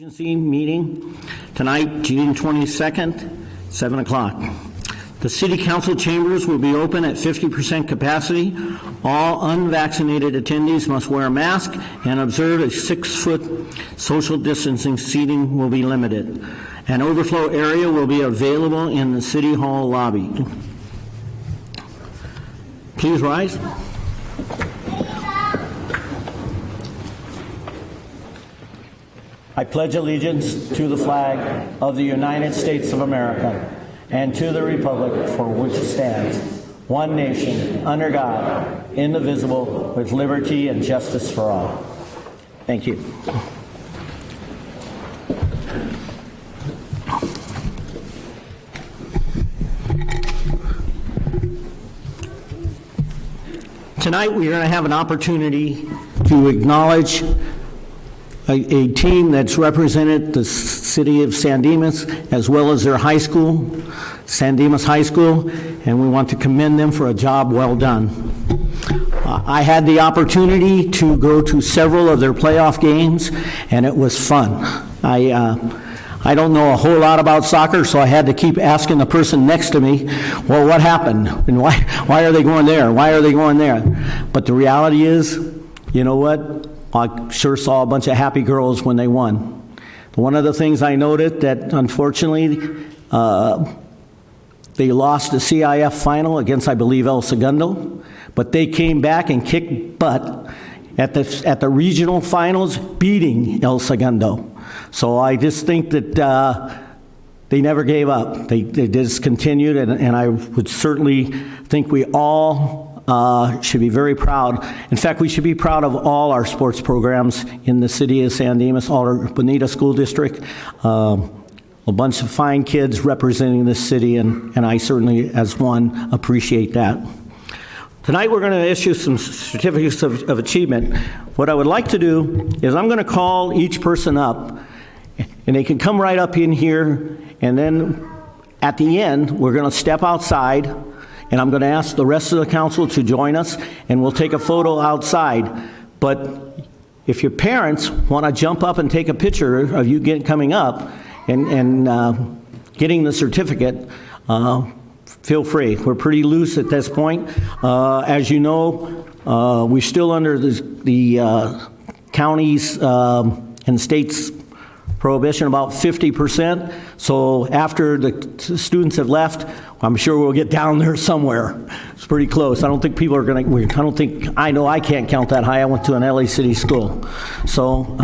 Emergency meeting tonight, June 22nd, 7 o'clock. The City Council chambers will be open at 50% capacity. All unvaccinated attendees must wear a mask and observe a 6-foot social distancing. Seating will be limited. An overflow area will be available in the City Hall lobby. Please rise. I pledge allegiance to the flag of the United States of America and to the republic for which it stands, one nation, under God, indivisible, with liberty and justice for all. Thank you. Tonight we're going to have an opportunity to acknowledge a team that's represented the city of San Dimas as well as their high school, San Dimas High School, and we want to commend them for a job well done. I had the opportunity to go to several of their playoff games, and it was fun. I don't know a whole lot about soccer, so I had to keep asking the person next to me, well, what happened? And why are they going there? Why are they going there? But the reality is, you know what? I sure saw a bunch of happy girls when they won. One of the things I noted that unfortunately they lost the CIF final against, I believe, El Segundo, but they came back and kicked butt at the regional finals, beating El Segundo. So I just think that they never gave up. They just continued, and I would certainly think we all should be very proud. In fact, we should be proud of all our sports programs in the city of San Dimas, all our Bonita School District, a bunch of fine kids representing this city, and I certainly, as one, appreciate that. Tonight we're going to issue some certificates of achievement. What I would like to do is I'm going to call each person up, and they can come right up in here, and then at the end we're going to step outside, and I'm going to ask the rest of the council to join us, and we'll take a photo outside. But if your parents want to jump up and take a picture of you coming up and getting the certificate, feel free. We're pretty loose at this point. As you know, we're still under the county's and state's prohibition, about 50%. So after the students have left, I'm sure we'll get down there somewhere. It's pretty close. I don't think people are going to, I know I can't count that high. I went to an LA City school. So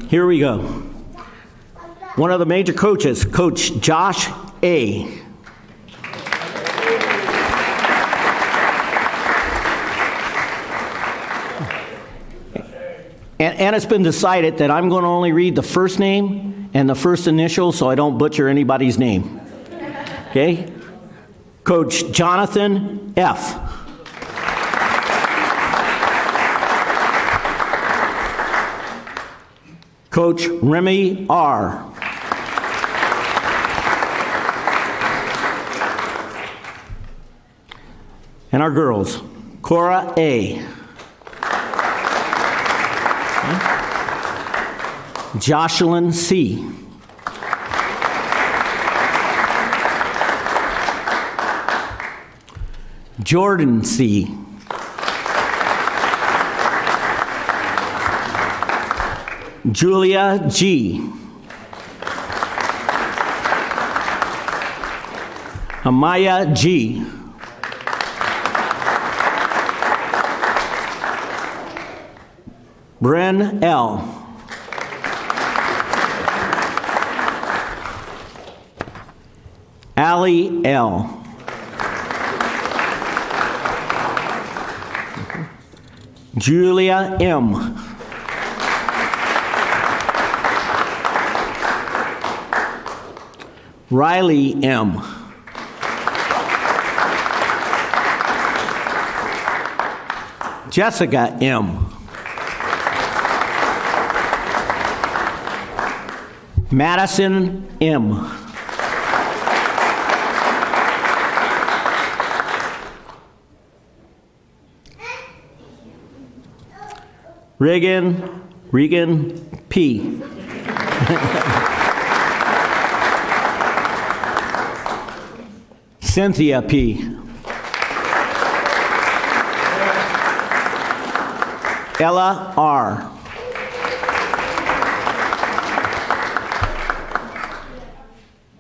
here we go. One of the major coaches, Coach Josh A. And it's been decided that I'm going to only read the first name and the first initial so I don't butcher anybody's name. Okay? Coach Jonathan F. Coach Remy R. And our girls, Cora A. Jocelyn C. Jordan C. Julia G. Amaya G. Bren L. Allie L. Julia M. Riley M. Jessica M. Madison M. Regan P. Cynthia P. Ella R.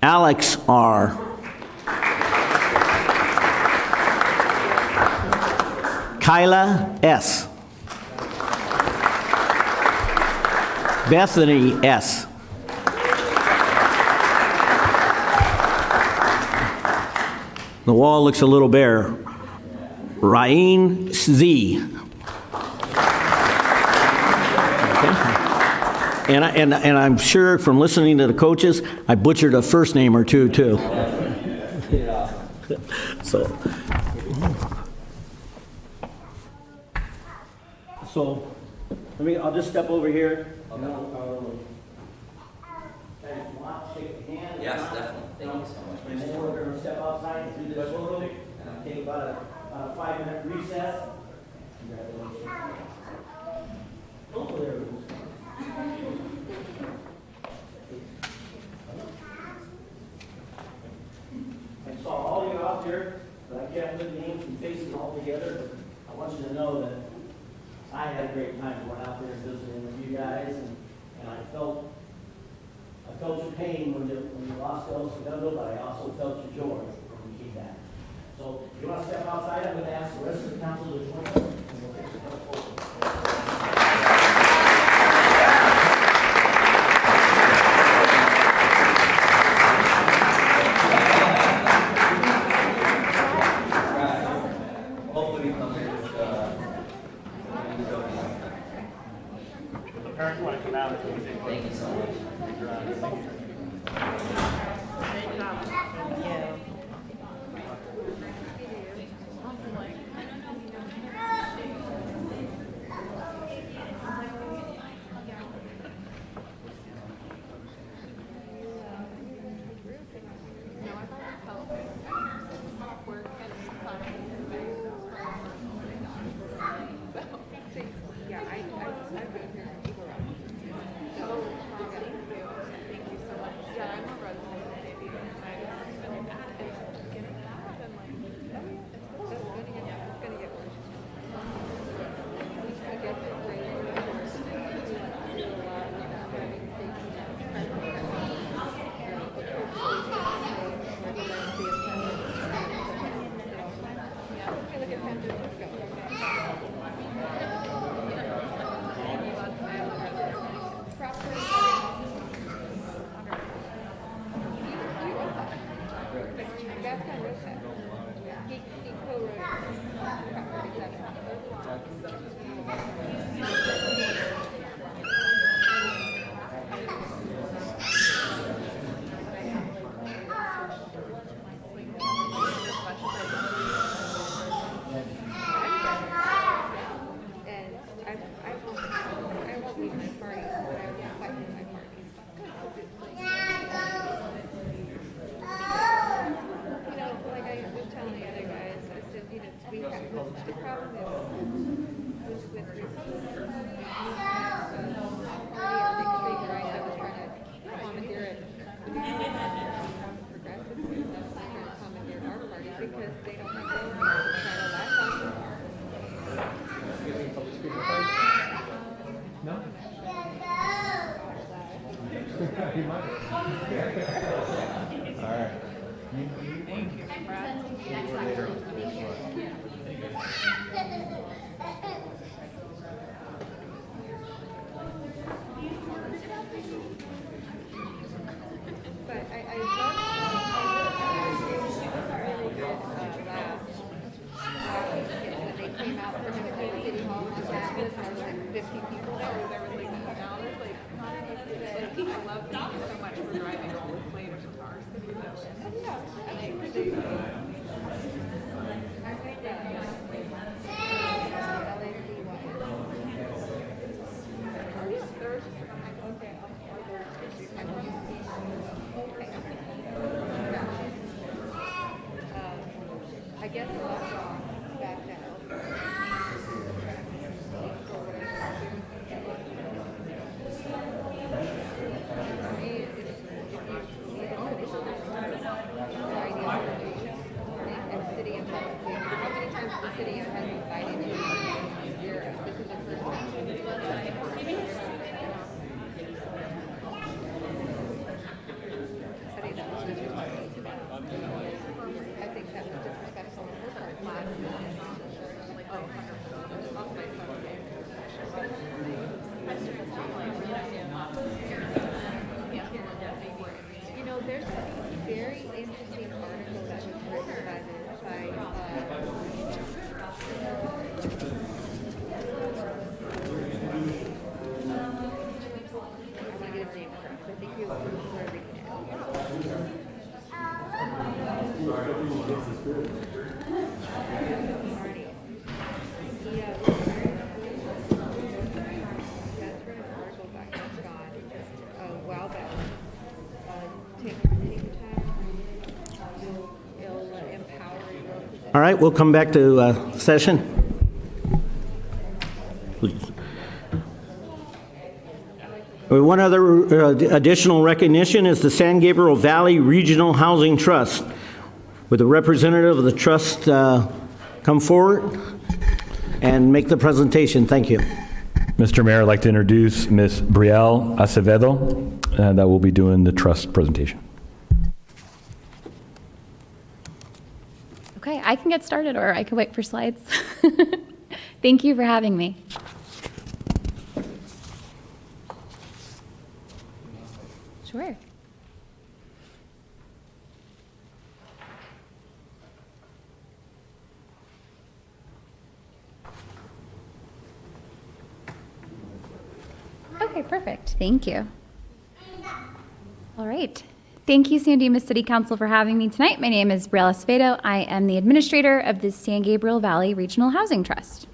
Alex R. Kyla S. Bethany S. The wall looks a little bare. Ryan Z. And I'm sure from listening to the coaches, I butchered a first name or two, too. So, I'll just step over here. Okay. Shake the hand. Yes, definitely. Thank you so much. And then we're going to step outside and do this photo. And take about a 5-minute recess. Congratulations. Oh, there it is. I saw all you out there, but I can't put names and faces all together. But I want you to know that I had a great time going out there and visiting with you guys, and I felt your pain when you lost El Segundo, but I also felt your joy when you came back. So if you want to step outside, I'm going to ask the rest of the council to join us, and we'll take the photo. Thank you so much. There's a very interesting article that was written I want to get his name correct. I think you were reading That's from an article by Scott just a while back. Take the time. It'll empower you. All right, we'll come back to session. One other additional recognition is the San Gabriel Valley Regional Housing Trust. Would the representative of the trust come forward and make the presentation? Thank you. Mr. Mayor, I'd like to introduce Ms. Brielle Acevedo, that will be doing the trust presentation. Okay, I can get started or I can wait for slides. Thank you for having me. Sure. Okay, perfect. Thank you. All right. Thank you, San Dimas City Council, for having me tonight. My name is Brielle Acevedo. I am the administrator of the San Gabriel Valley Regional Housing Trust.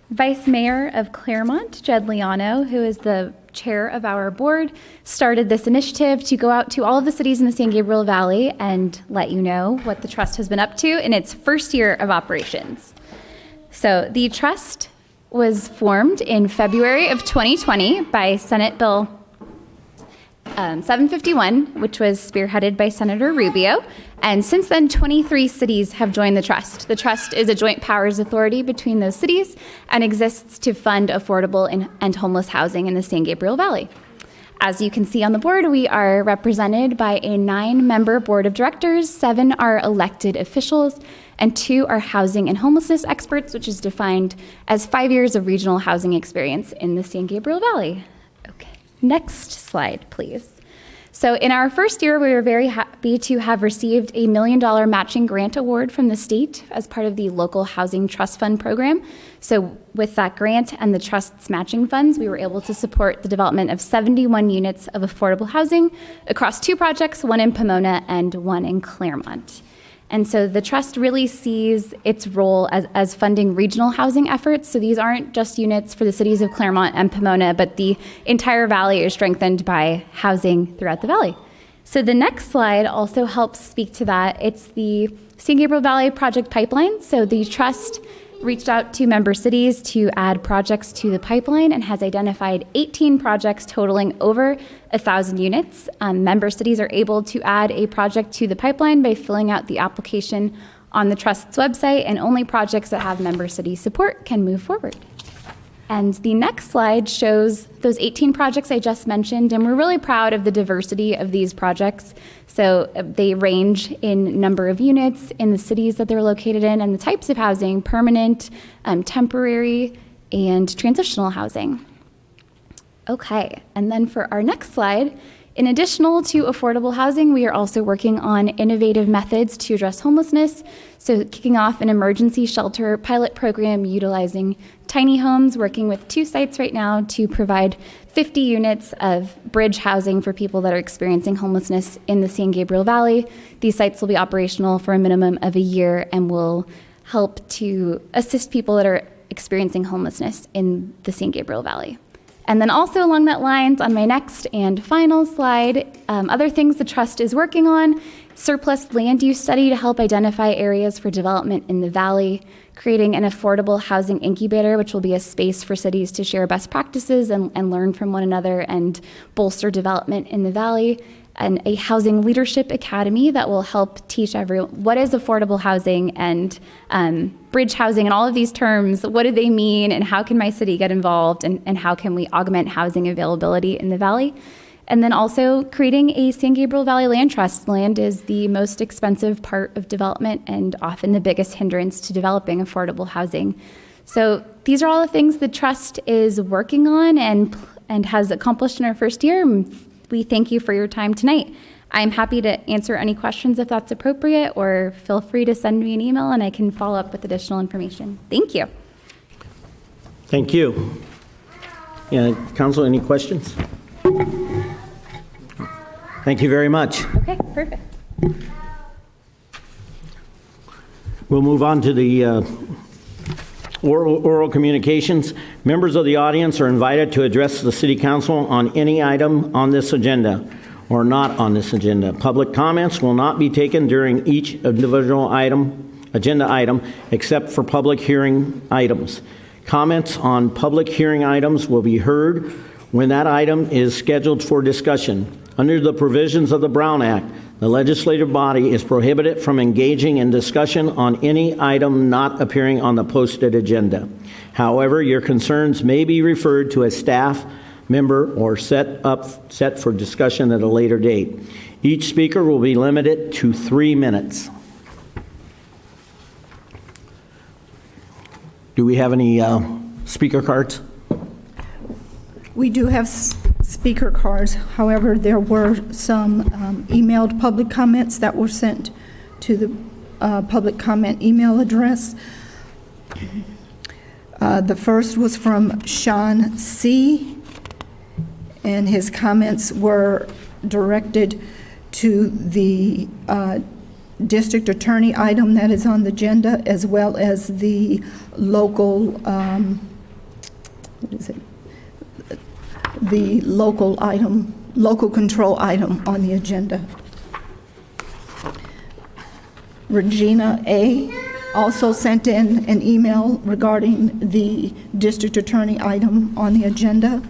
Vice Mayor of Claremont, Jed Liano, who is the chair of our board, started this initiative to go out to all of the cities in the San Gabriel Valley and let you know what the trust has been up to in its first year of operations. So the trust was formed in February of 2020 by Senate Bill 751, which was spearheaded by Senator Rubio. And since then, 23 cities have joined the trust. The trust is a joint powers authority between those cities and exists to fund affordable and homeless housing in the San Gabriel Valley. As you can see on the board, we are represented by a 9-member board of directors. 7 are elected officials, and 2 are housing and homelessness experts, which is defined as 5 years of regional housing experience in the San Gabriel Valley. Okay, next slide, please. So in our first year, we were very happy to have received a $1 million matching grant award from the state as part of the Local Housing Trust Fund program. So with that grant and the trust's matching funds, we were able to support the development of 71 units of affordable housing across 2 projects, one in Pomona and one in Claremont. And so the trust really sees its role as funding regional housing efforts. So these aren't just units for the cities of Claremont and Pomona, but the entire valley is strengthened by housing throughout the valley. So the next slide also helps speak to that. It's the San Gabriel Valley Project Pipeline. So the trust reached out to member cities to add projects to the pipeline and has identified 18 projects totaling over 1,000 units. Member cities are able to add a project to the pipeline by filling out the application on the trust's website, and only projects that have member city support can move forward. And the next slide shows those 18 projects I just mentioned, and we're really proud of the diversity of these projects. So they range in number of units, in the cities that they're located in, and the types of housing: permanent, temporary, and transitional housing. Okay, and then for our next slide, in addition to affordable housing, we are also working on innovative methods to address homelessness. So kicking off an emergency shelter pilot program utilizing tiny homes, working with 2 sites right now to provide 50 units of bridge housing for people that are experiencing homelessness in the San Gabriel Valley. These sites will be operational for a minimum of a year and will help to assist people that are experiencing homelessness in the San Gabriel Valley. And then also along that lines, on my next and final slide, other things the trust is working on: surplus land use study to help identify areas for development in the valley, creating an affordable housing incubator, which will be a space for cities to share best practices and learn from one another and bolster development in the valley, and a housing leadership academy that will help teach everyone what is affordable housing and bridge housing and all of these terms. What do they mean, and how can my city get involved, and how can we augment housing availability in the valley? And then also creating a San Gabriel Valley Land Trust. Land is the most expensive part of development and often the biggest hindrance to developing affordable housing. So these are all the things the trust is working on and has accomplished in our first year. I'm we thank you for your time tonight. I'm happy to answer any questions if that's appropriate, or feel free to send me an email and I can follow up with additional information. Thank you. Thank you. Yeah, Council, any questions? Thank you very much. Okay, perfect. We'll move on to the oral communications. Members of the audience are invited to address the City Council on any item on this agenda or not on this agenda. Public comments will not be taken during each individual agenda item, except for public hearing items. Comments on public hearing items will be heard when that item is scheduled for discussion. Under the provisions of the Brown Act, the legislative body is prohibited from engaging in discussion on any item not appearing on the posted agenda. However, your concerns may be referred to a staff member or set for discussion at a later date. Each speaker will be limited to 3 minutes. Do we have any speaker cards? We do have speaker cards. However, there were some emailed public comments that were sent to the public comment email address. The first was from Sean C., and his comments were directed to the district attorney item that is on the agenda, as well as the local, the local item, local control item on the agenda. Regina A. also sent in an email regarding the district attorney item on the agenda.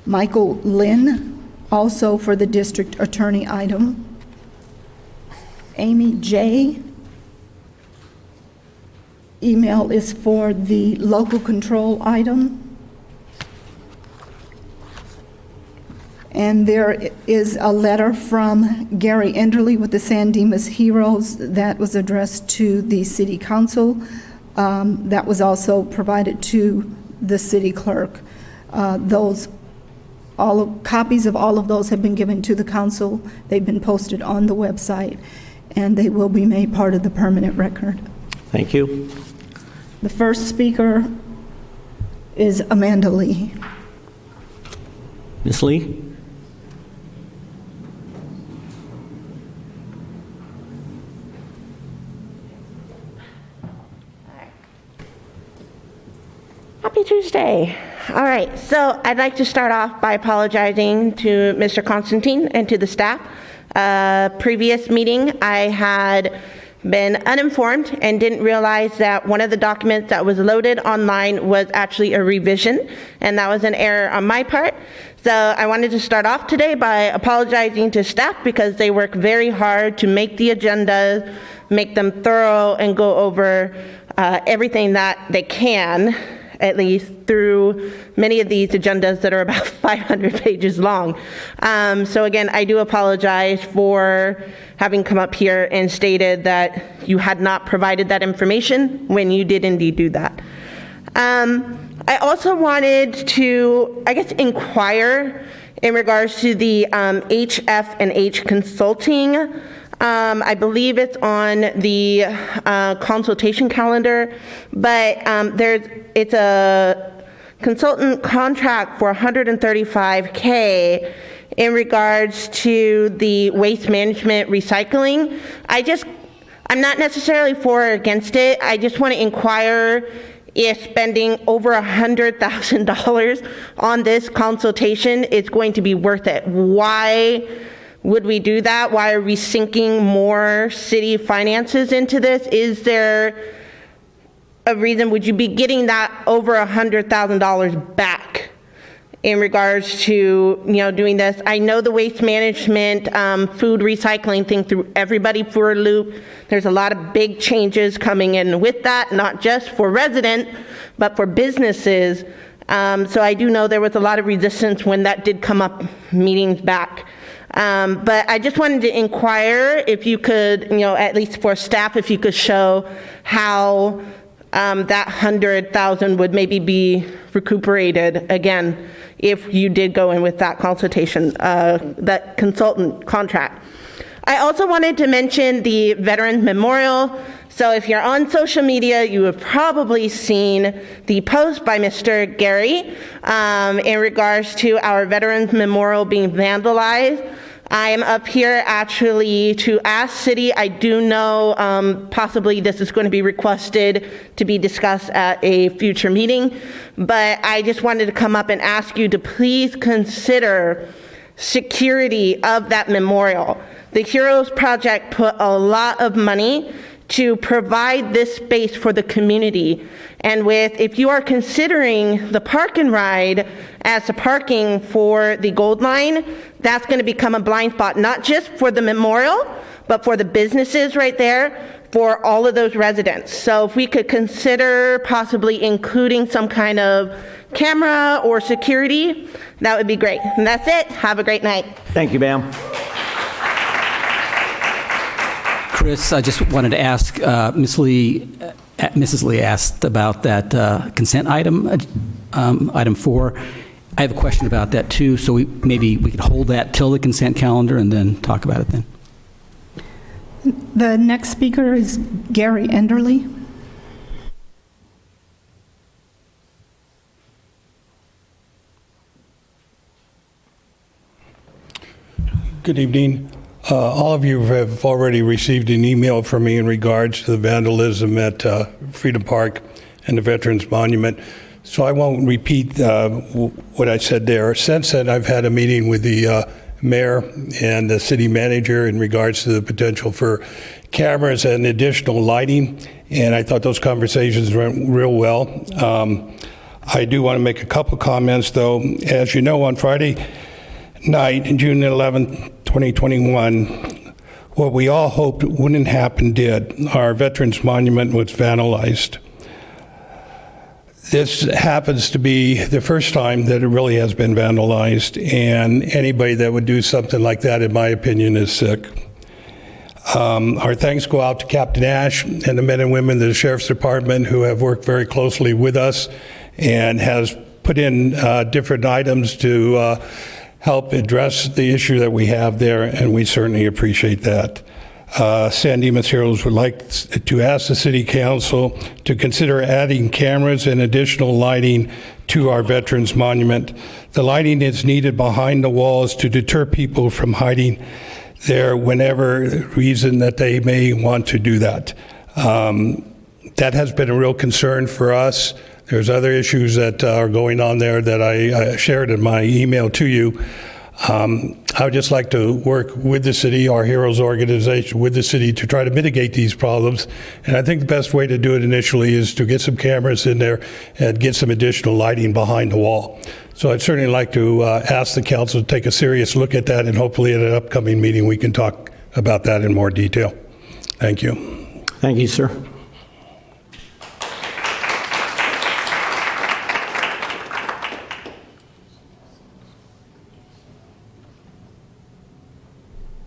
Michael Lynn, also for the district attorney item. Amy J. email is for the local control item. And there is a letter from Gary Enderly with the San Dimas Heroes that was addressed to the city council. That was also provided to the city clerk. Copies of all of those have been given to the council. They've been posted on the website, and they will be made part of the permanent record. Thank you. The first speaker is Amanda Lee. Ms. Lee? Happy Tuesday. All right, so I'd like to start off by apologizing to Mr. Constantine and to the staff. Previous meeting, I had been uninformed and didn't realize that one of the documents that was loaded online was actually a revision, and that was an error on my part. So I wanted to start off today by apologizing to staff because they work very hard to make the agendas, make them thorough, and go over everything that they can, at least through many of these agendas that are about 500 pages long. So again, I do apologize for having come up here and stated that you had not provided that information when you did indeed do that. I also wanted to, inquire in regards to the HF&H Consulting. I believe it's on the consultation calendar, but it's a consultant contract for $135K in regards to the waste management recycling. I'm not necessarily for or against it. I just want to inquire if spending over $100,000 on this consultation is going to be worth it. Why would we do that? Why are we sinking more city finances into this? Is there a reason? Would you be getting that over $100,000 back in regards to doing this? I know the waste management, food recycling thing threw everybody for a loop. There's a lot of big changes coming in with that, not just for residents, but for businesses. So I do know there was a lot of resistance when that did come up meetings back. But I just wanted to inquire if you could, at least for staff, if you could show how that $100,000 would maybe be recuperated again if you did go in with that consultation, that consultant contract. I also wanted to mention the Veterans Memorial. So if you're on social media, you have probably seen the post by Mr. Gary in regards to our Veterans Memorial being vandalized. I am up here actually to ask City, I do know possibly this is going to be requested to be discussed at a future meeting, but I just wanted to come up and ask you to please consider security of that memorial. The Heroes Project put a lot of money to provide this space for the community. And if you are considering the park and ride as the parking for the Gold Line, that's going to become a blind spot, not just for the memorial, but for the businesses right there, for all of those residents. So if we could consider possibly including some kind of camera or security, that would be great. And that's it. Have a great night. Thank you, ma'am. Chris, I just wanted to ask, Mrs. Lee asked about that consent item, item 4. I have a question about that too, so maybe we could hold that till the consent calendar and then talk about it then. The next speaker is Gary Enderly. Good evening. All of you have already received an email from me in regards to the vandalism at Freedom Park and the Veterans Monument, so I won't repeat what I said there. Since then, I've had a meeting with the mayor and the city manager in regards to the potential for cameras and additional lighting, and I thought those conversations went real well. I do want to make a couple comments, though. As you know, on Friday night, June 11th, 2021, what we all hoped wouldn't happen did. Our Veterans Monument was vandalized. This happens to be the first time that it really has been vandalized, and anybody that would do something like that, in my opinion, is sick. Our thanks go out to Captain Ash and the men and women of the Sheriff's Department who have worked very closely with us and has put in different items to help address the issue that we have there, and we certainly appreciate that. San Dimas Heroes would like to ask the City Council to consider adding cameras and additional lighting to our Veterans Monument. The lighting is needed behind the walls to deter people from hiding there whenever reason that they may want to do that. That has been a real concern for us. There's other issues that are going on there that I shared in my email to you. I would just like to work with the city, our Heroes organization, with the city to try to mitigate these problems. And I think the best way to do it initially is to get some cameras in there and get some additional lighting behind the wall. So I'd certainly like to ask the council to take a serious look at that, and hopefully at an upcoming meeting we can talk about that in more detail. Thank you. Thank you, sir.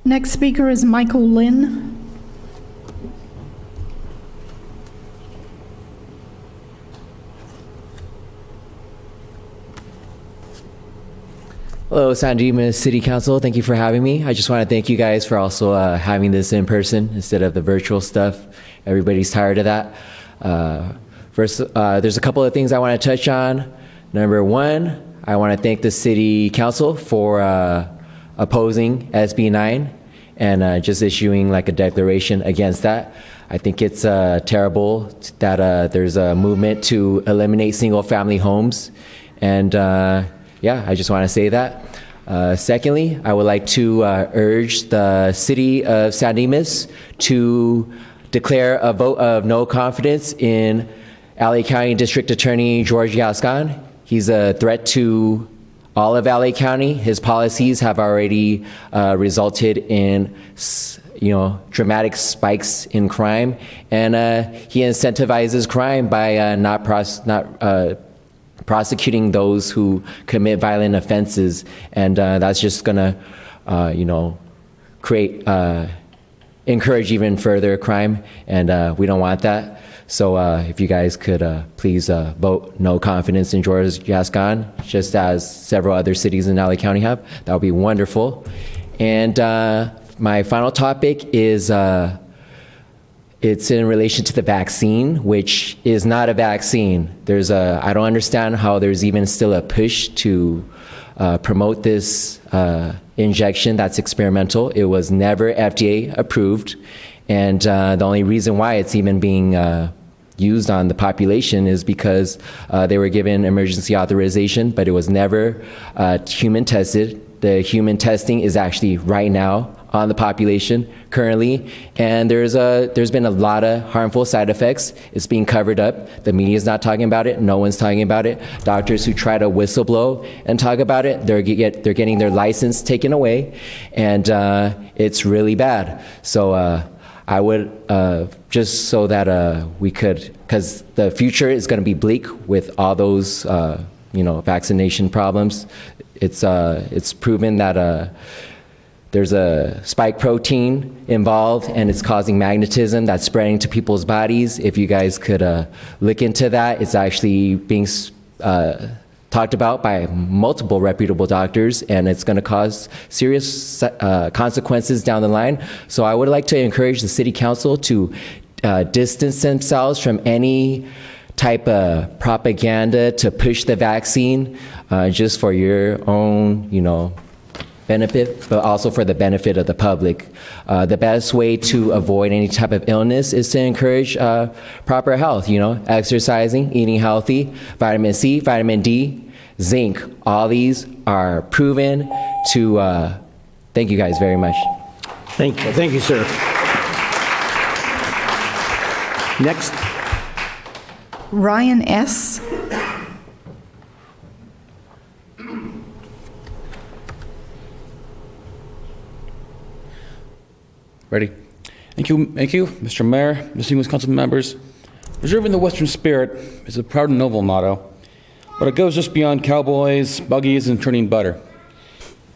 Next speaker is Michael Lynn. Hello, San Dimas City Council. Thank you for having me. I just want to thank you guys for also having this in person instead of the virtual stuff. Everybody's tired of that. First, there's a couple of things I want to touch on. Number one, I want to thank the City Council for opposing SB 9 and just issuing like a declaration against that. I think it's terrible that there's a movement to eliminate single-family homes, and yeah, I just want to say that. Secondly, I would like to urge the City of San Dimas to declare a vote of no confidence in LA County District Attorney George Gascon. He's a threat to all of LA County. His policies have already resulted in, dramatic spikes in crime, and he incentivizes crime by not prosecuting those who commit violent offenses, and that's just gonna, create encourage even further crime, and we don't want that. So if you guys could please vote no confidence in George Gascon, just as several other cities in LA County have, that would be wonderful. And my final topic is it's in relation to the vaccine, which is not a vaccine. I don't understand how there's even still a push to promote this injection that's experimental. It was never FDA approved, and the only reason why it's even being used on the population is because they were given emergency authorization, but it was never human tested. The human testing is actually right now on the population currently, and there's been a lot of harmful side effects. It's being covered up. The media is not talking about it. No one's talking about it. Doctors who try to whistleblow and talk about it, they're getting their license taken away, and it's really bad. So I would just so that we could, because the future is going to be bleak with all those vaccination problems. It's proven that there's a spike protein involved, and it's causing magnetism that's spreading to people's bodies. If you guys could look into that, it's actually being talked about by multiple reputable doctors, and it's going to cause serious consequences down the line. So I would like to encourage the city council to distance themselves from any type of propaganda to push the vaccine just for your own, benefit, but also for the benefit of the public. The best way to avoid any type of illness is to encourage proper health, exercising, eating healthy, vitamin C, vitamin D, zinc. All these are proven to, thank you guys very much. Thank you, sir. Next. Ryan S. Ready? Thank you, Mr. Mayor, distinguished council members. Preserving the Western spirit is a proud and noble motto, but it goes just beyond cowboys, buggies, and churning butter.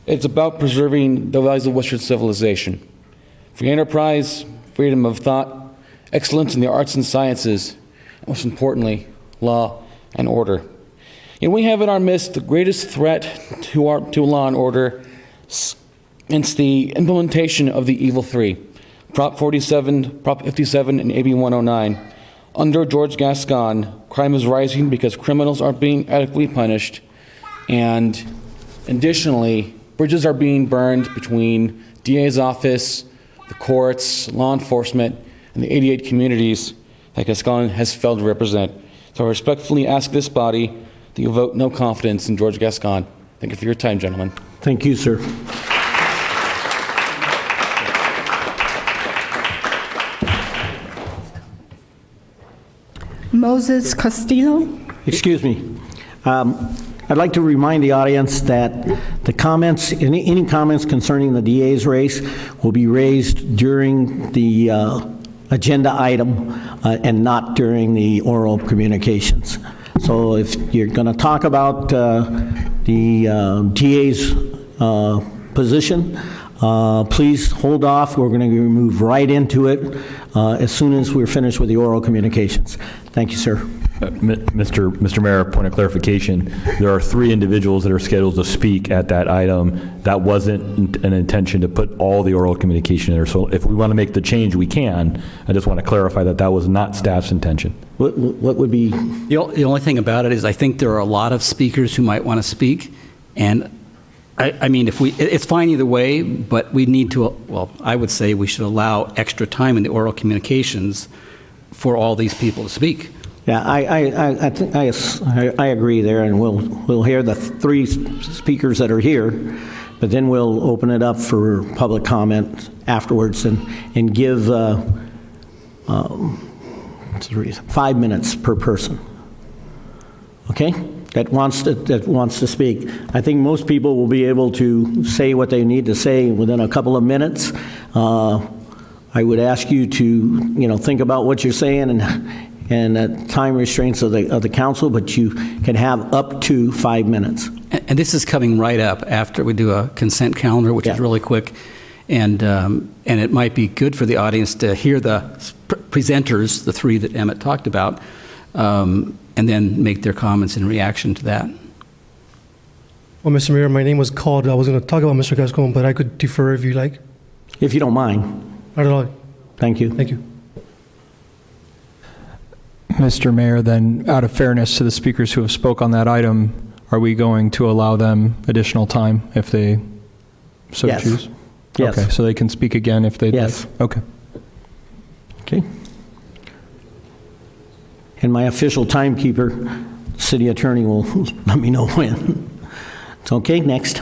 It's about preserving the values of Western civilization. Free enterprise, freedom of thought, excellence in the arts and sciences, and most importantly, law and order. And we have in our midst the greatest threat to law and order. It's the implementation of the evil three, Prop 47, Prop 57, and AB 109. Under George Gascon, crime is rising because criminals aren't being adequately punished, and additionally, bridges are being burned between DA's office, the courts, law enforcement, and the 88 communities that Gascon has failed to represent. So I respectfully ask this body that you vote no confidence in George Gascon. Thank you for your time, gentlemen. Thank you, sir. Moses Castillo. Excuse me. I'd like to remind the audience that the comments, any comments concerning the DA's race will be raised during the agenda item and not during the oral communications. So if you're going to talk about the DA's position, please hold off. We're going to move right into it as soon as we're finished with the oral communications. Thank you, sir. Mr. Mayor, point of clarification, there are 3 individuals that are scheduled to speak at that item. That wasn't an intention to put all the oral communication in there. So if we want to make the change, we can. I just want to clarify that that was not staff's intention. What would be? The only thing about it is I think there are a lot of speakers who might want to speak, and I mean, it's fine either way, but we need to, well, I would say we should allow extra time in the oral communications for all these people to speak. Yeah, I think I agree there, and we'll hear the 3 speakers that are here, but then we'll open it up for public comment afterwards and give 5 minutes per person. Okay? That wants to speak. I think most people will be able to say what they need to say within a couple of minutes. I would ask you to, think about what you're saying and time restraints of the council, but you can have up to 5 minutes. And this is coming right up after we do a consent calendar, which is really quick. And it might be good for the audience to hear the presenters, the three that Emmett talked about, and then make their comments in reaction to that. Well, Mr. Mayor, my name was called. I was going to talk about Mr. Gascon, but I could defer if you like. If you don't mind. I don't know. Thank you. Thank you. Mr. Mayor, then, out of fairness to the speakers who have spoke on that item, are we going to allow them additional time if they so Yes. choose? Yes. Okay, so they can speak again if they'd Yes. like? Okay. Okay. And my official timekeeper, city attorney, will let me know when. It's okay, next.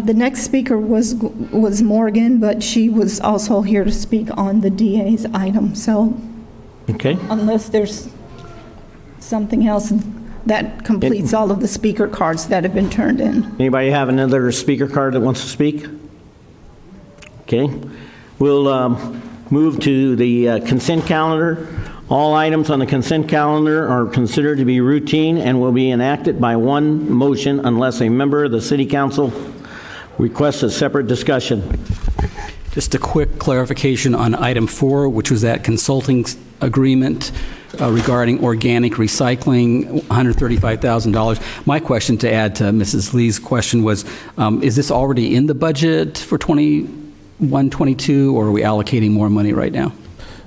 The next speaker was Morgan, but she was also here to speak on the DA's item. So Okay. unless there's something else that completes all of the speaker cards that have been turned in. Anybody have another speaker card that wants to speak? Okay. We'll move to the consent calendar. All items on the consent calendar are considered to be routine and will be enacted by one motion unless a member of the city council requests a separate discussion. Just a quick clarification on item 4, which was that consulting agreement regarding organic recycling, $135,000. My question to add to Mrs. Lee's question was, is this already in the budget for 21-22, or are we allocating more money right now?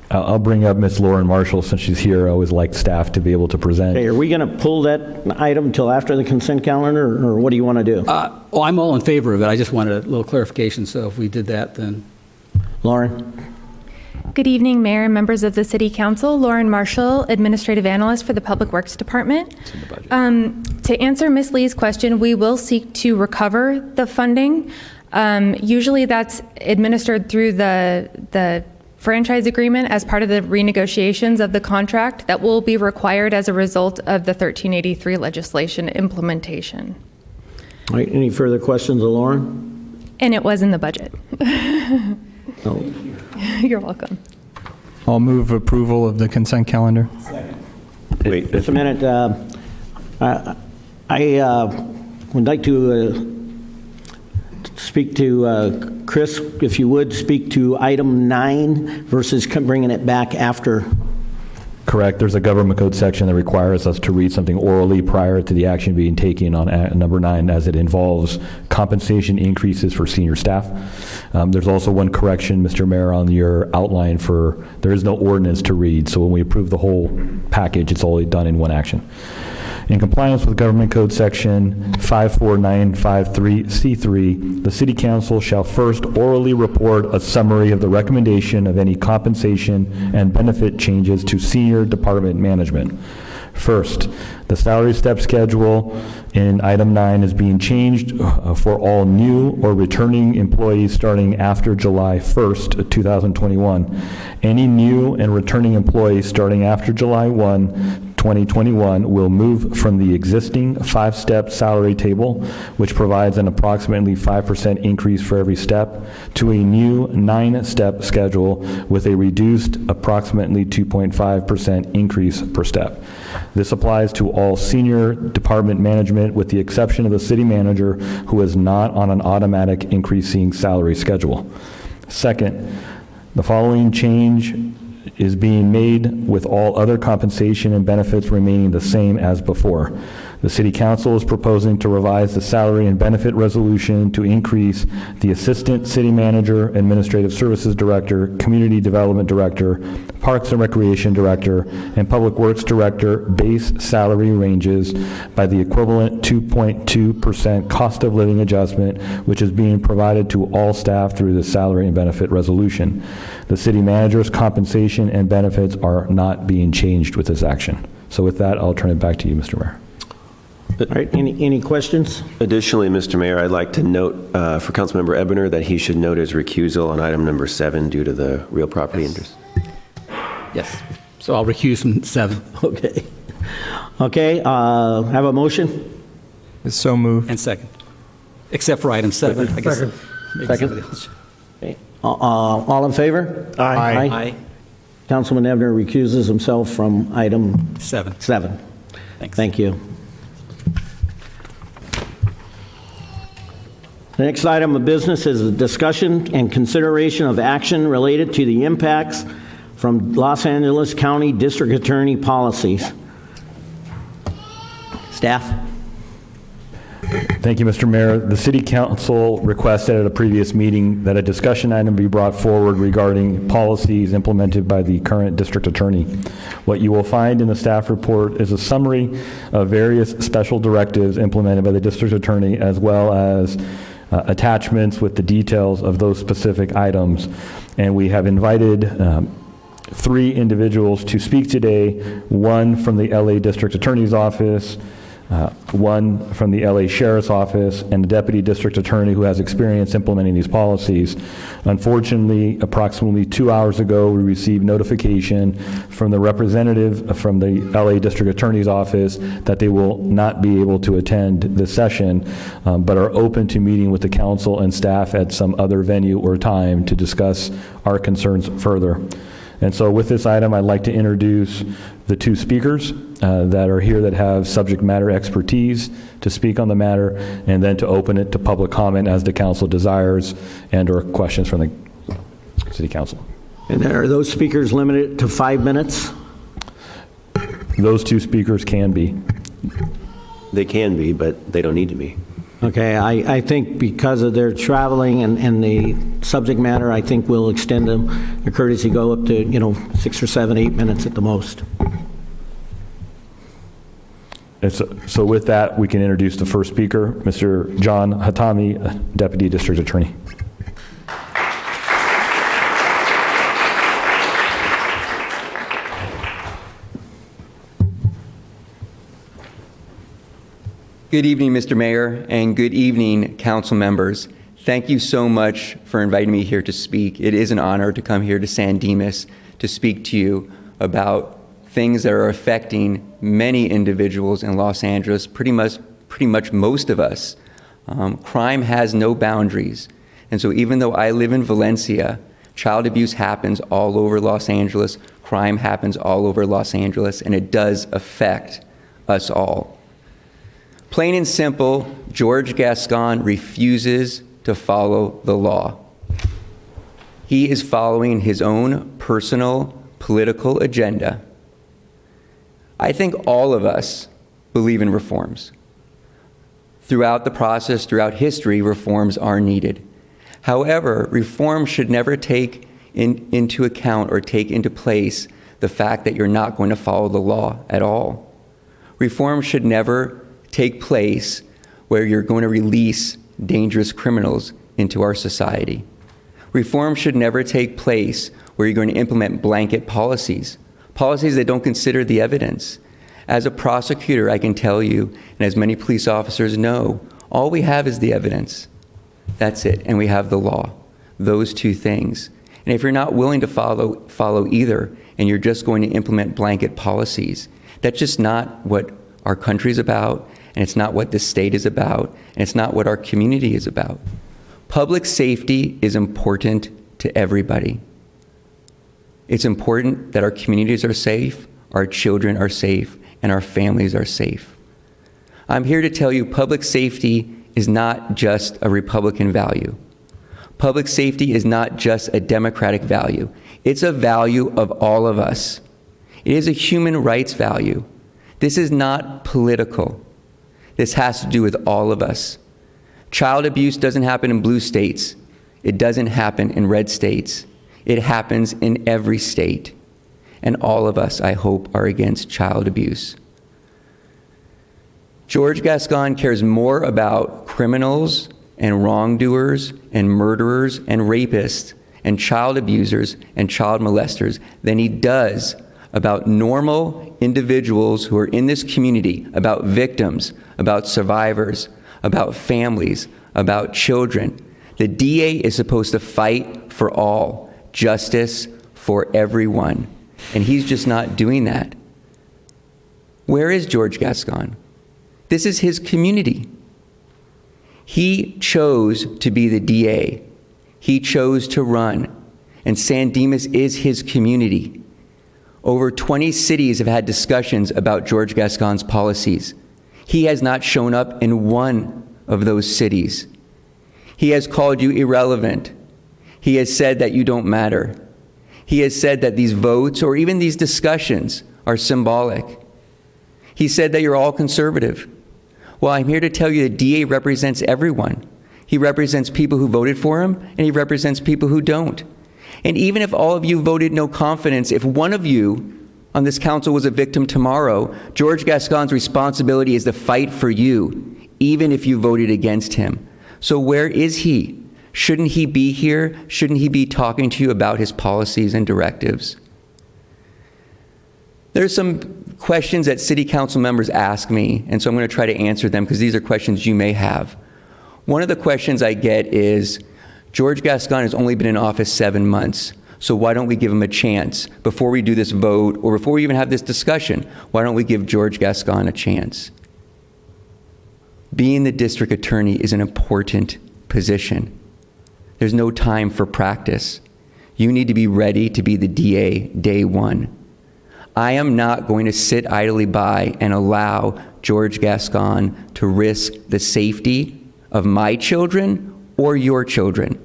I'll bring up Ms. Lauren Marshall since she's here. I always like staff to be able to present. Okay, are we going to pull that item till after the consent calendar, or what do you want to do? Well, I'm all in favor of it. I just wanted a little clarification, so if we did that, then... Lauren? Good evening, Mayor and members of the City Council. Lauren Marshall, Administrative Analyst for the Public Works Department. To answer Ms. Lee's question, we will seek to recover the funding. Usually that's administered through the franchise agreement as part of the renegotiations of the contract that will be required as a result of the 1383 legislation implementation. All right, any further questions of Lauren? And it was in the budget. No. You're welcome. I'll move approval of the consent calendar. Wait, just a minute. I would like to speak to Chris, if you would, speak to item 9 versus bringing it back after. Correct. There's a government code section that requires us to read something orally prior to the action being taken on number 9, as it involves compensation increases for senior staff. There's also one correction, Mr. Mayor, on your outline for there is no ordinance to read. So when we approve the whole package, it's all done in one action. In compliance with Government Code Section 54953C3, the City Council shall first orally report a summary of the recommendation of any compensation and benefit changes to senior department management. First, the salary step schedule in item 9 is being changed for all new or returning employees starting after July 1st, 2021. Any new and returning employees starting after July 1, 2021 will move from the existing 5-step salary table, which provides an approximately 5% increase for every step, to a new 9-step schedule with a reduced approximately 2.5% increase per step. This applies to all senior department management with the exception of the city manager, who is not on an automatic increasing salary schedule. Second, the following change is being made with all other compensation and benefits remaining the same as before. The City Council is proposing to revise the salary and benefit resolution to increase the Assistant City Manager, Administrative Services Director, Community Development Director, Parks and Recreation Director, and Public Works Director base salary ranges by the equivalent 2.2% cost of living adjustment, which is being provided to all staff through the salary and benefit resolution. The City Manager's compensation and benefits are not being changed with this action. So with that, I'll turn it back to you, Mr. Mayor. All right, any questions? Additionally, Mr. Mayor, I'd like to note for Councilmember Ebner that he should note his recusal on item number 7 due to the real property interest. Yes. So I'll recuse from 7. Okay. Okay, have a motion? So moved. And second. Except for item 7, I guess. Maybe Second. somebody else. Okay. All in favor? Aye. Aye. Councilman Ebner recuses himself from item 7. 7. Thanks. Thank you. The next item of business is the discussion and consideration of action related to the impacts from Los Angeles County District Attorney policies. Staff? Thank you, Mr. Mayor. The City Council requested at a previous meeting that a discussion item be brought forward regarding policies implemented by the current district attorney. What you will find in the staff report is a summary of various special directives implemented by the district attorney, as well as attachments with the details of those specific items. And we have invited 3 individuals to speak today, one from the LA District Attorney's Office, one from the LA Sheriff's Office, and the Deputy District Attorney who has experience implementing these policies. Unfortunately, approximately 2 hours ago, we received notification from the representative from the LA District Attorney's Office that they will not be able to attend this session, but are open to meeting with the council and staff at some other venue or time to discuss our concerns further. And so with this item, I'd like to introduce the 2 speakers that are here that have subject matter expertise to speak on the matter, and then to open it to public comment as the council desires and or questions from the City Council. And are those speakers limited to 5 minutes? Those 2 speakers can be. They can be, but they don't need to be. Okay, I think because of their traveling and the subject matter, I think we'll extend them, the courtesy go up to, 6 or 7, 8 minutes at the most. And so with that, we can introduce the first speaker, Mr. John Hatami, Deputy District Attorney. Good evening, Mr. Mayor, and good evening, council members. Thank you so much for inviting me here to speak. It is an honor to come here to San Dimas to speak to you about things that are affecting many individuals in Los Angeles, pretty much most of us. Crime has no boundaries. And so even though I live in Valencia, child abuse happens all over Los Angeles, crime happens all over Los Angeles, and it does affect us all. Plain and simple, George Gascon refuses to follow the law. He is following his own personal political agenda. I think all of us believe in reforms. Throughout the process, throughout history, reforms are needed. However, reform should never take into account or take into place the fact that you're not going to follow the law at all. Reform should never take place where you're going to release dangerous criminals into our society. Reform should never take place where you're going to implement blanket policies that don't consider the evidence. As a prosecutor, I can tell you, and as many police officers know, all we have is the evidence. That's it, and we have the law. Those 2 things. And if you're not willing to follow either, and you're just going to implement blanket policies, that's just not what our country's about, and it's not what this state is about, and it's not what our community is about. Public safety is important to everybody. It's important that our communities are safe, our children are safe, and our families are safe. I'm here to tell you public safety is not just a Republican value. Public safety is not just a Democratic value. It's a value of all of us. It is a human rights value. This is not political. This has to do with all of us. Child abuse doesn't happen in blue states. It doesn't happen in red states. It happens in every state. And all of us, I hope, are against child abuse. George Gascon cares more about criminals and wrongdoers and murderers and rapists and child abusers and child molesters than he does about normal individuals who are in this community, about victims, about survivors, about families, about children. The DA is supposed to fight for all, justice for everyone, and he's just not doing that. Where is George Gascon? This is his community. He chose to be the DA. He chose to run, and San Dimas is his community. Over 20 cities have had discussions about George Gascon's policies. He has not shown up in one of those cities. He has called you irrelevant. He has said that you don't matter. He has said that these votes or even these discussions are symbolic. He said that you're all conservative. Well, I'm here to tell you the DA represents everyone. He represents people who voted for him, and he represents people who don't. And even if all of you voted no confidence, if one of you on this council was a victim tomorrow, George Gascon's responsibility is to fight for you, even if you voted against him. So where is he? Shouldn't he be here? Shouldn't he be talking to you about his policies and directives? There's some questions that city council members ask me, and so I'm going to try to answer them because these are questions you may have. One of the questions I get is, George Gascon has only been in office 7 months, so why don't we give him a chance before we do this vote or before we even have this discussion? Why don't we give George Gascon a chance? Being the district attorney is an important position. There's no time for practice. You need to be ready to be the DA day one. I am not going to sit idly by and allow George Gascon to risk the safety of my children or your children.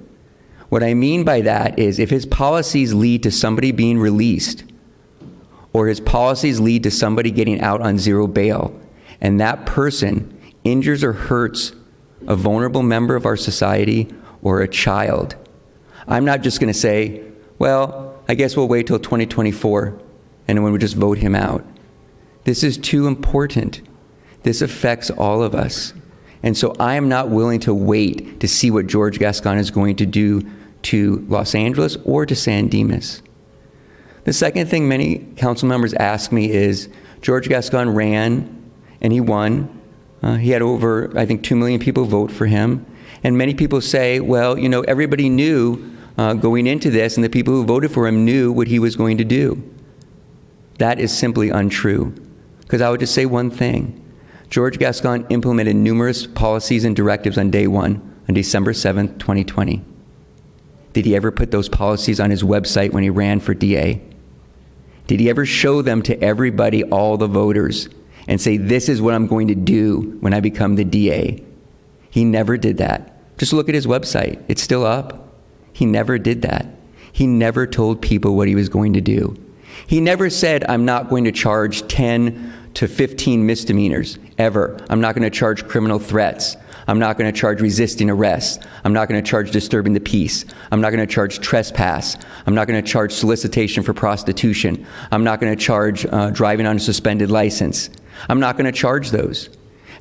What I mean by that is if his policies lead to somebody being released or his policies lead to somebody getting out on zero bail and that person injures or hurts a vulnerable member of our society or a child, I'm not just going to say, well, I guess we'll wait till 2024 and then we'll just vote him out. This is too important. This affects all of us. And so I am not willing to wait to see what George Gascon is going to do to Los Angeles or to San Dimas. The second thing many council members ask me is, George Gascon ran and he won. He had over, I think, 2 million people vote for him. And many people say, well, you know, everybody knew going into this and the people who voted for him knew what he was going to do. That is simply untrue. Because I would just say one thing. George Gascon implemented numerous policies and directives on day one, on December 7th, 2020. Did he ever put those policies on his website when he ran for DA? Did he ever show them to everybody, all the voters, and say, this is what I'm going to do when I become the DA? He never did that. Just look at his website. It's still up. He never did that. He never told people what he was going to do. He never said, I'm not going to charge 10 to 15 misdemeanors, ever. I'm not going to charge criminal threats. I'm not going to charge resisting arrest. I'm not going to charge disturbing the peace. I'm not going to charge trespass. I'm not going to charge solicitation for prostitution. I'm not going to charge driving on a suspended license. I'm not going to charge those.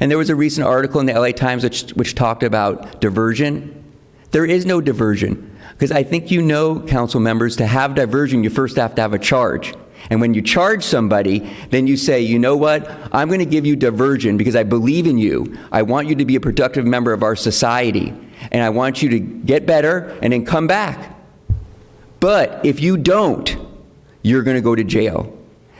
And there was a recent article in the LA Times which talked about diversion. There is no diversion. Because I think you know, council members, to have diversion, you first have to have a charge. And when you charge somebody, then you say, you know what, I'm going to give you diversion because I believe in you. I want you to be a productive member of our society. And I want you to get better and then come back. But if you don't, you're going to go to jail.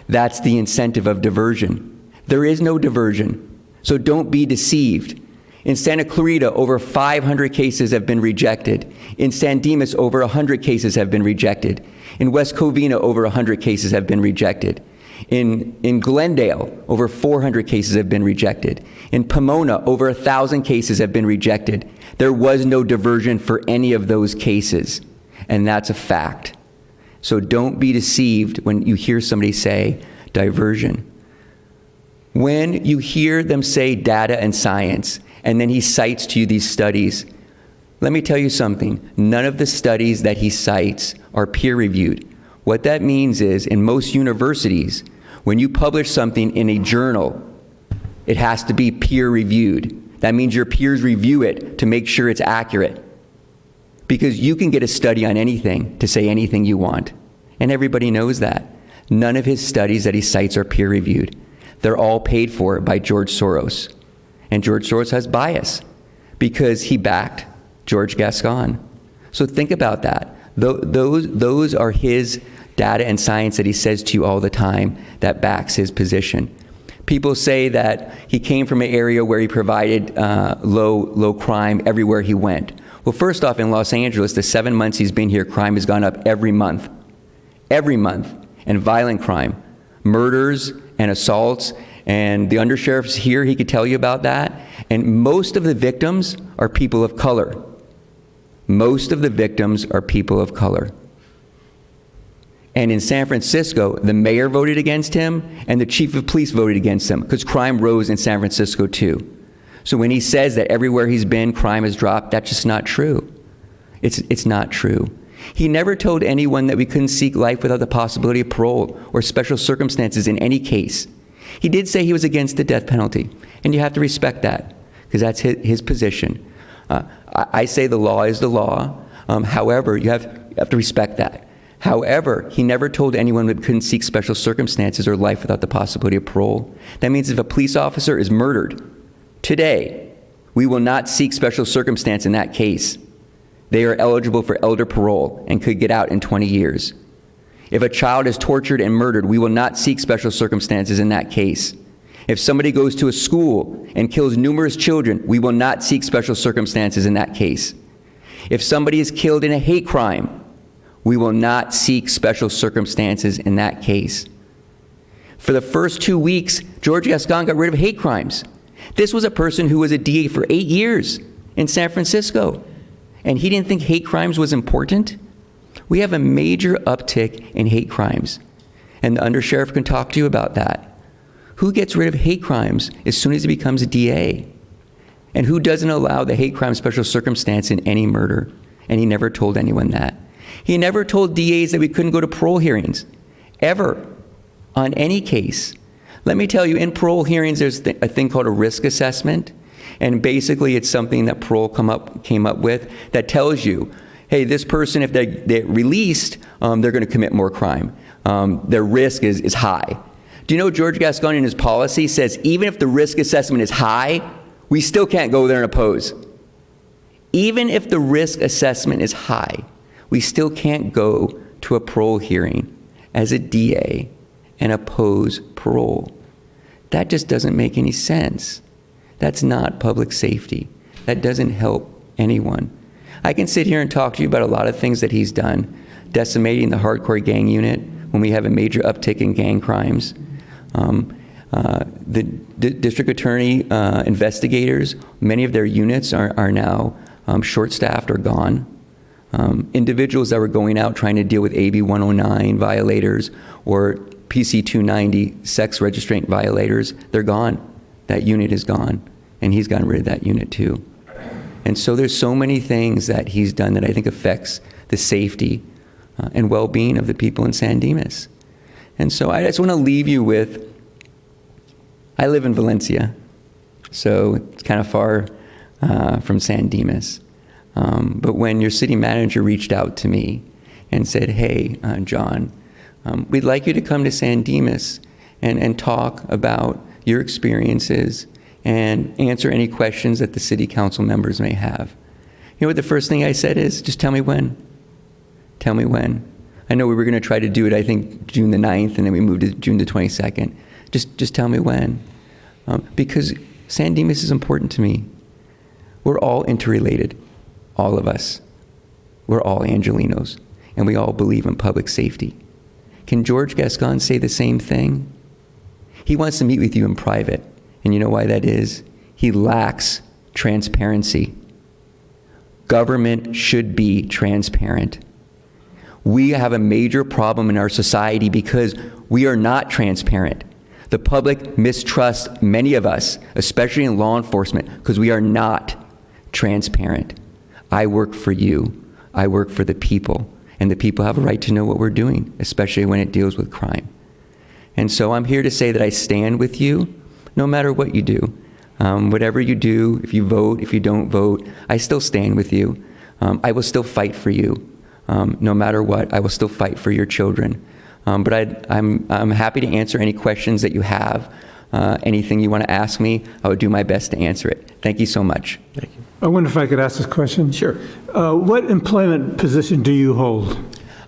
That's the incentive of diversion. There is no diversion. So don't be deceived. In Santa Clarita, over 500 cases have been rejected. In San Dimas, over 100 cases have been rejected. In West Covina, over 100 cases have been rejected. In Glendale, over 400 cases have been rejected. In Pomona, over 1,000 cases have been rejected. There was no diversion for any of those cases, and that's a fact. So don't be deceived when you hear somebody say diversion. When you hear them say data and science, and then he cites to you these studies, let me tell you something. None of the studies that he cites are peer-reviewed. What that means is, in most universities, when you publish something in a journal, it has to be peer-reviewed. That means your peers review it to make sure it's accurate. Because you can get a study on anything to say anything you want. And everybody knows that. None of his studies that he cites are peer-reviewed. They're all paid for by George Soros. And George Soros has bias because he backed George Gascon. So think about that. Those are his data and science that he says to you all the time that backs his position. People say that he came from an area where he provided low crime everywhere he went. Well, first off, in Los Angeles, the 7 months he's been here, crime has gone up every month. Every month. And violent crime. Murders and assaults. And the undersheriff's here, he could tell you about that. And most of the victims are people of color. Most of the victims are people of color. And in San Francisco, the mayor voted against him and the chief of police voted against him because crime rose in San Francisco too. So when he says that everywhere he's been, crime has dropped, that's just not true. It's not true. He never told anyone that we couldn't seek life without the possibility of parole or special circumstances in any case. He did say he was against the death penalty, and you have to respect that because that's his position. I say the law is the law. However, you have to respect that. However, he never told anyone that couldn't seek special circumstances or life without the possibility of parole. That means if a police officer is murdered today, we will not seek special circumstance in that case. They are eligible for elder parole and could get out in 20 years. If a child is tortured and murdered, we will not seek special circumstances in that case. If somebody goes to a school and kills numerous children, we will not seek special circumstances in that case. If somebody is killed in a hate crime, we will not seek special circumstances in that case. For the first 2 weeks, George Gascon got rid of hate crimes. This was a person who was a DA for 8 years in San Francisco, and he didn't think hate crimes was important. We have a major uptick in hate crimes, and the undersheriff can talk to you about that. Who gets rid of hate crimes as soon as he becomes a DA? And who doesn't allow the hate crime special circumstance in any murder? And he never told anyone that. He never told DAs that we couldn't go to parole hearings, ever, on any case. Let me tell you, in parole hearings, there's a thing called a risk assessment, and basically it's something that parole came up with that tells you, hey, this person, if they're released, they're going to commit more crime. Their risk is high. Do you know George Gascon in his policy says even if the risk assessment is high, we still can't go there and oppose. Even if the risk assessment is high, we still can't go to a parole hearing as a DA and oppose parole. That just doesn't make any sense. That's not public safety. That doesn't help anyone. I can sit here and talk to you about a lot of things that he's done, decimating the hardcore gang unit when we have a major uptick in gang crimes. The district attorney investigators, many of their units are now short-staffed or gone. Individuals that were going out trying to deal with AB 109 violators or PC 290 sex restraint violators, they're gone. That unit is gone, and he's gotten rid of that unit too. And so there's so many things that he's done that I think affects the safety and well-being of the people in San Dimas. And so I just want to leave you with, I live in Valencia, so it's kind of far from San Dimas. But when your city manager reached out to me and said, hey, John, we'd like you to come to San Dimas and talk about your experiences and answer any questions that the city council members may have. You know what the first thing I said is, just tell me when. Tell me when. I know we were going to try to do it, I think, June the 9th, and then we moved to June the 22nd. Just tell me when. Because San Dimas is important to me. We're all interrelated, all of us. We're all Angelinos, and we all believe in public safety. Can George Gascon say the same thing? He wants to meet with you in private, and you know why that is? He lacks transparency. Government should be transparent. We have a major problem in our society because we are not transparent. The public mistrusts many of us, especially in law enforcement, because we are not transparent. I work for you. I work for the people, and the people have a right to know what we're doing, especially when it deals with crime. And so I'm here to say that I stand with you no matter what you do. Whatever you do, if you vote, if you don't vote, I still stand with you. I will still fight for you. No matter what, I will still fight for your children. But I'm happy to answer any questions that you have. Anything you want to ask me, I would do my best to answer it. Thank you so much. Thank you. I wonder if I could ask this question. Sure. What employment position do you hold?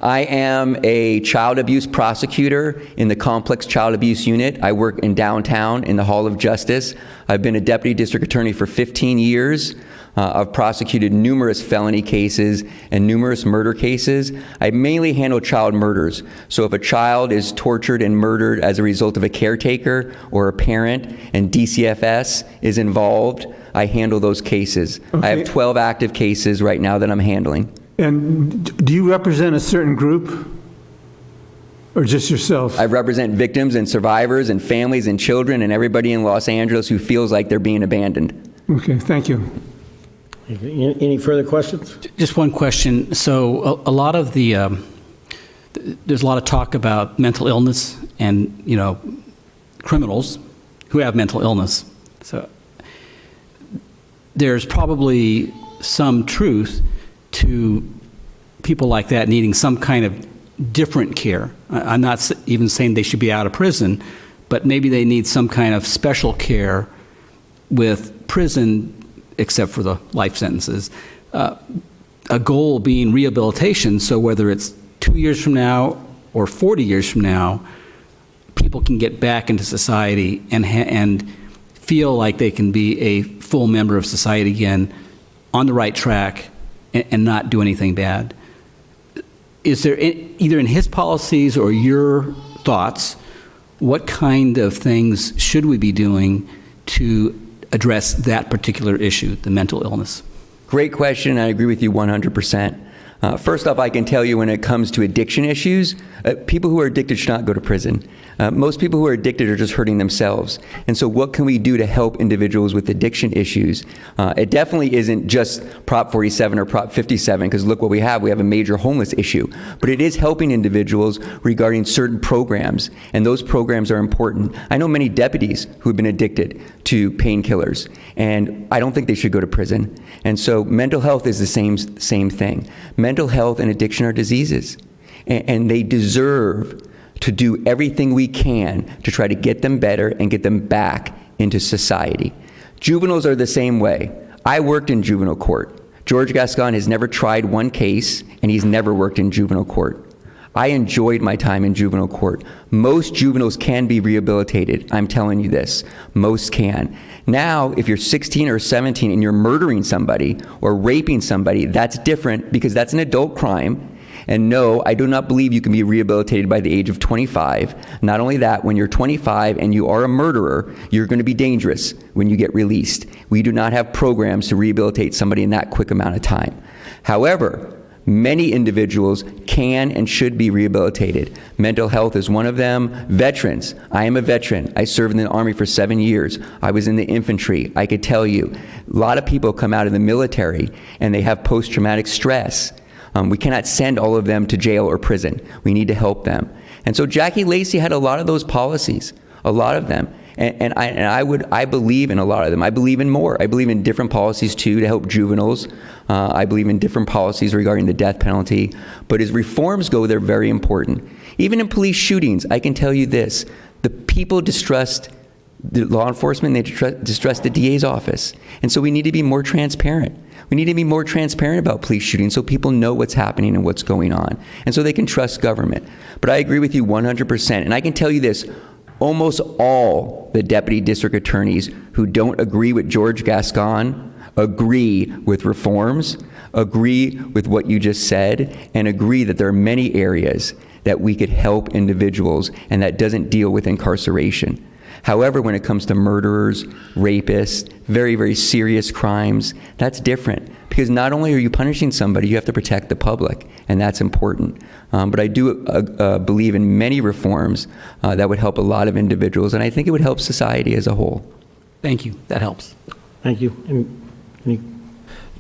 I am a child abuse prosecutor in the complex child abuse unit. I work in downtown in the Hall of Justice. I've been a deputy district attorney for 15 years. I've prosecuted numerous felony cases and numerous murder cases. I mainly handle child murders. So if a child is tortured and murdered as a result of a caretaker or a parent and DCFS is involved, I handle those cases. I have 12 active cases right now that I'm handling. And do you represent a certain group or just yourself? I represent victims and survivors and families and children and everybody in Los Angeles who feels like they're being abandoned. Okay, thank you. Any further questions? Just one question. So a lot of there's a lot of talk about mental illness and, criminals who have mental illness. So there's probably some truth to people like that needing some kind of different care. I'm not even saying they should be out of prison, but maybe they need some kind of special care with prison, except for the life sentences. A goal being rehabilitation, so whether it's 2 years from now or 40 years from now, people can get back into society and feel like they can be a full member of society again, on the right track, and not do anything bad. Is there, either in his policies or your thoughts, what kind of things should we be doing to address that particular issue, the mental illness? Great question. I agree with you 100%. First off, I can tell you when it comes to addiction issues, people who are addicted should not go to prison. Most people who are addicted are just hurting themselves. And so what can we do to help individuals with addiction issues? It definitely isn't just Prop 47 or Prop 57, because look what we have. We have a major homeless issue. But it is helping individuals regarding certain programs, and those programs are important. I know many deputies who have been addicted to painkillers, and I don't think they should go to prison. And so mental health is the same thing. Mental health and addiction are diseases, and they deserve to do everything we can to try to get them better and get them back into society. Juveniles are the same way. I worked in juvenile court. George Gascon has never tried one case, and he's never worked in juvenile court. I enjoyed my time in juvenile court. Most juveniles can be rehabilitated. I'm telling you this. Most can. Now, if you're 16 or 17 and you're murdering somebody or raping somebody, that's different because that's an adult crime. And no, I do not believe you can be rehabilitated by the age of 25. Not only that, when you're 25 and you are a murderer, you're going to be dangerous when you get released. We do not have programs to rehabilitate somebody in that quick amount of time. However, many individuals can and should be rehabilitated. Mental health is one of them. Veterans. I am a veteran. I served in the Army for 7 years. I was in the infantry. I could tell you, a lot of people come out of the military and they have post-traumatic stress. We cannot send all of them to jail or prison. We need to help them. And so Jackie Lacey had a lot of those policies, a lot of them. And I believe in a lot of them. I believe in more. I believe in different policies too to help juveniles. I believe in different policies regarding the death penalty. But as reforms go, they're very important. Even in police shootings, I can tell you this. The people distrust the law enforcement, they distrust the DA's office. And so we need to be more transparent. We need to be more transparent about police shootings so people know what's happening and what's going on. And so they can trust government. But I agree with you 100%. And I can tell you this, almost all the deputy district attorneys who don't agree with George Gascon agree with reforms, agree with what you just said, and agree that there are many areas that we could help individuals and that doesn't deal with incarceration. However, when it comes to murderers, rapists, very, very serious crimes, that's different. Because not only are you punishing somebody, you have to protect the public, and that's important. But I do believe in many reforms that would help a lot of individuals, and I think it would help society as a whole. Thank you. That helps. Thank you. Any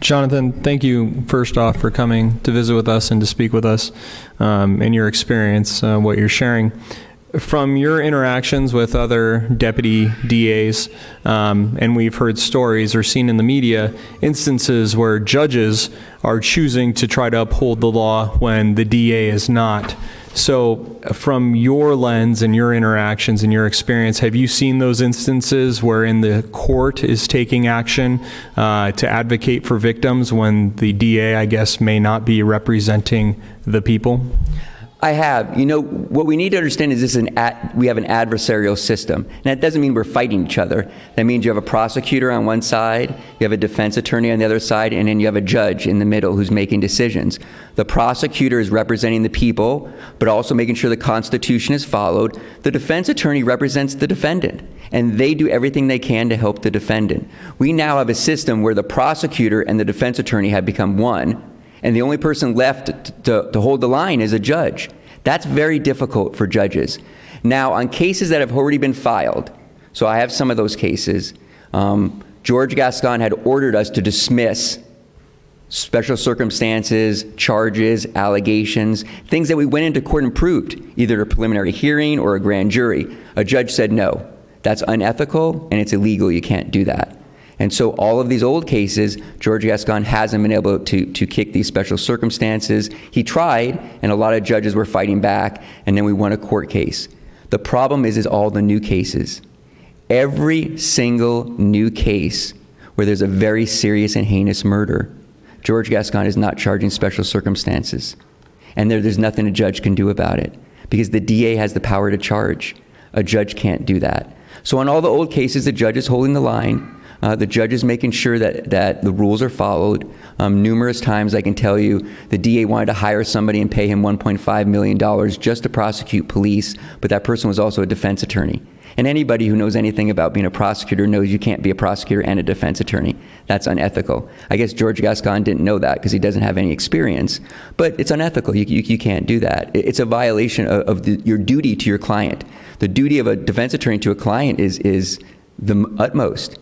Jonathan, thank you first off for coming to visit with us and to speak with us and your experience, what you're sharing. From your interactions with other deputy DAs, and we've heard stories or seen in the media instances where judges are choosing to try to uphold the law when the DA is not. So from your lens and your interactions and your experience, have you seen those instances wherein the court is taking action to advocate for victims when the DA, I guess, may not be representing the people? I have. You know, what we need to understand is we have an adversarial system. And that doesn't mean we're fighting each other. That means you have a prosecutor on one side, you have a defense attorney on the other side, and then you have a judge in the middle who's making decisions. The prosecutor is representing the people, but also making sure the Constitution is followed. The defense attorney represents the defendant, and they do everything they can to help the defendant. We now have a system where the prosecutor and the defense attorney have become one, and the only person left to hold the line is a judge. That's very difficult for judges. Now, on cases that have already been filed, so I have some of those cases, George Gascon had ordered us to dismiss special circumstances, charges, allegations, things that we went into court and proved, either a preliminary hearing or a grand jury. A judge said, no, that's unethical and it's illegal, you can't do that. And so all of these old cases, George Gascon hasn't been able to kick these special circumstances. He tried, and a lot of judges were fighting back, and then we won a court case. The problem is all the new cases. Every single new case where there's a very serious and heinous murder, George Gascon is not charging special circumstances. And there's nothing a judge can do about it, because the DA has the power to charge. A judge can't do that. So on all the old cases, the judge is holding the line. The judge is making sure that the rules are followed. Numerous times, I can tell you, the DA wanted to hire somebody and pay him $1.5 million just to prosecute police, but that person was also a defense attorney. And anybody who knows anything about being a prosecutor knows you can't be a prosecutor and a defense attorney. That's unethical. I guess George Gascon didn't know that because he doesn't have any experience, but it's unethical. You can't do that. It's a violation of your duty to your client. The duty of a defense attorney to a client is the utmost.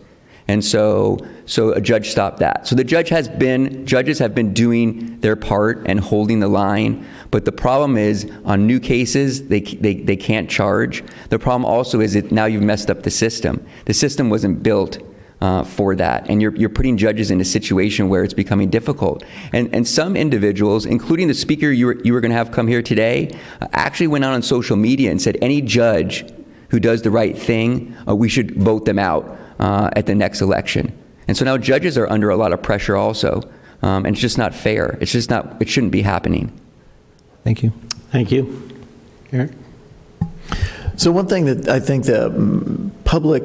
And so a judge stopped that. So judges have been doing their part and holding the line, but the problem is on new cases, they can't charge. The problem also is that now you've messed up the system. The system wasn't built for that, and you're putting judges in a situation where it's becoming difficult. And some individuals, including the speaker you were going to have come here today, actually went out on social media and said any judge who does the right thing, we should vote them out at the next election. And so now judges are under a lot of pressure also, and it's just not fair. It shouldn't be happening. Thank you. Thank you. Eric? So one thing that I think the public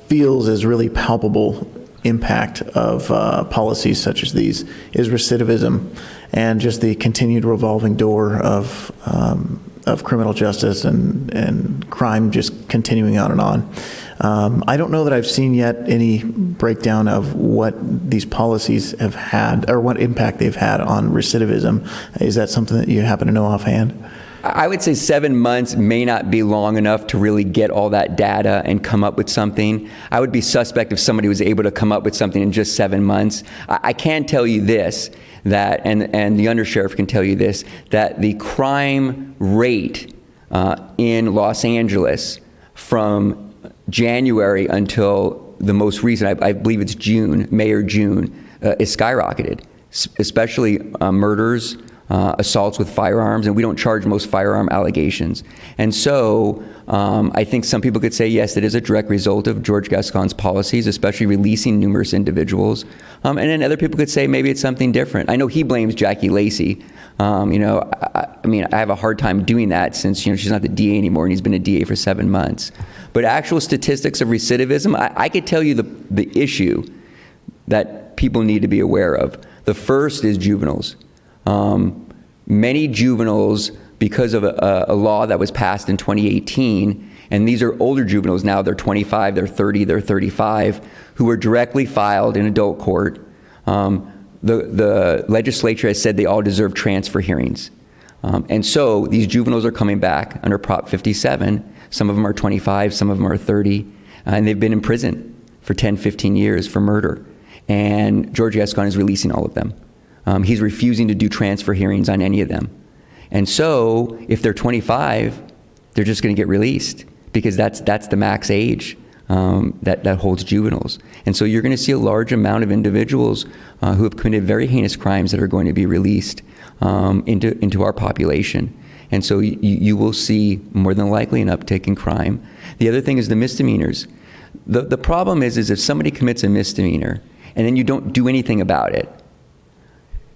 feels is really palpable impact of policies such as these is recidivism and just the continued revolving door of criminal justice and crime just continuing on and on. I don't know that I've seen yet any breakdown of what these policies have had or what impact they've had on recidivism. Is that something that you happen to know offhand? I would say 7 months may not be long enough to really get all that data and come up with something. I would be suspect if somebody was able to come up with something in just 7 months. I can tell you this, that, and the undersheriff can tell you this, that the crime rate in Los Angeles from January until the most recent, I believe it's May or June, is skyrocketed, especially murders, assaults with firearms, and we don't charge most firearm allegations. And so I think some people could say, yes, it is a direct result of George Gascon's policies, especially releasing numerous individuals. And then other people could say maybe it's something different. I know he blames Jackie Lacey. I mean, I have a hard time doing that since she's not the DA anymore, and he's been a DA for 7 months. But actual statistics of recidivism, I could tell you the issue that people need to be aware of. The first is juveniles. Many juveniles, because of a law that was passed in 2018, and these are older juveniles now, they're 25, they're 30, they're 35, who were directly filed in adult court. The legislature has said they all deserve transfer hearings. And so these juveniles are coming back under Prop 57. Some of them are 25, some of them are 30, and they've been in prison for 10, 15 years for murder. And George Gascon is releasing all of them. He's refusing to do transfer hearings on any of them. And so if they're 25, they're just going to get released because that's the max age that holds juveniles. And so you're going to see a large amount of individuals who have committed very heinous crimes that are going to be released into our population. And so you will see more than likely an uptick in crime. The other thing is the misdemeanors. The problem is if somebody commits a misdemeanor and then you don't do anything about it,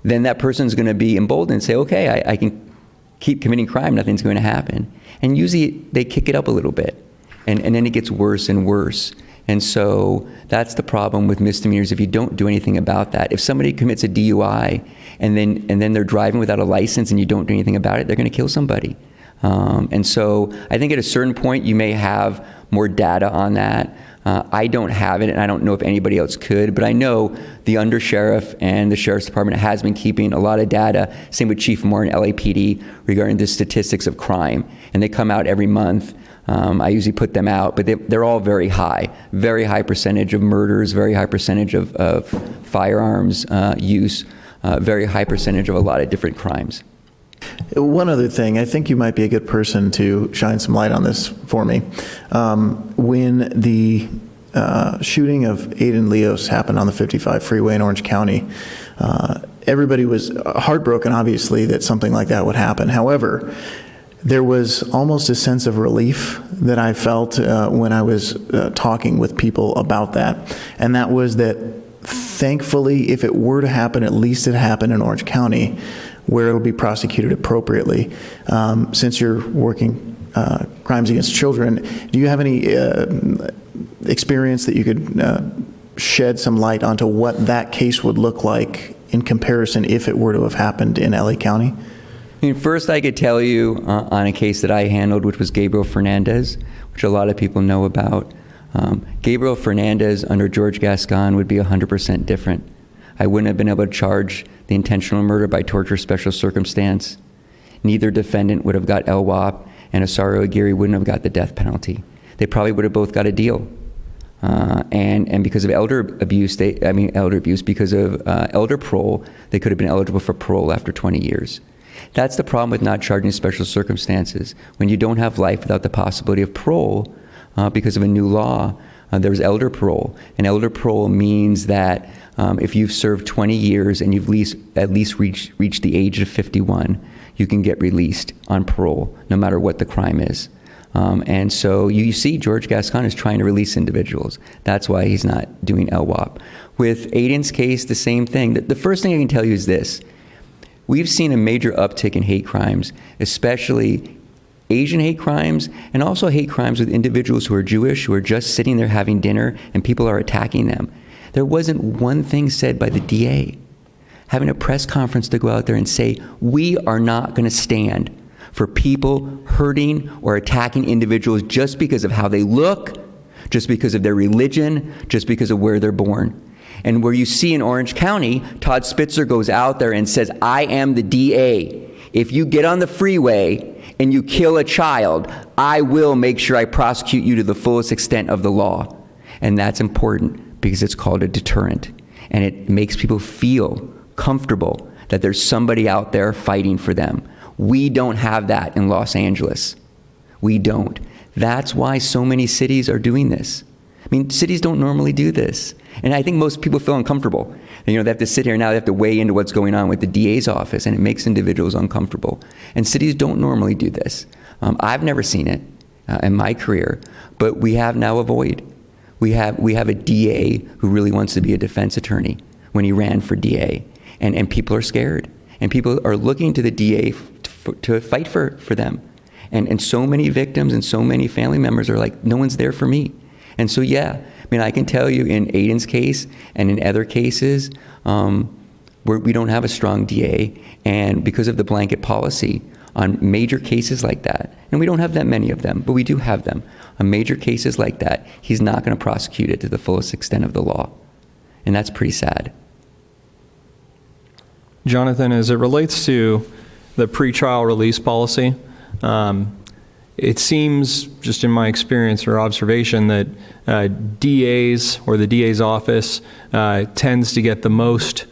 then that person's going to be emboldened and say, okay, I can keep committing crime, nothing's going to happen. And usually they kick it up a little bit, and then it gets worse and worse. And so that's the problem with misdemeanors if you don't do anything about that. If somebody commits a DUI and then they're driving without a license and you don't do anything about it, they're going to kill somebody. And so I think at a certain point you may have more data on that. I don't have it, and I don't know if anybody else could, but I know the undersheriff and the sheriff's department has been keeping a lot of data, same with Chief Moore and LAPD, regarding the statistics of crime. And they come out every month. I usually put them out, but they're all very high percentage of murders, very high percentage of firearms use, very high percentage of a lot of different crimes. One other thing, I think you might be a good person to shine some light on this for me. When the shooting of Aiden Leos happened on the 55 freeway in Orange County, everybody was heartbroken, obviously, that something like that would happen. However, there was almost a sense of relief that I felt when I was talking with people about that. And that was that, thankfully, if it were to happen, at least it happened in Orange County, where it'll be prosecuted appropriately. Since you're working crimes against children, do you have any experience that you could shed some light onto what that case would look like in comparison if it were to have happened in LA County? I mean, first I could tell you on a case that I handled, which was Gabriel Fernandez, which a lot of people know about. Gabriel Fernandez under George Gascon would be 100% different. I wouldn't have been able to charge the intentional murder by torture special circumstance. Neither defendant would have got LWOP, and Osario Aguirre wouldn't have got the death penalty. They probably would have both got a deal. And because of elder abuse, because of elder parole, they could have been eligible for parole after 20 years. That's the problem with not charging special circumstances. When you don't have life without the possibility of parole, because of a new law, there's elder parole. And elder parole means that if you've served 20 years and you've at least reached the age of 51, you can get released on parole, no matter what the crime is. And so you see George Gascon is trying to release individuals. That's why he's not doing LWOP. With Aiden's case, the same thing. The first thing I can tell you is this. We've seen a major uptick in hate crimes, especially Asian hate crimes, and also hate crimes with individuals who are Jewish, who are just sitting there having dinner, and people are attacking them. There wasn't one thing said by the DA having a press conference to go out there and say, we are not going to stand for people hurting or attacking individuals just because of how they look, just because of their religion, just because of where they're born. And where you see in Orange County, Todd Spitzer goes out there and says, I am the DA. If you get on the freeway and you kill a child, I will make sure I prosecute you to the fullest extent of the law. And that's important because it's called a deterrent. And it makes people feel comfortable that there's somebody out there fighting for them. We don't have that in Los Angeles. We don't. That's why so many cities are doing this. I mean, cities don't normally do this. And I think most people feel uncomfortable. And, they have to sit here now, they have to weigh into what's going on with the DA's office, and it makes individuals uncomfortable. And cities don't normally do this. I've never seen it in my career, but we have now a void. We have a DA who really wants to be a defense attorney when he ran for DA. And people are scared. And people are looking to the DA to fight for them. And so many victims and so many family members are like, no one's there for me. And so, yeah, I mean, I can tell you in Aiden's case and in other cases where we don't have a strong DA, and because of the blanket policy on major cases like that, and we don't have that many of them, but we do have them, on major cases like that, he's not going to prosecute it to the fullest extent of the law. And that's pretty sad. Jonathan, as it relates to the pretrial release policy, it seems, just in my experience or observation, that DAs or the DA's office tends to get the most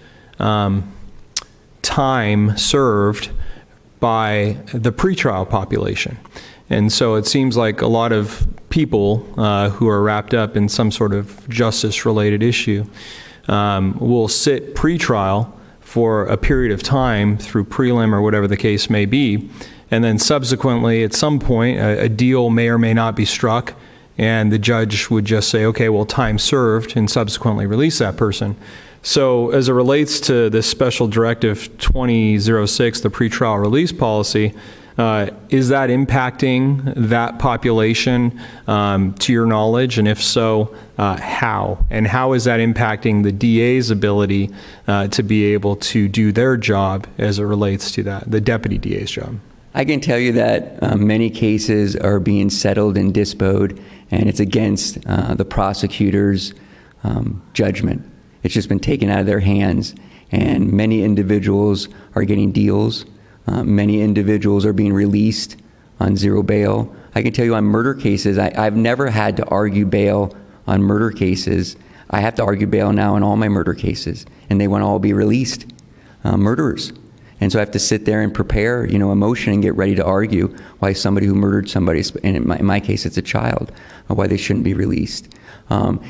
time served by the pretrial population. And so it seems like a lot of people who are wrapped up in some sort of justice-related issue will sit pretrial for a period of time through prelim or whatever the case may be, and then subsequently at some point a deal may or may not be struck, and the judge would just say, okay, well, time served, and subsequently release that person. So as it relates to this special directive 2006, the pretrial release policy, Is that impacting that population to your knowledge? And if so, how? And how is that impacting the DA's ability to be able to do their job as it relates to that, the deputy DA's job? I can tell you that many cases are being settled and disposed, and it's against the prosecutor's judgment. It's just been taken out of their hands, and many individuals are getting deals. Many individuals are being released on zero bail. I can tell you on murder cases, I've never had to argue bail on murder cases. I have to argue bail now on all my murder cases, and they want to all be released, murderers. And so I have to sit there and prepare, a motion and get ready to argue why somebody who murdered somebody, and in my case it's a child, why they shouldn't be released.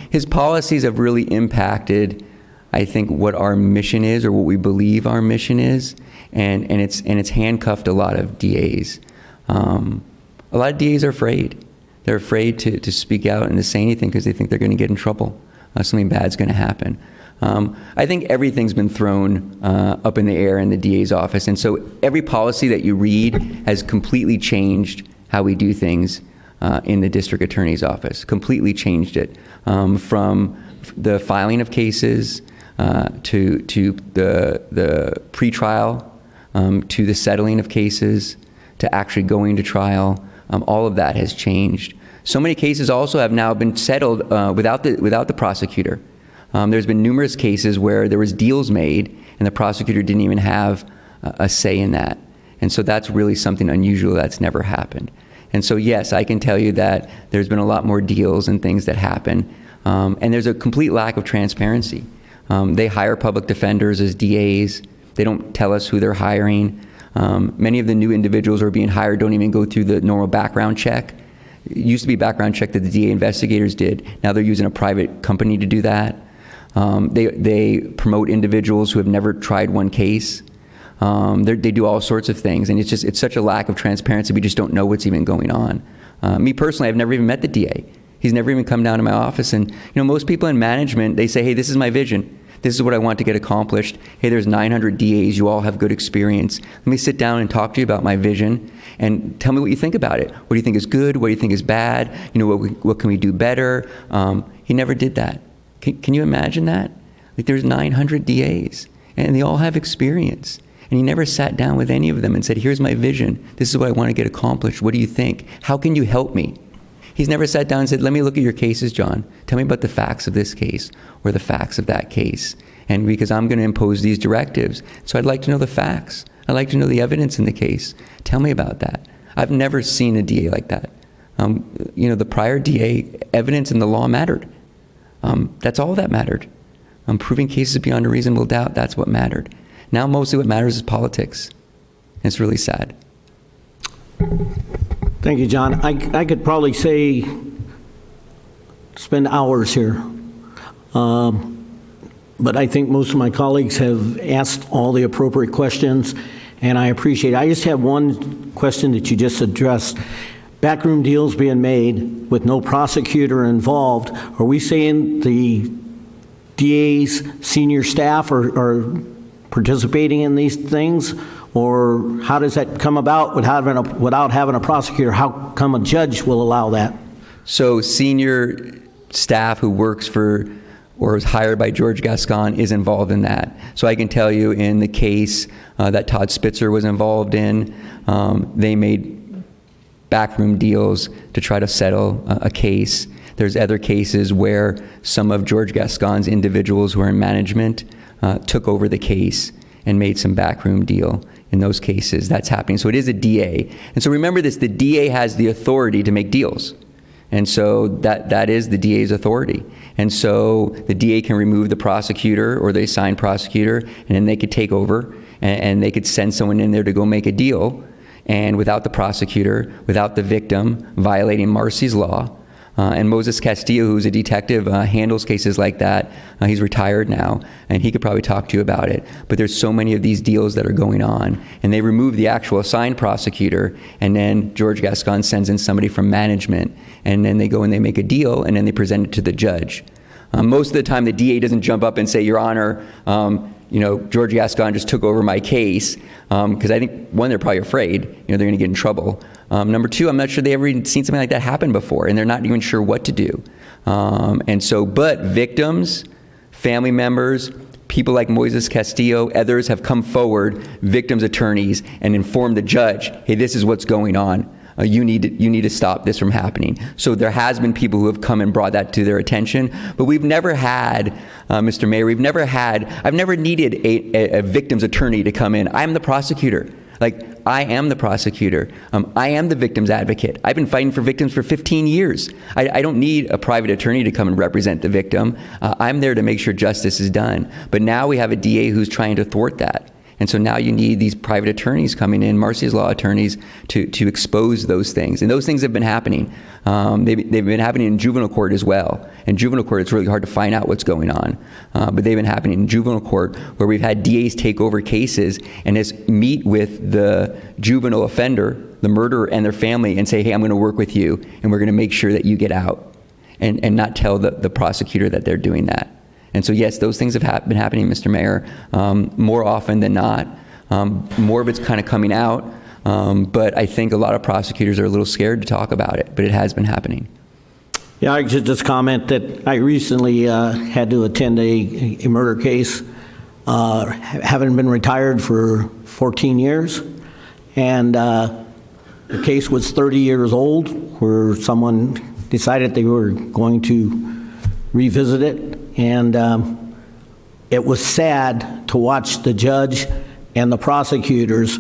His policies have really impacted, I think, what our mission is, or what we believe our mission is, and it's handcuffed a lot of DAs. A lot of DAs are afraid. They're afraid to speak out and to say anything because they think they're going to get in trouble. Something bad's going to happen. I think everything's been thrown up in the air in the DA's office, and so every policy that you read has completely changed how we do things in the district attorney's office. Completely changed it, from the filing of cases to the pretrial, to the settling of cases, to actually going to trial. All of that has changed. So many cases also have now been settled without the prosecutor. There's been numerous cases where there was deals made and the prosecutor didn't even have a say in that. And so that's really something unusual that's never happened. And so yes, I can tell you that there's been a lot more deals and things that happen. And there's a complete lack of transparency. They hire public defenders as DAs. They don't tell us who they're hiring. Many of the new individuals who are being hired don't even go through the normal background check. It used to be a background check that the DA investigators did. Now they're using a private company to do that. They promote individuals who have never tried one case. They do all sorts of things, and it's such a lack of transparency. We just don't know what's even going on. Me personally, I've never even met the DA. He's never even come down to my office. And most people in management, they say, hey, this is my vision. This is what I want to get accomplished. Hey, there's 900 DAs. You all have good experience. Let me sit down and talk to you about my vision and tell me what you think about it. What do you think is good? What do you think is bad? What can we do better? He never did that. Can you imagine that? Like, there's 900 DAs, and they all have experience. And he never sat down with any of them and said, here's my vision. This is what I want to get accomplished. What do you think? How can you help me? He's never sat down and said, let me look at your cases, John. Tell me about the facts of this case or the facts of that case. And because I'm going to impose these directives, so I'd like to know the facts. I'd like to know the evidence in the case. Tell me about that. I've never seen a DA like that. The prior DA, evidence and the law mattered. That's all that mattered. Proving cases beyond a reasonable doubt, that's what mattered. Now mostly what matters is politics. And it's really sad. Thank you, John. I could probably spend hours here. But I think most of my colleagues have asked all the appropriate questions, and I appreciate it. I just have one question that you just addressed. Backroom deals being made with no prosecutor involved. Are we saying the DA's senior staff are participating in these things? Or how does that come about without having a prosecutor? How come a judge will allow that? So senior staff who works for or is hired by George Gascon is involved in that. So I can tell you in the case that Todd Spitzer was involved in, they made backroom deals to try to settle a case. There's other cases where some of George Gascon's individuals who are in management took over the case and made some backroom deal. In those cases, that's happening. So it is a DA. And so remember this, the DA has the authority to make deals. And so that is the DA's authority. And so the DA can remove the prosecutor or the assigned prosecutor, and then they could take over and they could send someone in there to go make a deal. And without the prosecutor, without the victim violating Marcy's law, and Moses Castillo, who's a detective, handles cases like that. He's retired now, and he could probably talk to you about it. But there's so many of these deals that are going on, and they remove the actual assigned prosecutor, and then George Gascon sends in somebody from management, and then they go and they make a deal, and then they present it to the judge. Most of the time, the DA doesn't jump up and say, Your Honor, George Gascon just took over my case, because I think, one, they're probably afraid, they're going to get in trouble. Number two, I'm not sure they've ever even seen something like that happen before, and they're not even sure what to do. But victims, family members, people like Moises Castillo, others have come forward, victims' attorneys, and informed the judge, hey, this is what's going on. You need to stop this from happening. So there has been people who have come and brought that to their attention, but we've never had, Mr. Mayor, I've never needed a victim's attorney to come in. I'm the prosecutor. I am the prosecutor. I am the victim's advocate. I've been fighting for victims for 15 years. I don't need a private attorney to come and represent the victim. I'm there to make sure justice is done. But now we have a DA who's trying to thwart that. And so now you need these private attorneys coming in, Marcy's Law attorneys, to expose those things. And those things have been happening. They've been happening in juvenile court as well. In juvenile court, it's really hard to find out what's going on. But they've been happening in juvenile court, where we've had DAs take over cases and meet with the juvenile offender, the murderer, and their family and say, hey, I'm going to work with you, and we're going to make sure that you get out, and not tell the prosecutor that they're doing that. And so, yes, those things have been happening, Mr. Mayor, more often than not. More of it's kind of coming out, but I think a lot of prosecutors are a little scared to talk about it, but it has been happening. Yeah, I should just comment that I recently had to attend a murder case, having been retired for 14 years, and the case was 30 years old, where someone decided they were going to revisit it. And it was sad to watch the judge and the prosecutors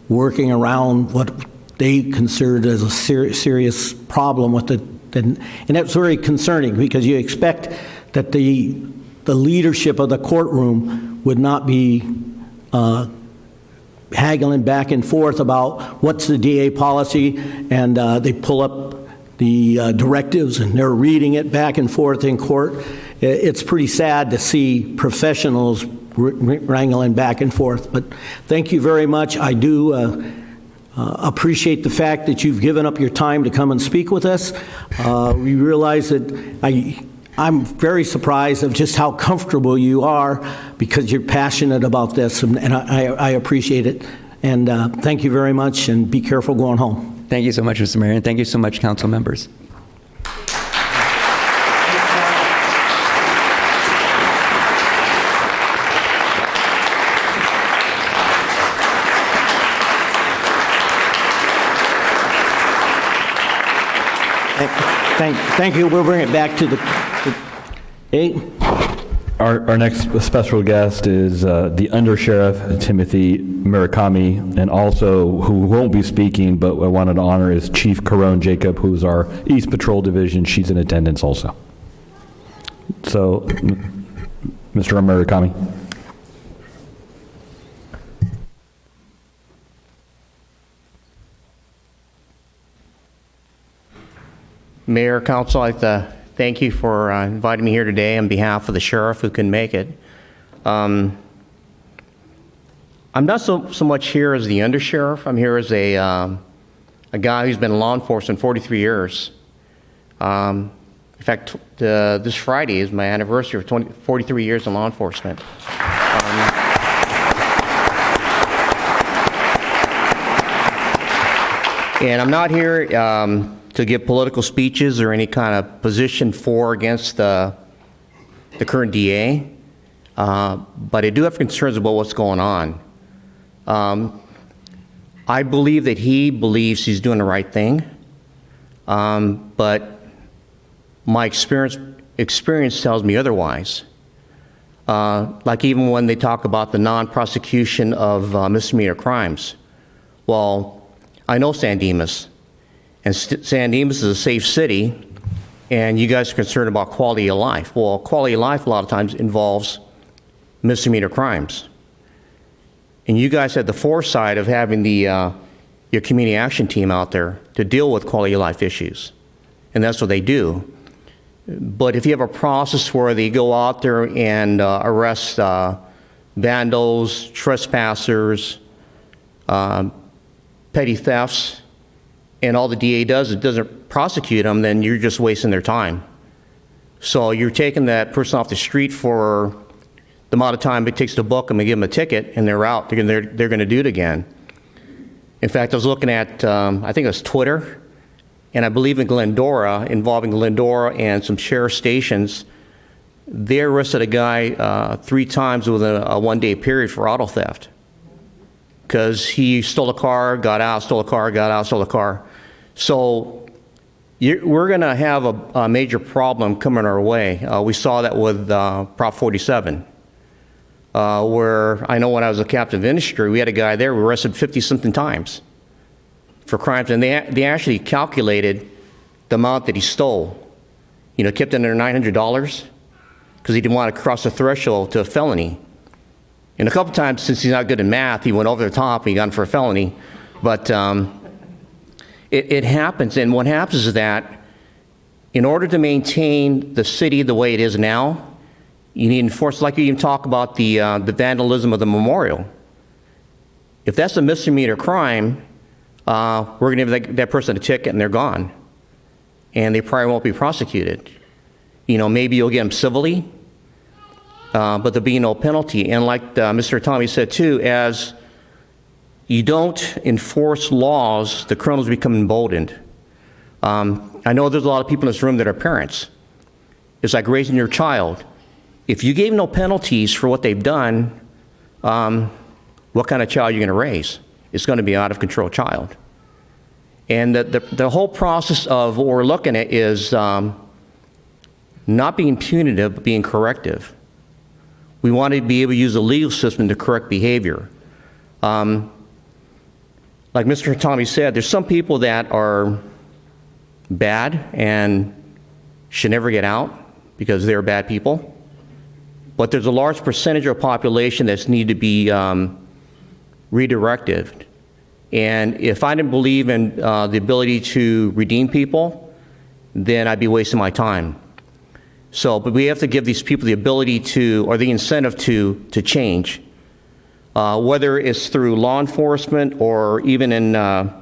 working around what they considered as a serious problem with it. And that's very concerning, because you expect that the leadership of the courtroom would not be haggling back and forth about what's the DA policy, and they pull up the directives and they're reading it back and forth in court. It's pretty sad to see professionals wrangling back and forth. But thank you very much. I do appreciate the fact that you've given up your time to come and speak with us. We realize that I'm very surprised of just how comfortable you are, because you're passionate about this, and I appreciate it. And thank you very much, and be careful going home. Thank you so much, Mr. Mayor, and thank you so much, council members. Thank you. We'll bring it back to the 8. Our next special guest is the Undersheriff Timothy Murakami, and also who won't be speaking, but I wanted to honor, is Chief Caron Jacob, who's our East Patrol Division. She's in attendance also. So, Mr. Murakami. Mayor, Council, I'd like to thank you for inviting me here today on behalf of the sheriff who couldn't make it. I'm not so much here as the undersheriff. I'm here as a guy who's been in law enforcement 43 years. In fact, this Friday is my anniversary of 43 years in law enforcement. And I'm not here to give political speeches or any kind of position for or against the current DA, but I do have concerns about what's going on. I believe that he believes he's doing the right thing, but my experience tells me otherwise. Like even when they talk about the non-prosecution of misdemeanor crimes. Well, I know San Dimas, and San Dimas is a safe city, and you guys are concerned about quality of life. Well, quality of life a lot of times involves misdemeanor crimes. And you guys had the foresight of having your community action team out there to deal with quality of life issues. And that's what they do. But if you have a process where they go out there and arrest vandals, trespassers, petty thefts, and all the DA does, it doesn't prosecute them, then you're just wasting their time. So you're taking that person off the street for the amount of time it takes to book them and give them a ticket, and they're out. They're going to do it again. In fact, I was looking at, I think it was Twitter, and I believe in Glendora, involving Glendora and some sheriff stations, they arrested a guy 3 times within a 1-day period for auto theft. Because he stole a car, got out, stole a car, got out, stole a car. So we're going to have a major problem coming our way. We saw that with Prop 47, where I know when I was a captain of industry, we had a guy there, we arrested 50-something times for crimes, and they actually calculated the amount that he stole. You know, kept it under $900 because he didn't want to cross the threshold to a felony. And a couple times, since he's not good at math, he went over the top and he got him for a felony. But it happens, and what happens is that in order to maintain the city the way it is now, you need enforcement. Like you even talk about the vandalism of the memorial. If that's a misdemeanor crime, we're going to give that person a ticket and they're gone. And they probably won't be prosecuted. You know, maybe you'll get them civilly, but there'll be no penalty. And like Mr. Tommy said too, as you don't enforce laws, the criminals become emboldened. I know there's a lot of people in this room that are parents. It's like raising your child. If you gave no penalties for what they've done, what kind of child are you going to raise? It's going to be an out-of-control child. And the whole process of what we're looking at is not being punitive, but being corrective. We want to be able to use the legal system to correct behavior. Like Mr. Tommy said, there's some people that are bad and should never get out because they're bad people. But there's a large percentage of the population that's need to be redirected. And if I didn't believe in the ability to redeem people, then I'd be wasting my time. So, but we have to give these people the ability to, or the incentive to change. Whether it's through law enforcement or even in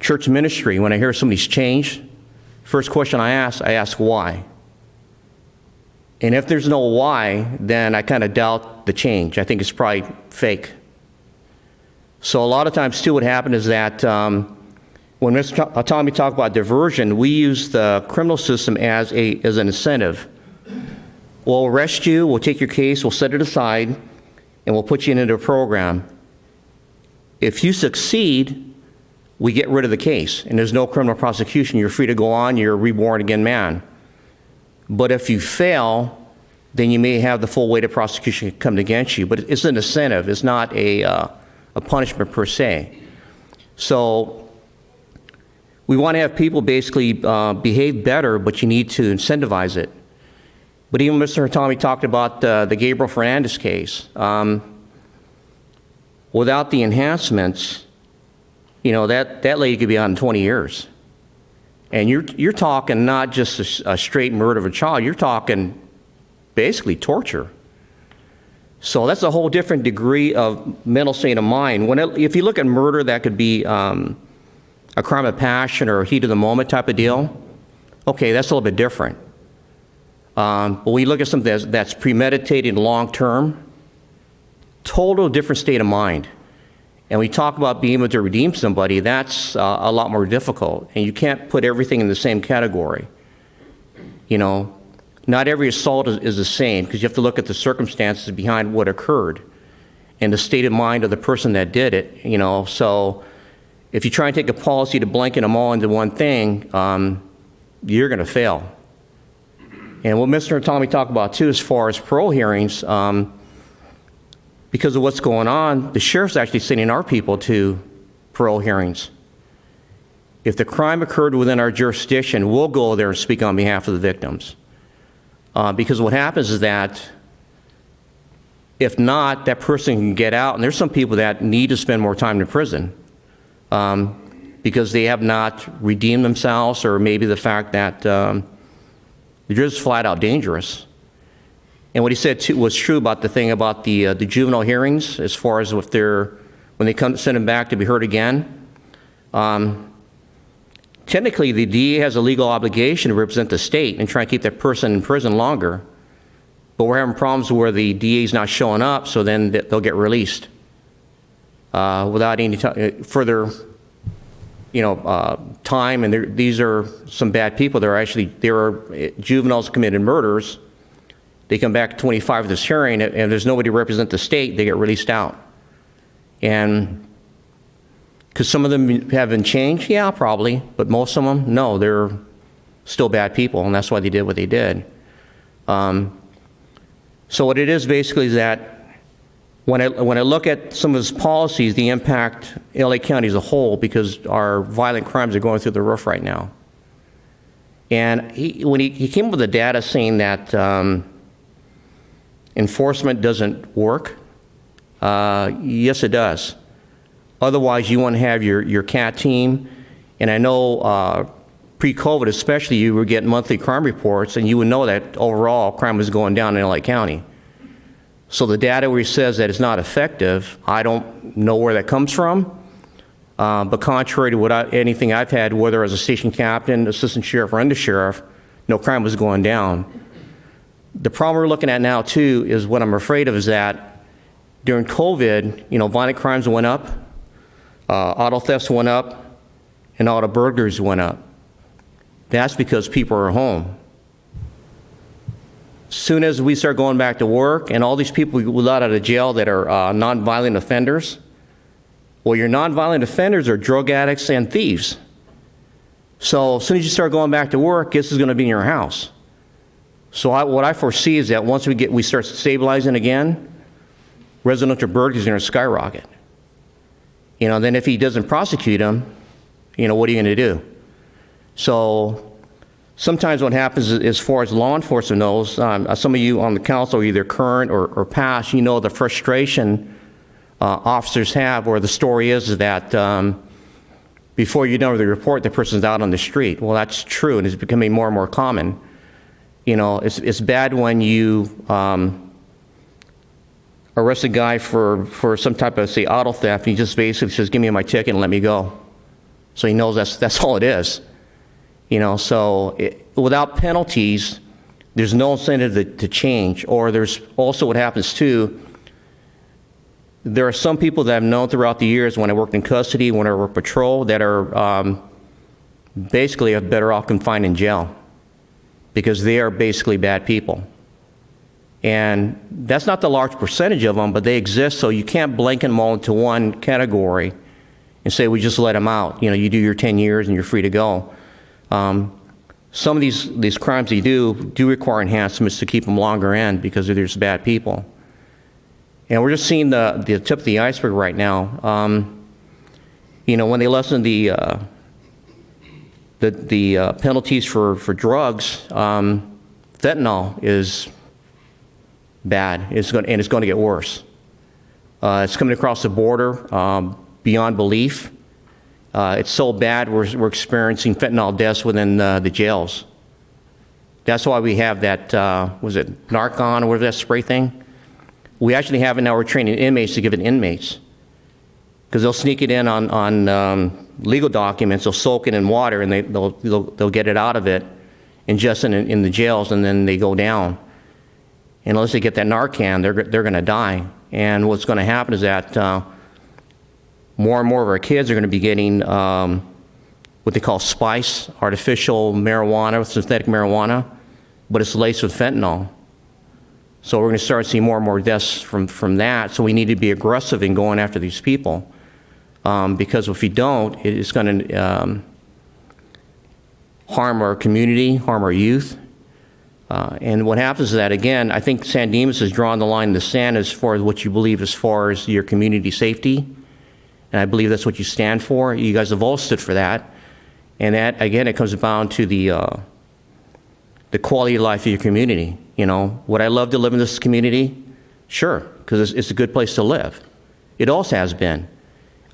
church ministry, when I hear somebody's changed, first question I ask why. And if there's no why, then I kind of doubt the change. I think it's probably fake. So a lot of times too, what happened is that when Mr. Tommy talked about diversion, we use the criminal system as an incentive. We'll arrest you, we'll take your case, we'll set it aside, and we'll put you into a program. If you succeed, we get rid of the case, and there's no criminal prosecution. You're free to go on, you're a reborn again man. But if you fail, then you may have the full weight of prosecution come against you. But it's an incentive, it's not a punishment per se. So we want to have people basically behave better, but you need to incentivize it. But even Mr. Tommy talked about the Gabriel Fernandez case. Without the enhancements, you know, that lady could be on 20 years. And you're talking not just a straight murder of a child, you're talking basically torture. So that's a whole different degree of mental state of mind. If you look at murder, that could be a crime of passion or a heat of the moment type of deal. Okay, that's a little bit different. But when you look at something that's premeditated long term, total different state of mind. And we talk about being able to redeem somebody, that's a lot more difficult. And you can't put everything in the same category. You know, not every assault is the same, because you have to look at the circumstances behind what occurred and the state of mind of the person that did it, you know. So if you try and take a policy to blanket them all into one thing, you're going to fail. And what Mr. Tommy talked about too, as far as parole hearings, because of what's going on, the sheriff's actually sending our people to parole hearings. If the crime occurred within our jurisdiction, we'll go there and speak on behalf of the victims. Because what happens is that if not, that person can get out, and there's some people that need to spend more time in prison because they have not redeemed themselves, or maybe the fact that they're just flat out dangerous. And what he said too was true about the thing about the juvenile hearings, as far as if when they send them back to be heard again. Technically, the DA has a legal obligation to represent the state and try and keep that person in prison longer. but we're having problems where the DA's not showing up, so then they'll get released without any further, time. And these are some bad people. There are juveniles committed murders. They come back 25 of this hearing, and there's nobody to represent the state. They get released out. And because some of them have been changed, yeah, probably, but most of them, no, they're still bad people, and that's why they did what they did. So what it is basically is that when I look at some of his policies, the impact LA County as a whole, because our violent crimes are going through the roof right now. And when he came up with the data saying that enforcement doesn't work, yes, it does. Otherwise, you wouldn't have your CAT team. And I know pre-COVID especially, you would get monthly crime reports, and you would know that overall crime was going down in LA County. So the data where he says that it's not effective, I don't know where that comes from. But contrary to anything I've had, whether as a station captain, assistant sheriff, or undersheriff, no crime was going down. The problem we're looking at now, too, is what I'm afraid of is that during COVID, violent crimes went up, auto thefts went up, and auto burglaries went up. That's because people are home. Soon as we start going back to work, and all these people we let out of jail that are nonviolent offenders, well, your nonviolent offenders are drug addicts and thieves. So as soon as you start going back to work, this is going to be in your house. So what I foresee is that once we start stabilizing again, residential burglaries are going to skyrocket. Then if he doesn't prosecute them, what are you going to do? So sometimes what happens is, as far as law enforcement knows, some of you on the council, either current or past, the frustration officers have, or the story is that before you know the report, the person's out on the street. Well, that's true, and it's becoming more and more common. It's bad when you arrest a guy for some type of, say, auto theft, and he just basically says, give me my ticket and let me go. So he knows that's all it is. So without penalties, there's no incentive to change. Or there's also what happens too, there are some people that I've known throughout the years when I worked in custody, when I worked patrol, that are basically better off confined in jail because they are basically bad people. And that's not the large percentage of them, but they exist, so you can't blanket them all into one category and say, we just let them out. You do your 10 years and you're free to go. Some of these crimes they do require enhancements to keep them longer in because they're just bad people. And we're just seeing the tip of the iceberg right now. When they lessen the penalties for drugs, fentanyl is bad. It's going to get worse. It's coming across the border beyond belief. It's so bad we're experiencing fentanyl deaths within the jails. That's why we have that, was it Narcan or whatever that spray thing? We actually have it now. We're training inmates to give it inmates because they'll sneak it in on legal documents. They'll soak it in water and they'll get it out of it, ingest it in the jails, and then they go down. And unless they get that Narcan, they're going to die. And what's going to happen is that more and more of our kids are going to be getting what they call spice, artificial marijuana, synthetic marijuana, but it's laced with fentanyl. So we're going to start seeing more and more deaths from that. So we need to be aggressive in going after these people because if we don't, it's going to harm our community, harm our youth. And what happens is that, again, I think San Dimas has drawn the line in the sand as far as what you believe as far as your community safety. And I believe that's what you stand for. You guys have all stood for that. And that, again, it comes down to the quality of life of your community. Would I love to live in this community? Sure, because it's a good place to live. It always has been.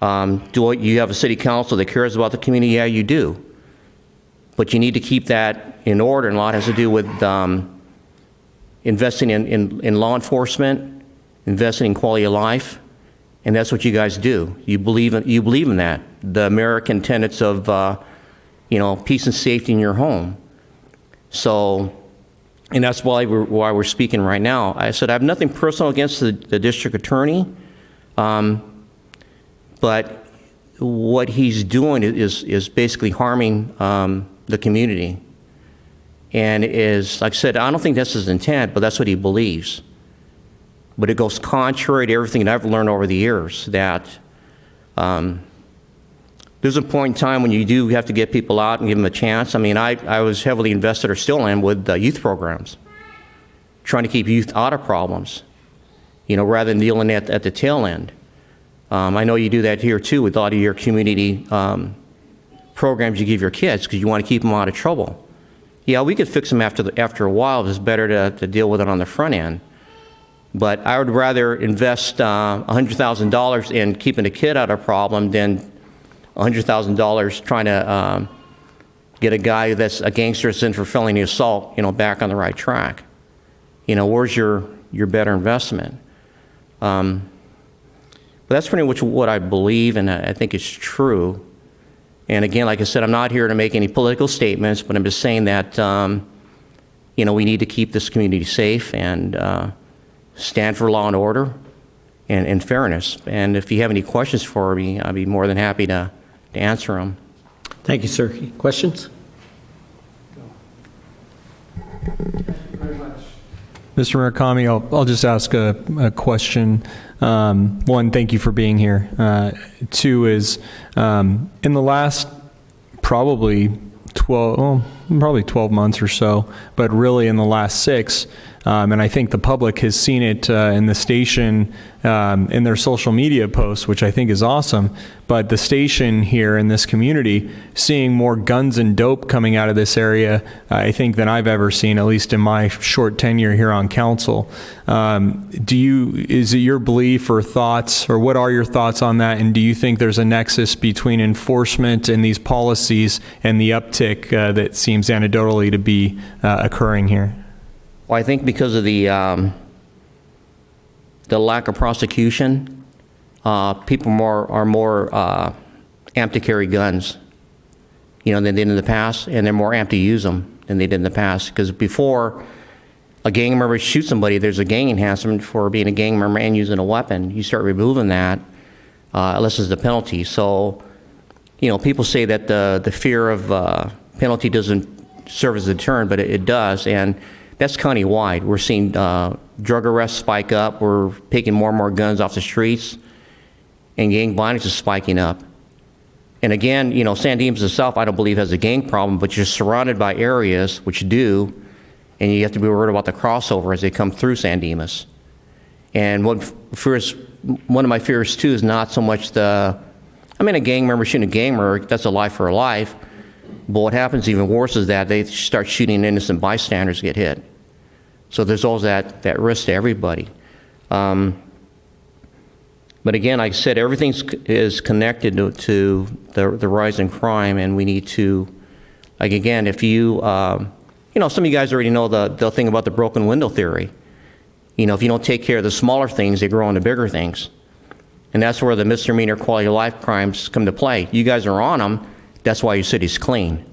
Do you have a city council that cares about the community? Yeah, you do. But you need to keep that in order, and a lot has to do with investing in law enforcement, investing in quality of life, and that's what you guys do. You believe in that, the American tenets of peace and safety in your home. So and that's why we're speaking right now. I said I have nothing personal against the district attorney, but what he's doing is basically harming the community. And is, like I said, I don't think that's his intent, but that's what he believes. But it goes contrary to everything that I've learned over the years, that there's a point in time when you do have to get people out and give them a chance. I mean, I was heavily invested, or still am, with youth programs, trying to keep youth out of problems, rather than dealing at the tail end. I know you do that here too with a lot of your community programs you give your kids because you want to keep them out of trouble. Yeah, we could fix them after a while. It's better to deal with it on the front end. But I would rather invest $100,000 in keeping a kid out of a problem than $100,000 trying to get a guy that's a gangster that's in for felony assault, back on the right track. Where's your better investment? But that's pretty much what I believe, and I think it's true. And again, like I said, I'm not here to make any political statements, but I'm just saying that, we need to keep this community safe and stand for law and order and fairness. And if you have any questions for me, I'd be more than happy to answer them. Thank you, sir. Questions? Mr. Murakami, I'll just ask a question. One, thank you for being here. Two is, in the last probably 12 months or so, but really in the last 6, and I think the public has seen it in the station, in their social media posts, which I think is awesome, but the station here in this community, seeing more guns and dope coming out of this area, I think, than I've ever seen, at least in my short tenure here on council. Is it your belief or thoughts, or what are your thoughts on that, and do you think there's a nexus between enforcement and these policies and the uptick that seems anecdotally to be occurring here? Well, I think because of the lack of prosecution, people are more amped to carry guns, than they did in the past, and they're more amped to use them than they did in the past. Because before a gang member shoots somebody, there's a gang enhancement for being a gang member and using a weapon. You start removing that, unless it's the penalty. So, people say that the fear of penalty doesn't serve as a deterrent, but it does, and that's county-wide. We're seeing drug arrests spike up. We're taking more and more guns off the streets, and gang violence is spiking up. And again, San Dimas itself, I don't believe has a gang problem, but you're surrounded by areas which do, and you have to be worried about the crossover as they come through San Dimas. And one of my fears too is not so much a gang member shooting a gang member, that's a life for a life. But what happens even worse is that they start shooting innocent bystanders get hit. So there's always that risk to everybody. But again, like I said, everything is connected to the rise in crime, and we need to, like again, if you, some of you guys already know the thing about the broken window theory. If you don't take care of the smaller things, they grow into bigger things. And that's where the misdemeanor quality of life crimes come to play. You guys are on them. That's why your city's clean.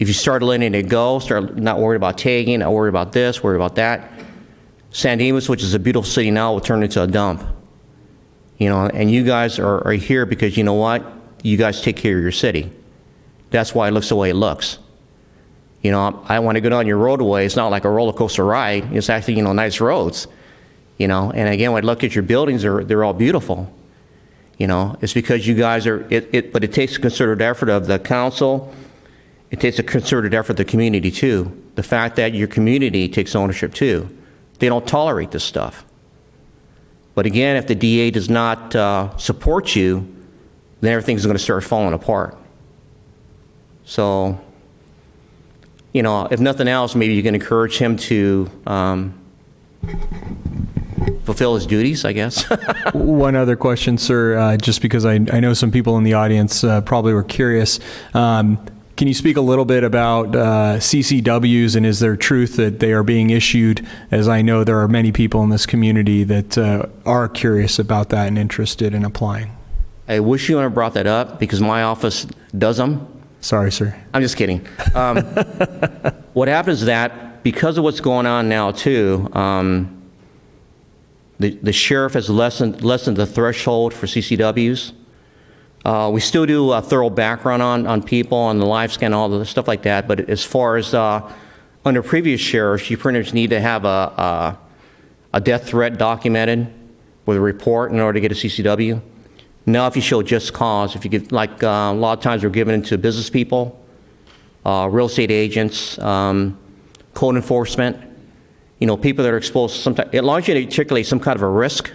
If you start letting it go, start not worried about tagging, not worried about this, worried about that, San Dimas, which is a beautiful city now, will turn into a dump. And you guys are here because you know what? You guys take care of your city. That's why it looks the way it looks. I want to go down your roadway. It's not like a roller coaster ride. It's actually, nice roads. And again, when I look at your buildings, they're all beautiful. It's because you guys but it takes a concerted effort of the council. It takes a concerted effort of the community too. The fact that your community takes ownership too. They don't tolerate this stuff. But again, if the DA does not support you, then everything's going to start falling apart. So, if nothing else, maybe you can encourage him to fulfill his duties, I guess. One other question, sir, just because I know some people in the audience probably were curious. Can you speak a little bit about CCWs, and is there truth that they are being issued? As I know there are many people in this community that are curious about that and interested in applying. I wish you had brought that up because my office does them. Sorry, sir. I'm just kidding. What happens is that because of what's going on now too, the sheriff has lessened the threshold for CCWs. We still do a thorough background on people, on the live scan, all the stuff like that. But as far as under previous sheriffs, you pretty much need to have a death threat documented with a report in order to get a CCW. Now, if you show just cause, if you get, like a lot of times we're given to business people, real estate agents, code enforcement, people that are exposed to sometimes, as long as you articulate some kind of a risk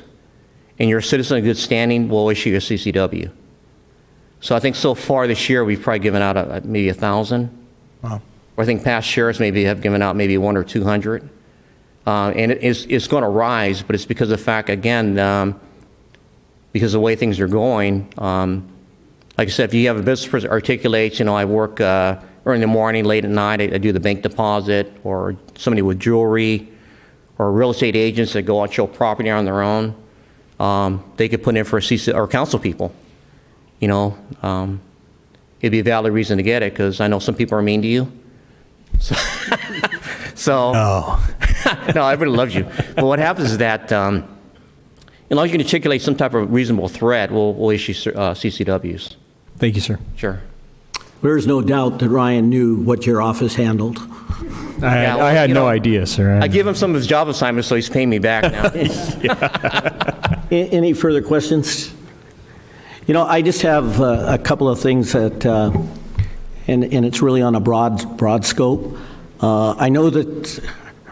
and you're a citizen of good standing, we'll issue a CCW. So I think so far this year, we've probably given out maybe 1,000. Wow. Or I think past sheriffs maybe have given out maybe 100 or 200. And it's going to rise, but it's because of the fact, again, because of the way things are going. Like I said, if you have a business person articulates, I work early in the morning, late at night, I do the bank deposit, or somebody with jewelry, or real estate agents that go out and show property on their own, they could put in for a CC, or counsel people. It'd be a valid reason to get it, because I know some people are mean to you. So no, everybody loves you. But what happens is that, as long as you can articulate some type of reasonable threat, we'll issue CCWs. Thank you, sir. Sure. There's no doubt that Ryan knew what your office handled. I had no idea, sir. I give him some of his job assignments, so he's paying me back now. Any further questions? I just have a couple of things that, and it's really on a broad scope. I know that,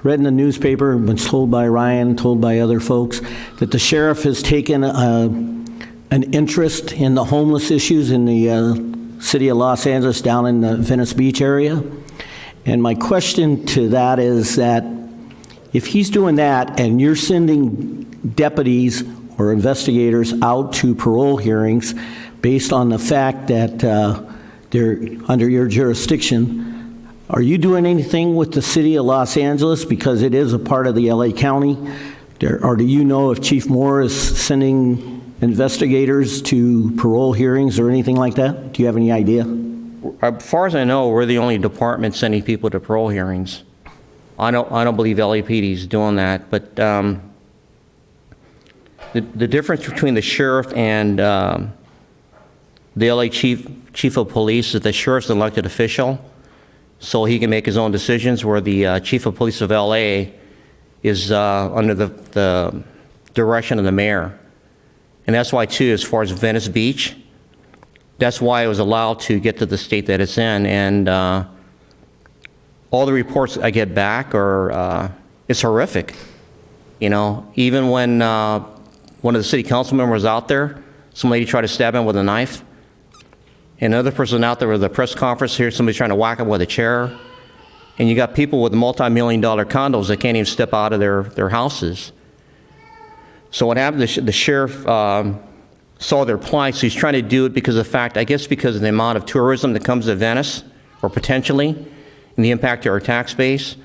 read in the newspaper, been told by Ryan, told by other folks, that the sheriff has taken an interest in the homeless issues in the city of Los Angeles, down in the Venice Beach area. And my question to that is that if he's doing that and you're sending deputies or investigators out to parole hearings based on the fact that they're under your jurisdiction, are you doing anything with the city of Los Angeles, because it is a part of the LA County? Or do you know if Chief Moore is sending investigators to parole hearings or anything like that? Do you have any idea? As far as I know, we're the only department sending people to parole hearings. I don't believe LAPD is doing that, but the difference between the sheriff and the LA chief of police is the sheriff's an elected official, so he can make his own decisions, where the chief of police of LA is under the direction of the mayor. And that's why, too, as far as Venice Beach, that's why it was allowed to get to the state that it's in. And all the reports I get back are, it's horrific. Even when one of the city council members was out there, some lady tried to stab him with a knife. And another person out there with a press conference here, somebody's trying to whack him with a chair. And you got people with multi-million-dollar condos that can't even step out of their houses. So what happened, the sheriff saw their plight, so he's trying to do it because of the fact, I guess because of the amount of tourism that comes to Venice, or potentially, and the impact to our tax base.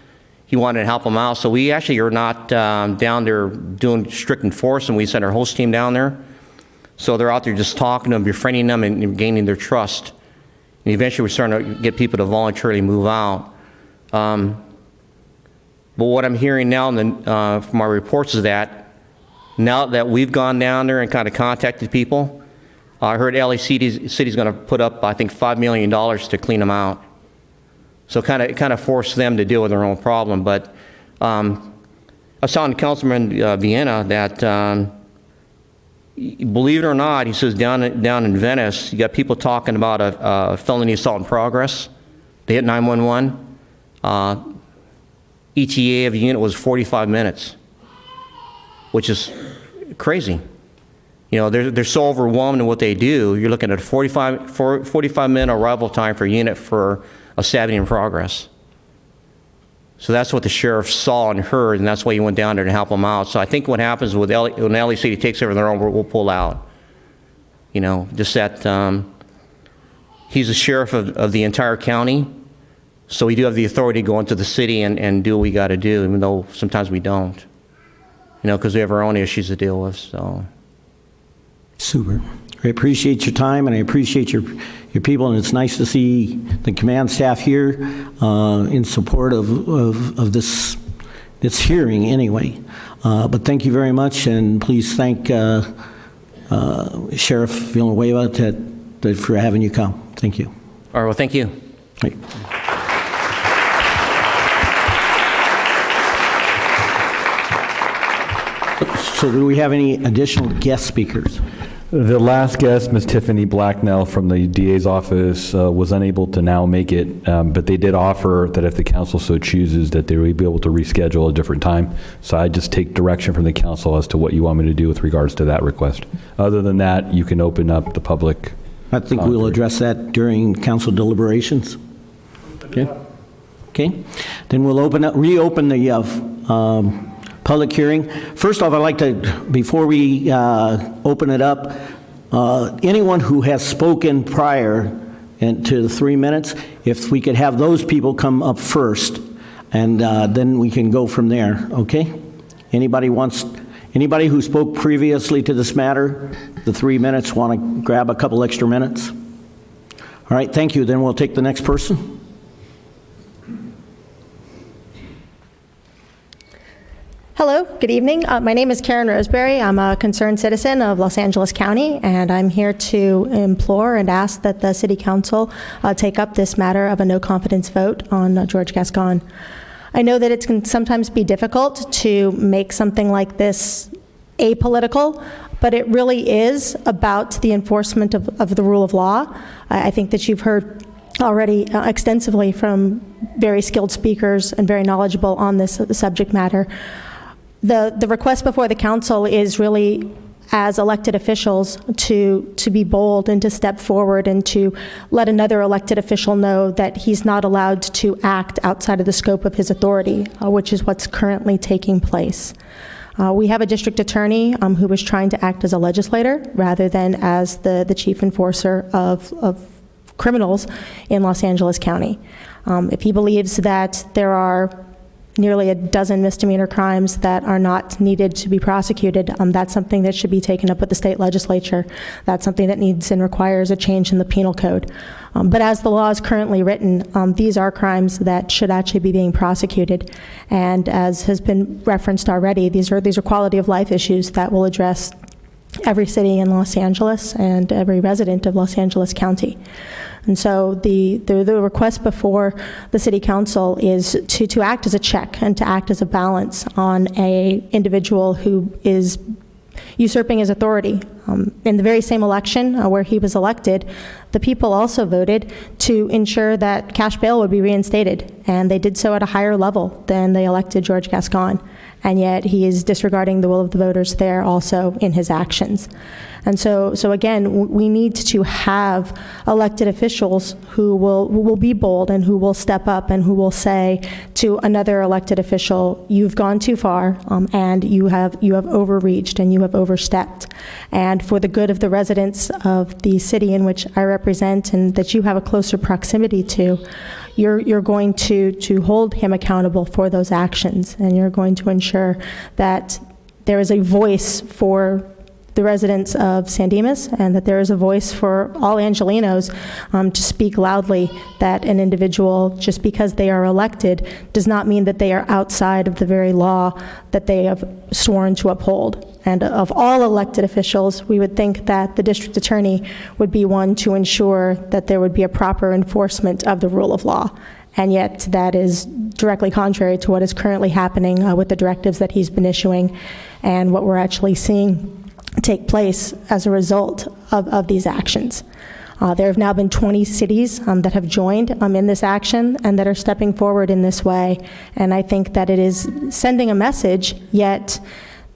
He wanted to help them out. So we actually are not down there doing strict enforcement. We sent our host team down there. So they're out there just talking to them, befriending them, and gaining their trust. And eventually we're starting to get people to voluntarily move out. But what I'm hearing now from our reports is that now that we've gone down there and kind of contacted people, I heard LA City's going to put up, I think, $5 million to clean them out. So it kind of forced them to deal with their own problem. But I was telling Councilman Vienna that, believe it or not, he says down in Venice, you got people talking about a felony assault in progress. They hit 911. ETA of a unit was 45 minutes, which is crazy. They're so overwhelmed in what they do. You're looking at a 45-minute arrival time for a unit for a stabbing in progress. So that's what the sheriff saw and heard, and that's why he went down there to help them out. So I think what happens when LA City takes over their own, we'll pull out. Just that he's the sheriff of the entire county, so we do have the authority to go into the city and do what we got to do, even though sometimes we don't. Because we have our own issues to deal with. So. Super. I appreciate your time, and I appreciate your people, and it's nice to see the command staff here in support of this hearing anyway. But thank you very much, and please thank Sheriff Villanueva for having you come. Thank you. All right, well, thank you. Right. So do we have any additional guest speakers? The last guest, Ms. Tiffany Blacknell from the DA's office, was unable to now make it, but they did offer that if the council so chooses that they would be able to reschedule a different time. So I just take direction from the council as to what you want me to do with regards to that request. Other than that, you can open up the public. I think we'll address that during council deliberations. Okay. Okay. Then we'll reopen the public hearing. First off, I'd like to, before we open it up, anyone who has spoken prior to the 3 minutes, if we could have those people come up first, and then we can go from there, okay? Anybody who spoke previously to this matter, the 3 minutes, want to grab a couple extra minutes? All right, thank you. Then we'll take the next person. Hello, good evening. My name is Karen Roseberry. I'm a concerned citizen of Los Angeles County, and I'm here to implore and ask that the City Council take up this matter of a no confidence vote on George Gascon. I know that it can sometimes be difficult to make something like this apolitical, but it really is about the enforcement of the rule of law. I think that you've heard already extensively from very skilled speakers and very knowledgeable on this subject matter. The request before the council is really, as elected officials, to be bold and to step forward and to let another elected official know that he's not allowed to act outside of the scope of his authority, which is what's currently taking place. We have a district attorney who is trying to act as a legislator rather than as the chief enforcer of criminals in Los Angeles County. If he believes that there are nearly a dozen misdemeanor crimes that are not needed to be prosecuted, that's something that should be taken up with the state legislature. That's something that needs and requires a change in the penal code. But as the law is currently written, these are crimes that should actually be being prosecuted. And as has been referenced already, these are quality of life issues that will address every city in Los Angeles and every resident of Los Angeles County. And so the request before the City Council is to act as a check and to act as a balance on a individual who is usurping his authority. In the very same election where he was elected, the people also voted to ensure that cash bail would be reinstated, and they did so at a higher level than they elected George Gascon. And yet he is disregarding the will of the voters there also in his actions. And so again, we need to have elected officials who will be bold and who will step up and who will say to another elected official, you've gone too far, and you have overreached and you have overstepped. And for the good of the residents of the city in which I represent and that you have a closer proximity to, you're going to hold him accountable for those actions, and you're going to ensure that there is a voice for the residents of San Dimas, and that there is a voice for all Angelenos to speak loudly that an individual, just because they are elected, does not mean that they are outside of the very law that they have sworn to uphold. And of all elected officials, we would think that the district attorney would be one to ensure that there would be a proper enforcement of the rule of law. And yet that is directly contrary to what is currently happening with the directives that he's been issuing and what we're actually seeing take place as a result of these actions. There have now been 20 cities that have joined in this action and that are stepping forward in this way. And I think that it is sending a message, yet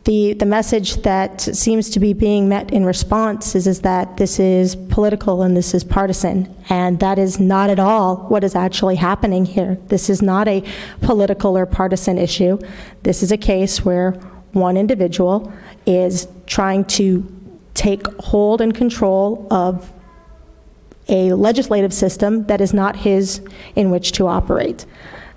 the message that seems to be being met in response is that this is political and this is partisan. And that is not at all what is actually happening here. This is not a political or partisan issue. This is a case where one individual is trying to take hold and control of a legislative system that is not his in which to operate.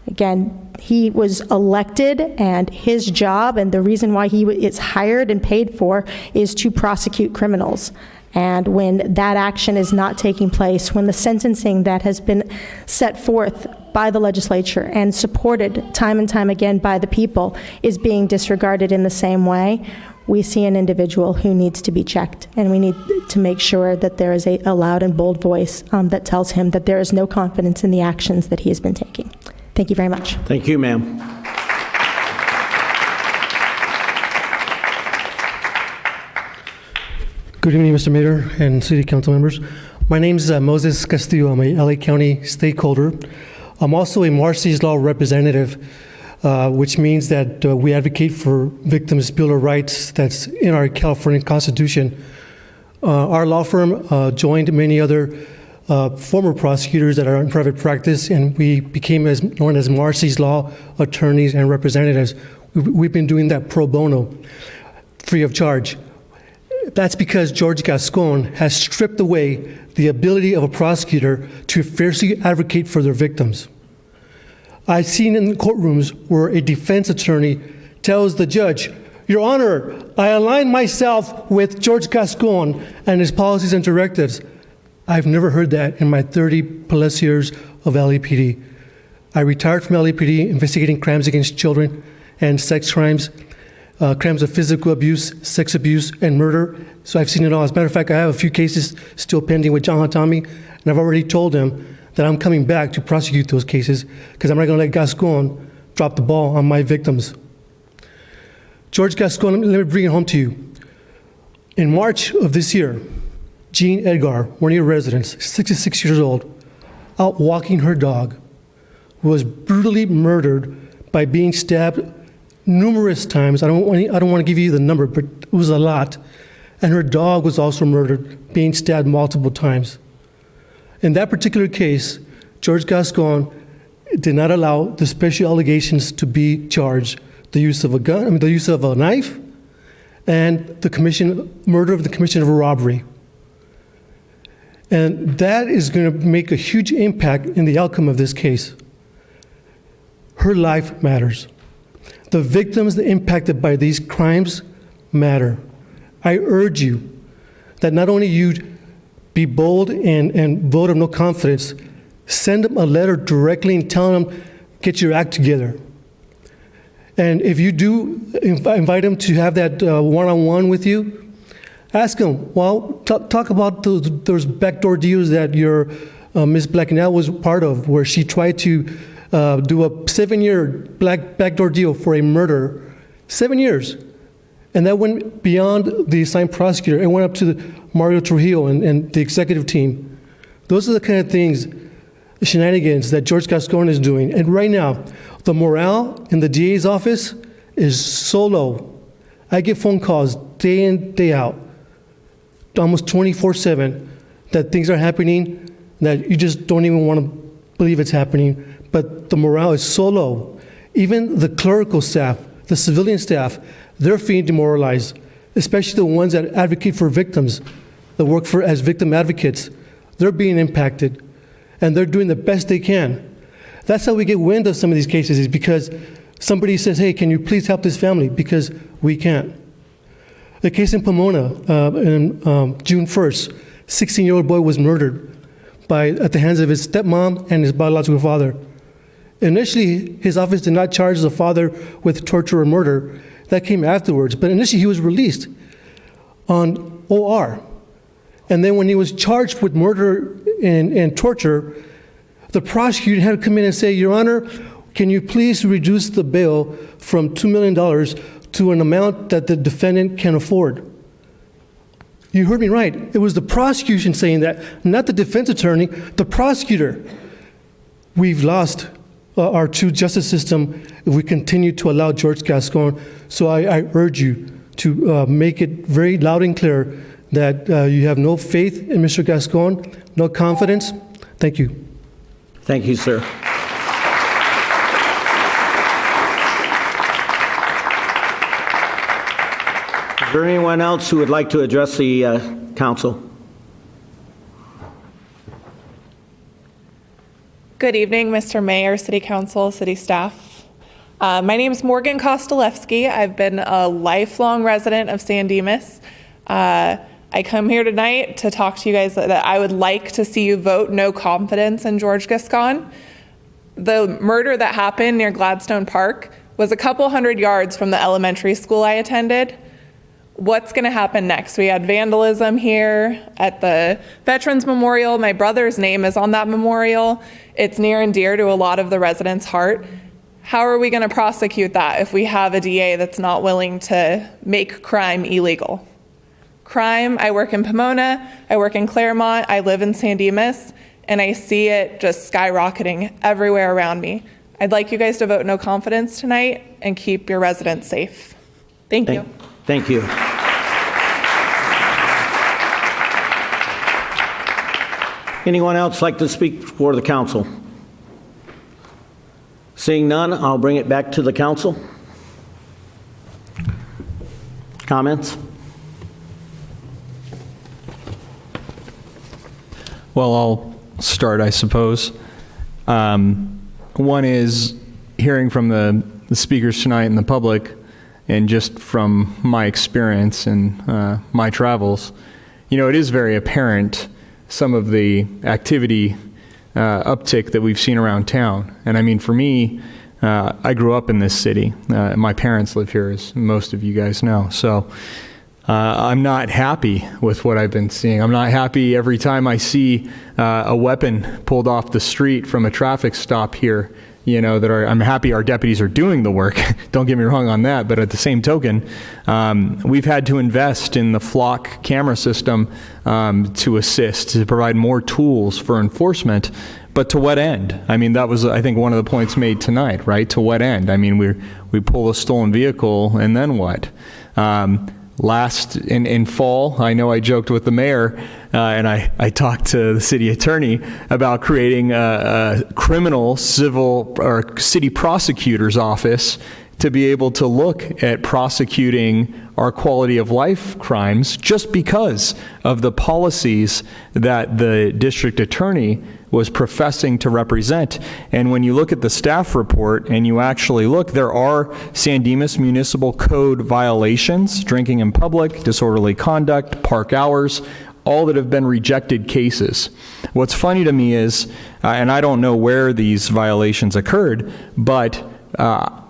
Again, He was elected, and his job and the reason why he is hired and paid for is to prosecute criminals. And when that action is not taking place, when the sentencing that has been set forth by the legislature and supported time and time again by the people is being disregarded in the same way, we see an individual who needs to be checked. And we need to make sure that there is a loud and bold voice that tells him that there is no confidence in the actions that he has been taking. Thank you very much. Thank you, ma'am. Good evening, Mr. Mayor and City Council members. My name is Moses Castillo. I'm a LA County stakeholder. I'm also a Marcy's Law representative, which means that we advocate for victims' Bill of Rights that's in our California Constitution. Our law firm joined many other former prosecutors that are in private practice, and we became known as Marcy's Law attorneys and representatives. We've been doing that pro bono, free of charge. That's because George Gascon has stripped away the ability of a prosecutor to fiercely advocate for their victims. I've seen in courtrooms where a defense attorney tells the judge, "Your Honor, I align myself with George Gascon and his policies and directives." I've never heard that in my 30-plus years of LAPD. I retired from LAPD investigating crimes against children and sex crimes, crimes of physical abuse, sex abuse, and murder. So I've seen it all. As a matter of fact, I have a few cases still pending with John Hatami, and I've already told him that I'm coming back to prosecute those cases because I'm not going to let Gascon drop the ball on my victims. George Gascon, let me bring it home to you. In March of this year, Jean Edgar, one of your residents, 66 years old, out walking her dog, was brutally murdered by being stabbed numerous times. I don't want to give you the number, but it was a lot. And her dog was also murdered, being stabbed multiple times. In that particular case, George Gascon did not allow the special allegations to be charged: the use of a gun, the use of a knife, and the murder of the commission of a robbery. And that is going to make a huge impact in the outcome of this case. Her life matters. The victims that are impacted by these crimes matter. I urge you that not only you be bold and vote of no confidence, send them a letter directly and tell them, get your act together. And if you do invite them to have that one-on-one with you, ask them, well, talk about those backdoor deals that your Ms. Blacknell was part of, where she tried to do a 7-year backdoor deal for a murder. 7 years. And that went beyond the assigned prosecutor. It went up to Mario Trujillo and the executive team. Those are the kind of things, the shenanigans that George Gascon is doing. And right now, the morale in the DA's office is so low. I get phone calls day in, day out, almost 24/7, that things are happening that you just don't even want to believe it's happening. But the morale is so low. Even the clerical staff, the civilian staff, they're feeling demoralized, especially the ones that advocate for victims, that work as victim advocates. They're being impacted, and they're doing the best they can. That's how we get wind of some of these cases, is because somebody says, hey, can you please help this family? Because we can't. The case in Pomona, June 1st, 16-year-old boy was murdered at the hands of his stepmom and his biological father. Initially, his office did not charge the father with torture or murder. That came afterwards. But initially, he was released on OR. And then when he was charged with murder and torture, the prosecutor had to come in and say, Your Honor, can you please reduce the bail from $2 million to an amount that the defendant can afford? You heard me right. It was the prosecution saying that, not the defense attorney, the prosecutor. We've lost our true justice system if we continue to allow George Gascon. So I urge you to make it very loud and clear that you have no faith in Mr. Gascon, no confidence. Thank you. Thank you, sir. Is there anyone else who would like to address the council? Good evening, Mr. Mayor, City Council, City staff. My name is Morgan Kostelewski. I've been a lifelong resident of San Dimas. I come here tonight to talk to you guys that I would like to see you vote no confidence in George Gascon. The murder that happened near Gladstone Park was a couple hundred yards from the elementary school I attended. What's going to happen next? We had vandalism here at the Veterans Memorial. My brother's name is on that memorial. It's near and dear to a lot of the residents' heart. How are we going to prosecute that if we have a DA that's not willing to make crime illegal? Crime, I work in Pomona, I work in Claremont, I live in San Dimas, and I see it just skyrocketing everywhere around me. I'd like you guys to vote no confidence tonight and keep your residents safe. Thank you. Thank you. Anyone else like to speak for the council? Seeing none, I'll bring it back to the council. Comments? Well, I'll start, I suppose. One is hearing from the speakers tonight and the public, and just from my experience and my travels, it is very apparent some of the activity uptick that we've seen around town. And I mean, for me, I grew up in this city. My parents live here, as most of you guys know. So I'm not happy with what I've been seeing. I'm not happy every time I see a weapon pulled off the street from a traffic stop here. I'm happy our deputies are doing the work. Don't get me wrong on that. But at the same token, we've had to invest in the flock camera system to assist, to provide more tools for enforcement. But to what end? I mean, that was, I think, one of the points made tonight, right? To what end? I mean, we pull a stolen vehicle, and then what? Last in fall, I know I joked with the mayor, and I talked to the city attorney about creating a criminal civil or city prosecutor's office to be able to look at prosecuting our quality of life crimes just because of the policies that the district attorney was professing to represent. And when you look at the staff report and you actually look, there are San Dimas Municipal Code violations, drinking in public, disorderly conduct, park hours, all that have been rejected cases. What's funny to me is, and I don't know where these violations occurred, but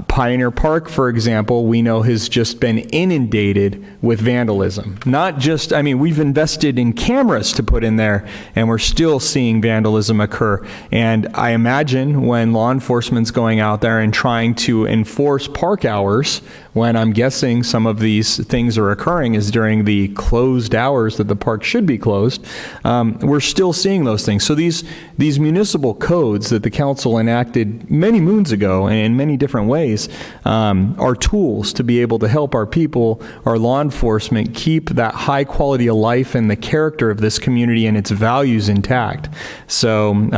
Pioneer Park, for example, we know has just been inundated with vandalism. Not just, I mean, we've invested in cameras to put in there, and we're still seeing vandalism occur. And I imagine when law enforcement's going out there and trying to enforce park hours, when I'm guessing some of these things are occurring is during the closed hours that the park should be closed, we're still seeing those things. So these municipal codes that the council enacted many moons ago in many different ways are tools to be able to help our people, our law enforcement, keep that high quality of life and the character of this community and its values intact. So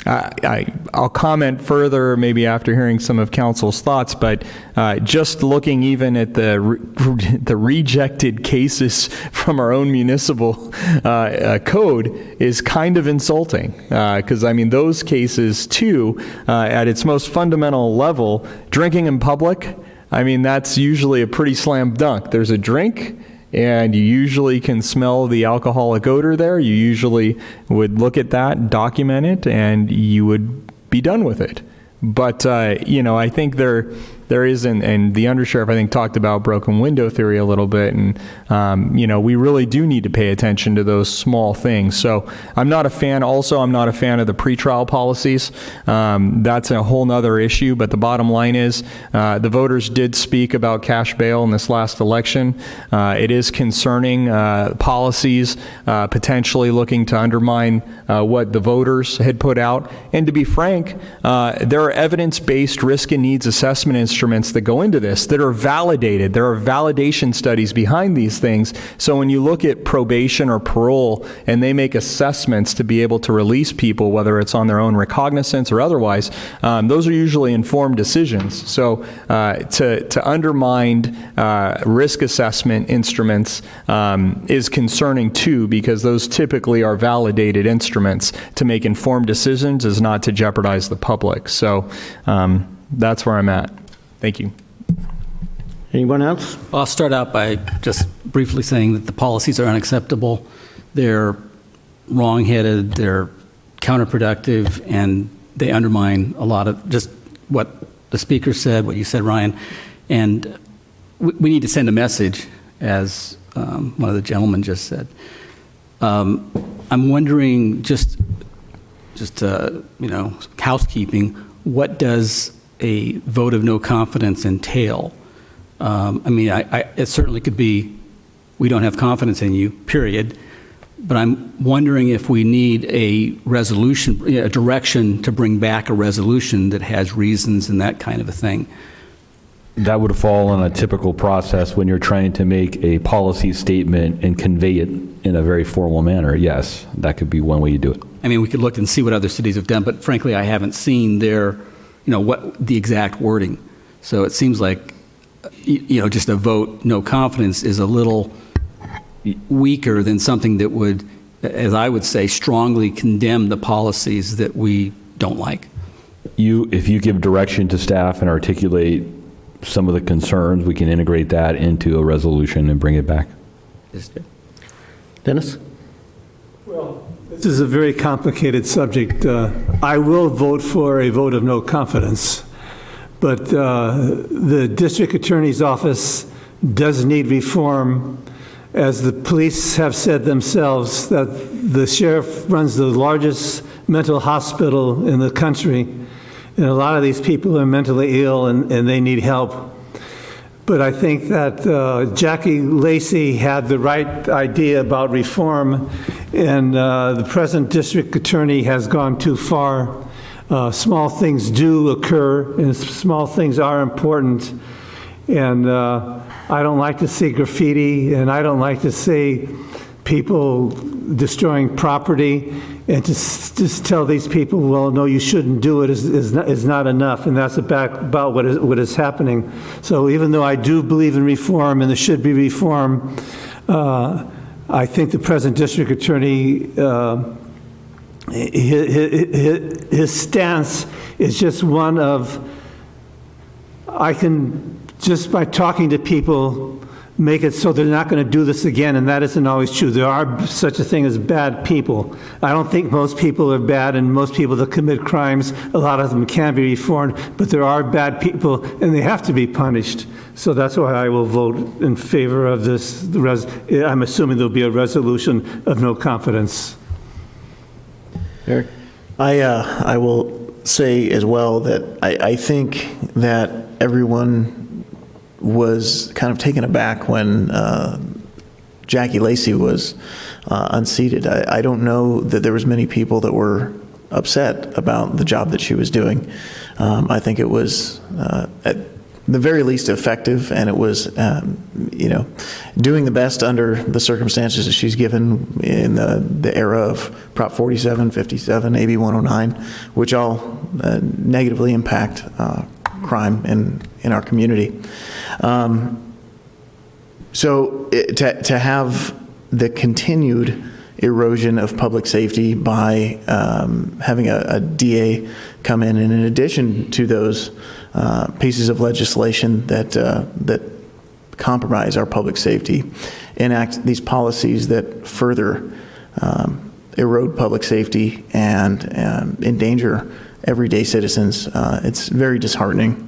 I'll comment further maybe after hearing some of council's thoughts, but just looking even at the rejected cases from our own municipal code is kind of insulting, because I mean those cases too, at its most fundamental level, drinking in public, I mean that's usually a pretty slam dunk. There's a drink, and you usually can smell the alcoholic odor there. You usually would look at that, document it, and you would be done with it. But, I think there is, and the undersheriff, I think, talked about broken window theory a little bit, and, we really do need to pay attention to those small things. So I'm not a fan of the pretrial policies. That's a whole nother issue, but the bottom line is the voters did speak about cash bail in this last election. It is concerning policies potentially looking to undermine what the voters had put out. And to be frank, there are evidence-based risk and needs assessment instruments that go into this that are validated. There are validation studies behind these things. So when you look at probation or parole and they make assessments to be able to release people, whether it's on their own recognizance or otherwise, those are usually informed decisions. So to undermine risk assessment instruments is concerning too, because those typically are validated instruments to make informed decisions, is not to jeopardize the public. So that's where I'm at. Thank you. Anyone else? I'll start out by just briefly saying that the policies are unacceptable. They're wrong-headed, they're counterproductive, and they undermine a lot of just what the speaker said, what you said, Ryan. And we need to send a message, as one of the gentlemen just said. I'm wondering, just housekeeping, what does a vote of no confidence entail? It certainly could be, we don't have confidence in you, period. But I'm wondering if we need a resolution, a direction to bring back a resolution that has reasons and that kind of a thing. That would fall on a typical process when you're trying to make a policy statement and convey it in a very formal manner. Yes, that could be one way you do it. I mean, we could look and see what other cities have done, but frankly, I haven't seen what the exact wording. So it seems like, just a vote no confidence is a little weaker than something that would, as I would say, strongly condemn the policies that we don't like. If you give direction to staff and articulate some of the concerns, we can integrate that into a resolution and bring it back. Dennis? Well, this is a very complicated subject. I will vote for a vote of no confidence, but the district attorney's office does need reform. As the police have said themselves, that the sheriff runs the largest mental hospital in the country, and a lot of these people are mentally ill and they need help. But I think that Jackie Lacey had the right idea about reform, and the present district attorney has gone too far. Small things do occur, and small things are important. And I don't like to see graffiti, and I don't like to see people destroying property, and to just tell these people, well, no, you shouldn't do it is not enough, and that's about what is happening. So even though I do believe in reform, and there should be reform, I think the present district attorney, his stance is just one of, I can, just by talking to people, make it so they're not going to do this again, and that isn't always true. There are such a thing as bad people. I don't think most people are bad, and most people that commit crimes, a lot of them can be reformed, but there are bad people, and they have to be punished. So that's why I will vote in favor of this. I'm assuming there'll be a resolution of no confidence. Eric? I will say as well that I think that everyone was kind of taken aback when Jackie Lacey was unseated. I don't know that there was many people that were upset about the job that she was doing. I think it was at the very least effective, and it was doing the best under the circumstances that she's given in the era of Prop 47, 57, AB 109, which all negatively impact crime in our community. So to have the continued erosion of public safety by having a DA come in, and in addition to those pieces of legislation that compromise our public safety, enact these policies that further erode public safety and endanger everyday citizens, it's very disheartening.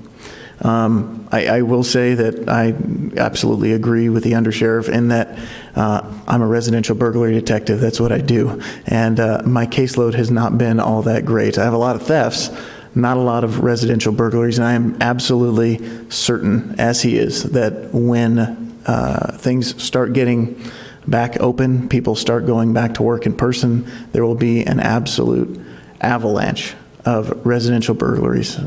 I will say that I absolutely agree with the undersheriff in that I'm a residential burglary detective. That's what I do. And my caseload has not been all that great. I have a lot of thefts, not a lot of residential burglaries, and I am absolutely certain, as he is, that when things start getting back open, people start going back to work in person, there will be an absolute avalanche of residential burglaries.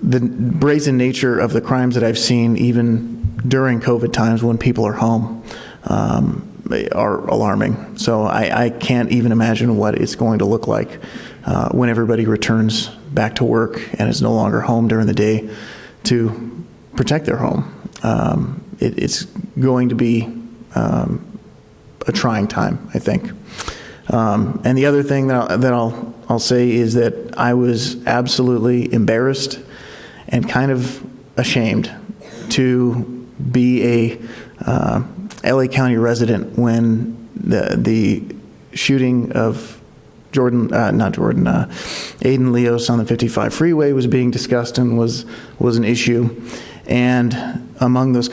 The brazen nature of the crimes that I've seen, even during COVID times when people are home, are alarming. So I can't even imagine what it's going to look like when everybody returns back to work and is no longer home during the day to protect their home. It's going to be a trying time, I think. And the other thing that I'll I'll say is that I was absolutely embarrassed and kind of ashamed to be a LA County resident when the shooting of Aiden Leos on the 55 freeway was being discussed and was an issue. And among those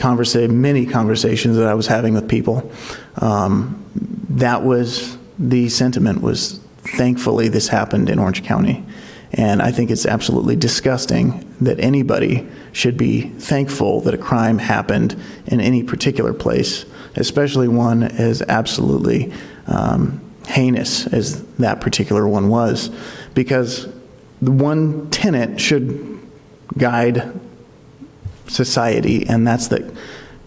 many conversations that I was having with people, that was the sentiment was, thankfully this happened in Orange County. And I think it's absolutely disgusting that anybody should be thankful that a crime happened in any particular place, especially one as absolutely heinous as that particular one was, because the one tenet should guide society, and that's that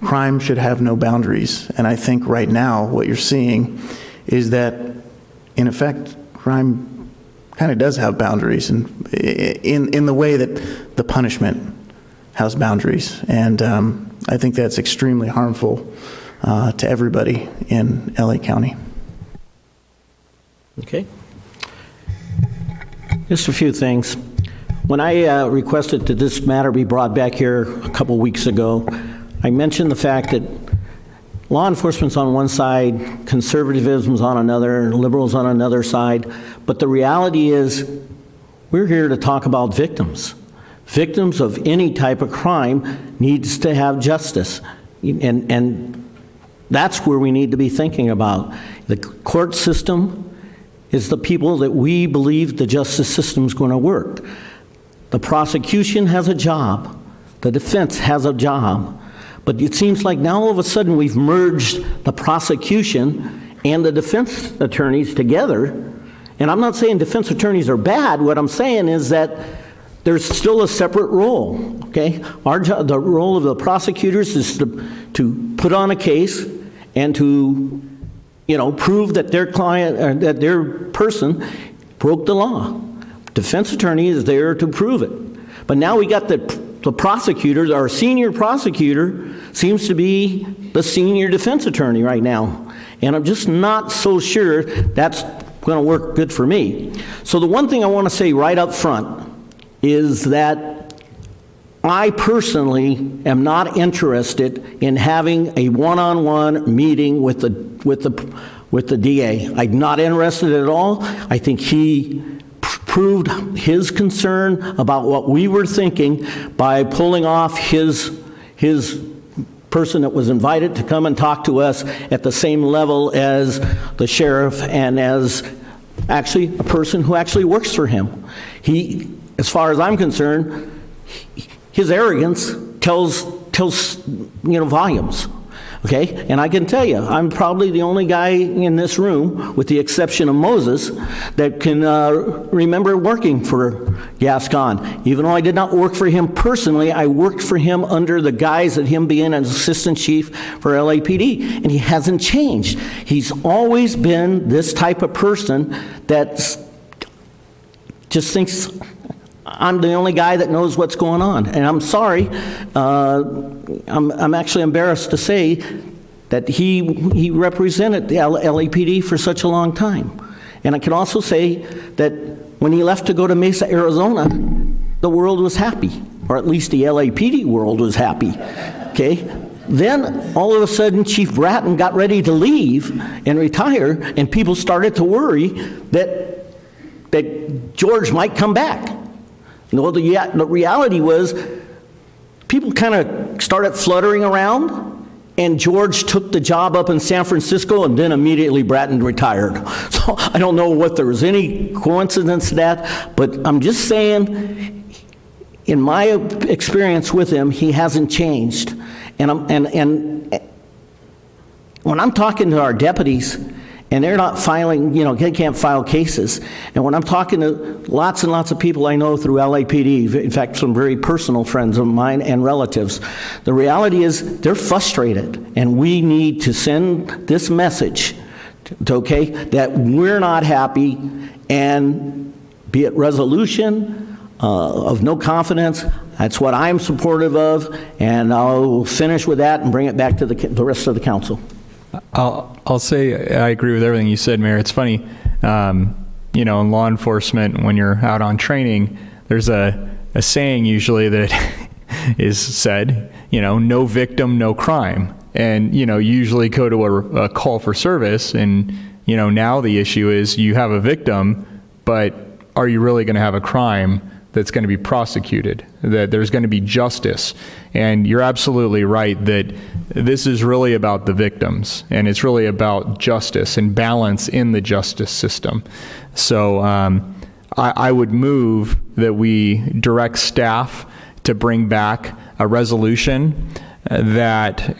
crime should have no boundaries. And I think right now what you're seeing is that, in effect, crime kind of does have boundaries, and in the way that the punishment has boundaries. And I think that's extremely harmful to everybody in LA County. Okay. Just a few things. When I requested that this matter be brought back here a couple weeks ago, I mentioned the fact that law enforcement's on one side, conservatism's on another, liberals on another side, but the reality is we're here to talk about victims. Victims of any type of crime needs to have justice, and that's where we need to be thinking about. The court system is the people that we believe the justice system is going to work. The prosecution has a job. The defense has a job. But it seems like now all of a sudden we've merged the prosecution and the defense attorneys together. And I'm not saying defense attorneys are bad. What I'm saying is that there's still a separate role, okay? The role of the prosecutors is to put on a case and to, prove that their client, or that their person broke the law. Defense attorney is there to prove it. But now we got the prosecutor, our senior prosecutor, seems to be the senior defense attorney right now. And I'm just not so sure that's going to work good for me. So the one thing I want to say right up front is that I personally am not interested in having a one-on-one meeting with the DA. I'm not interested at all. I think he proved his concern about what we were thinking by pulling off his person that was invited to come and talk to us at the same level as the sheriff and as actually a person who actually works for him. He, as far as I'm concerned, his arrogance tells volumes. Okay, and I can tell you, I'm probably the only guy in this room, with the exception of Moses, that can remember working for Gascon. Even though I did not work for him personally, I worked for him under the guise of him being an assistant chief for LAPD, and he hasn't changed. He's always been this type of person that just thinks I'm the only guy that knows what's going on. And I'm sorry, I'm actually embarrassed to say that he represented the LAPD for such a long time. And I can also say that when he left to go to Mesa, Arizona, the world was happy, or at least the LAPD world was happy, okay? Then, all of a sudden, Chief Bratton got ready to leave and retire, and people started to worry that George might come back. No, the reality was people kind of started fluttering around, and George took the job up in San Francisco, and then immediately Bratton retired. So I don't know what there was any coincidence to that, but I'm just saying, in my experience with him, he hasn't changed. And when I'm talking to our deputies, and they're not filing, they can't file cases. And when I'm talking to lots and lots of people I know through LAPD, in fact, some very personal friends of mine and relatives, the reality is they're frustrated. And we need to send this message, that we're not happy, and be it resolution of no confidence. That's what I'm supportive of, and I'll finish with that and bring it back to the rest of the council. I'll say I agree with everything you said, Mayor. It's funny. in law enforcement, when you're out on training, there's a saying usually that is said, no victim, no crime. And, usually go to a call for service. And, now the issue is you have a victim, but are you really going to have a crime that's going to be prosecuted, that there's going to be justice? And you're absolutely right that this is really about the victims, and it's really about justice and balance in the justice system. So I would move that we direct staff to bring back a resolution that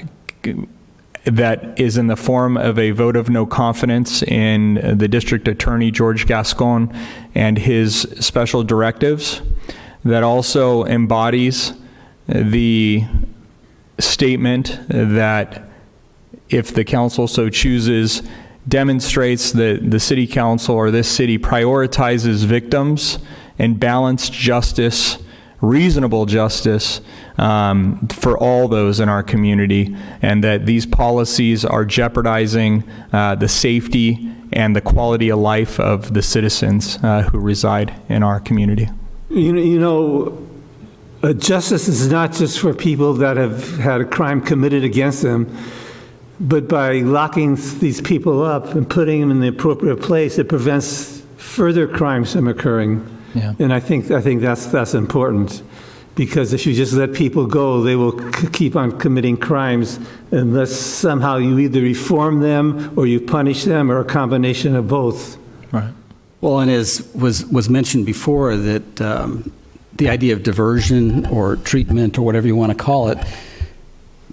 is in the form of a vote of no confidence in the District Attorney, George Gascon, and his special directives, that also embodies the statement that if the council so chooses, demonstrates that the city council or this city prioritizes victims and balanced justice, reasonable justice for all those in our community, and that these policies are jeopardizing the safety and the quality of life of the citizens who reside in our community. Justice is not just for people that have had a crime committed against them, but by locking these people up and putting them in the appropriate place, it prevents further crimes from occurring. Yeah. And I think that's important, because if you just let people go, they will keep on committing crimes unless somehow you either reform them or you punish them, or a combination of both. Right. Well, and as was mentioned before, that the idea of diversion or treatment or whatever you want to call it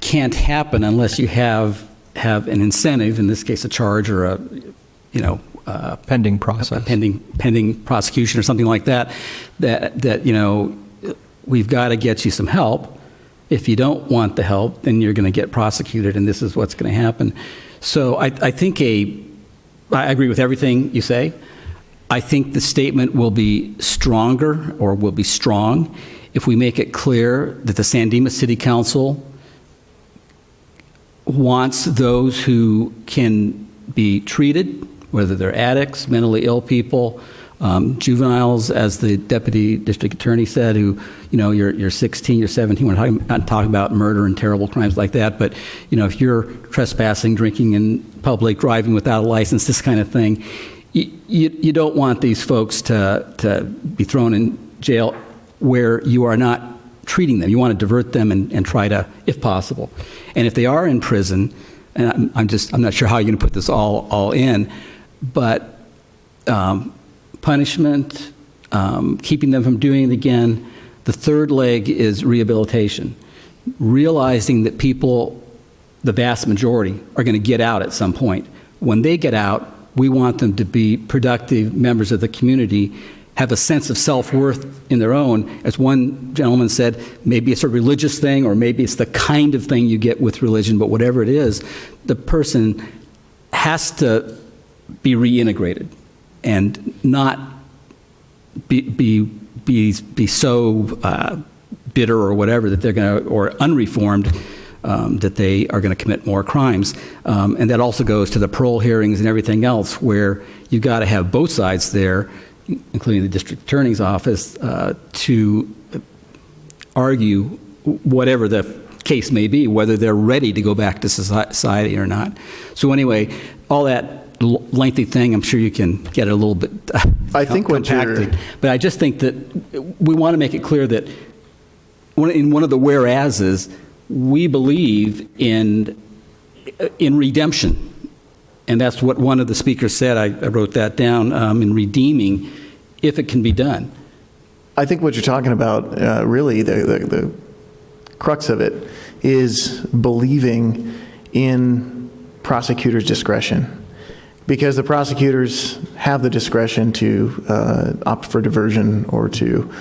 can't happen unless you have an incentive, in this case a charge or a pending process, pending prosecution or something like that, we've got to get you some help. If you don't want the help, then you're going to get prosecuted, and this is what's going to happen. So I think I agree with everything you say. I think the statement will be stronger, or will be strong, if we make it clear that the San Dimas City Council wants those who can be treated, whether they're addicts, mentally ill people, juveniles, as the deputy district attorney said, who, you're 16, you're 17, we're not talking about murder and terrible crimes like that, but, if you're trespassing, drinking in public, driving without a license, this kind of thing, you don't want these folks to be thrown in jail where you are not treating them. You want to divert them and try to, if possible. And if they are in prison, and I'm not sure how you're going to put this all in, but punishment, keeping them from doing it again. The third leg is rehabilitation, realizing that people, the vast majority, are going to get out at some point. When they get out, we want them to be productive members of the community, have a sense of self-worth in their own. As one gentleman said, maybe it's a religious thing, or maybe it's the kind of thing you get with religion, but whatever it is, the person has to be reintegrated and not be so bitter or whatever that they're going to, or unreformed, that they are going to commit more crimes. And that also goes to the parole hearings and everything else, where you've got to have both sides there, including the district attorney's office, to argue whatever the case may be, whether they're ready to go back to society or not. So anyway, all that lengthy thing, I'm sure you can get it a little bit I think compacted. But I just think that we want to make it clear that in one of the whereases, we believe in redemption. And that's what one of the speakers said. I wrote that down, in redeeming, if it can be done. I think what you're talking about, really, the crux of it is believing in prosecutors' discretion. Because the prosecutors have the discretion to opt for diversion, or to,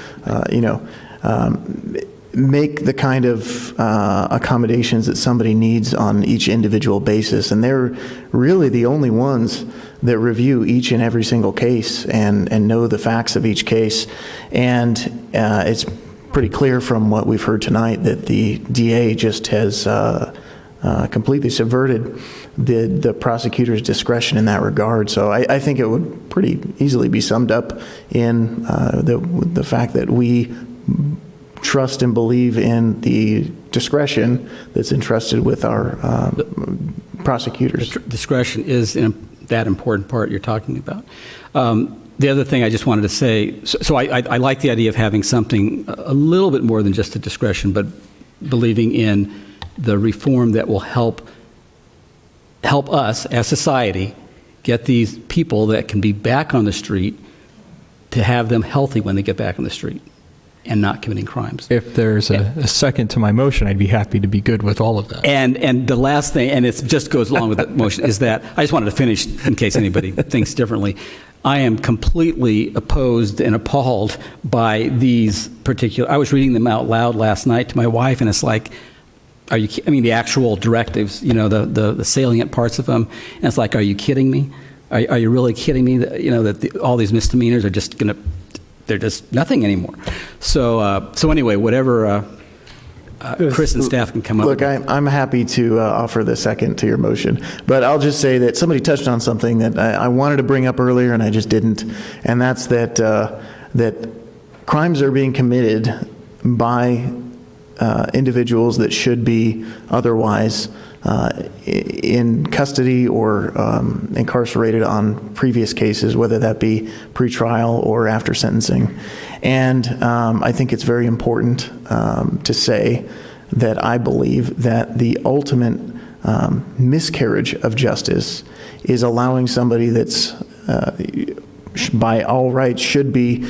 make the kind of accommodations that somebody needs on each individual basis. And they're really the only ones that review each and every single case and know the facts of each case. And it's pretty clear from what we've heard tonight that the DA just has completely subverted the prosecutor's discretion in that regard. So I think it would pretty easily be summed up in the fact that we trust and believe in the discretion that's entrusted with our prosecutors. Discretion is that important part you're talking about. The other thing I just wanted to say, so I like the idea of having something a little bit more than just a discretion, but believing in the reform that will help us as society get these people that can be back on the street to have them healthy when they get back on the street and not committing crimes. If there's a second to my motion, I'd be happy to be good with all of that. And the last thing, and it just goes along with that motion, is that I just wanted to finish in case anybody thinks differently. I am completely opposed and appalled by these particular, I was reading them out loud last night to my wife, and it's like, the actual directives, the salient parts of them, and it's like, are you kidding me? Are you really kidding me that, all these misdemeanors are just going to, they're just nothing anymore. So anyway, whatever Chris and staff can come up with. Look, I'm happy to offer the second to your motion, but I'll just say that somebody touched on something that I wanted to bring up earlier and I just didn't, and that's that crimes are being committed by individuals that should be otherwise in custody or incarcerated on previous cases, whether that be pretrial or after sentencing. And I think it's very important to say that I believe that the ultimate miscarriage of justice is allowing somebody that's by all rights should be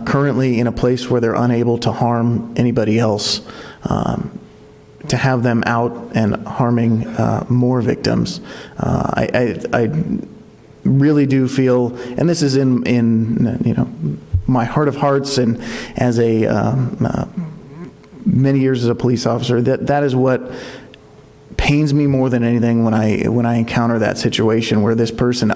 currently in a place where they're unable to harm anybody else, to have them out and harming more victims. I really do feel, and this is in my heart of hearts, and as many years as a police officer, that is what pains me more than anything when I encounter that situation where this person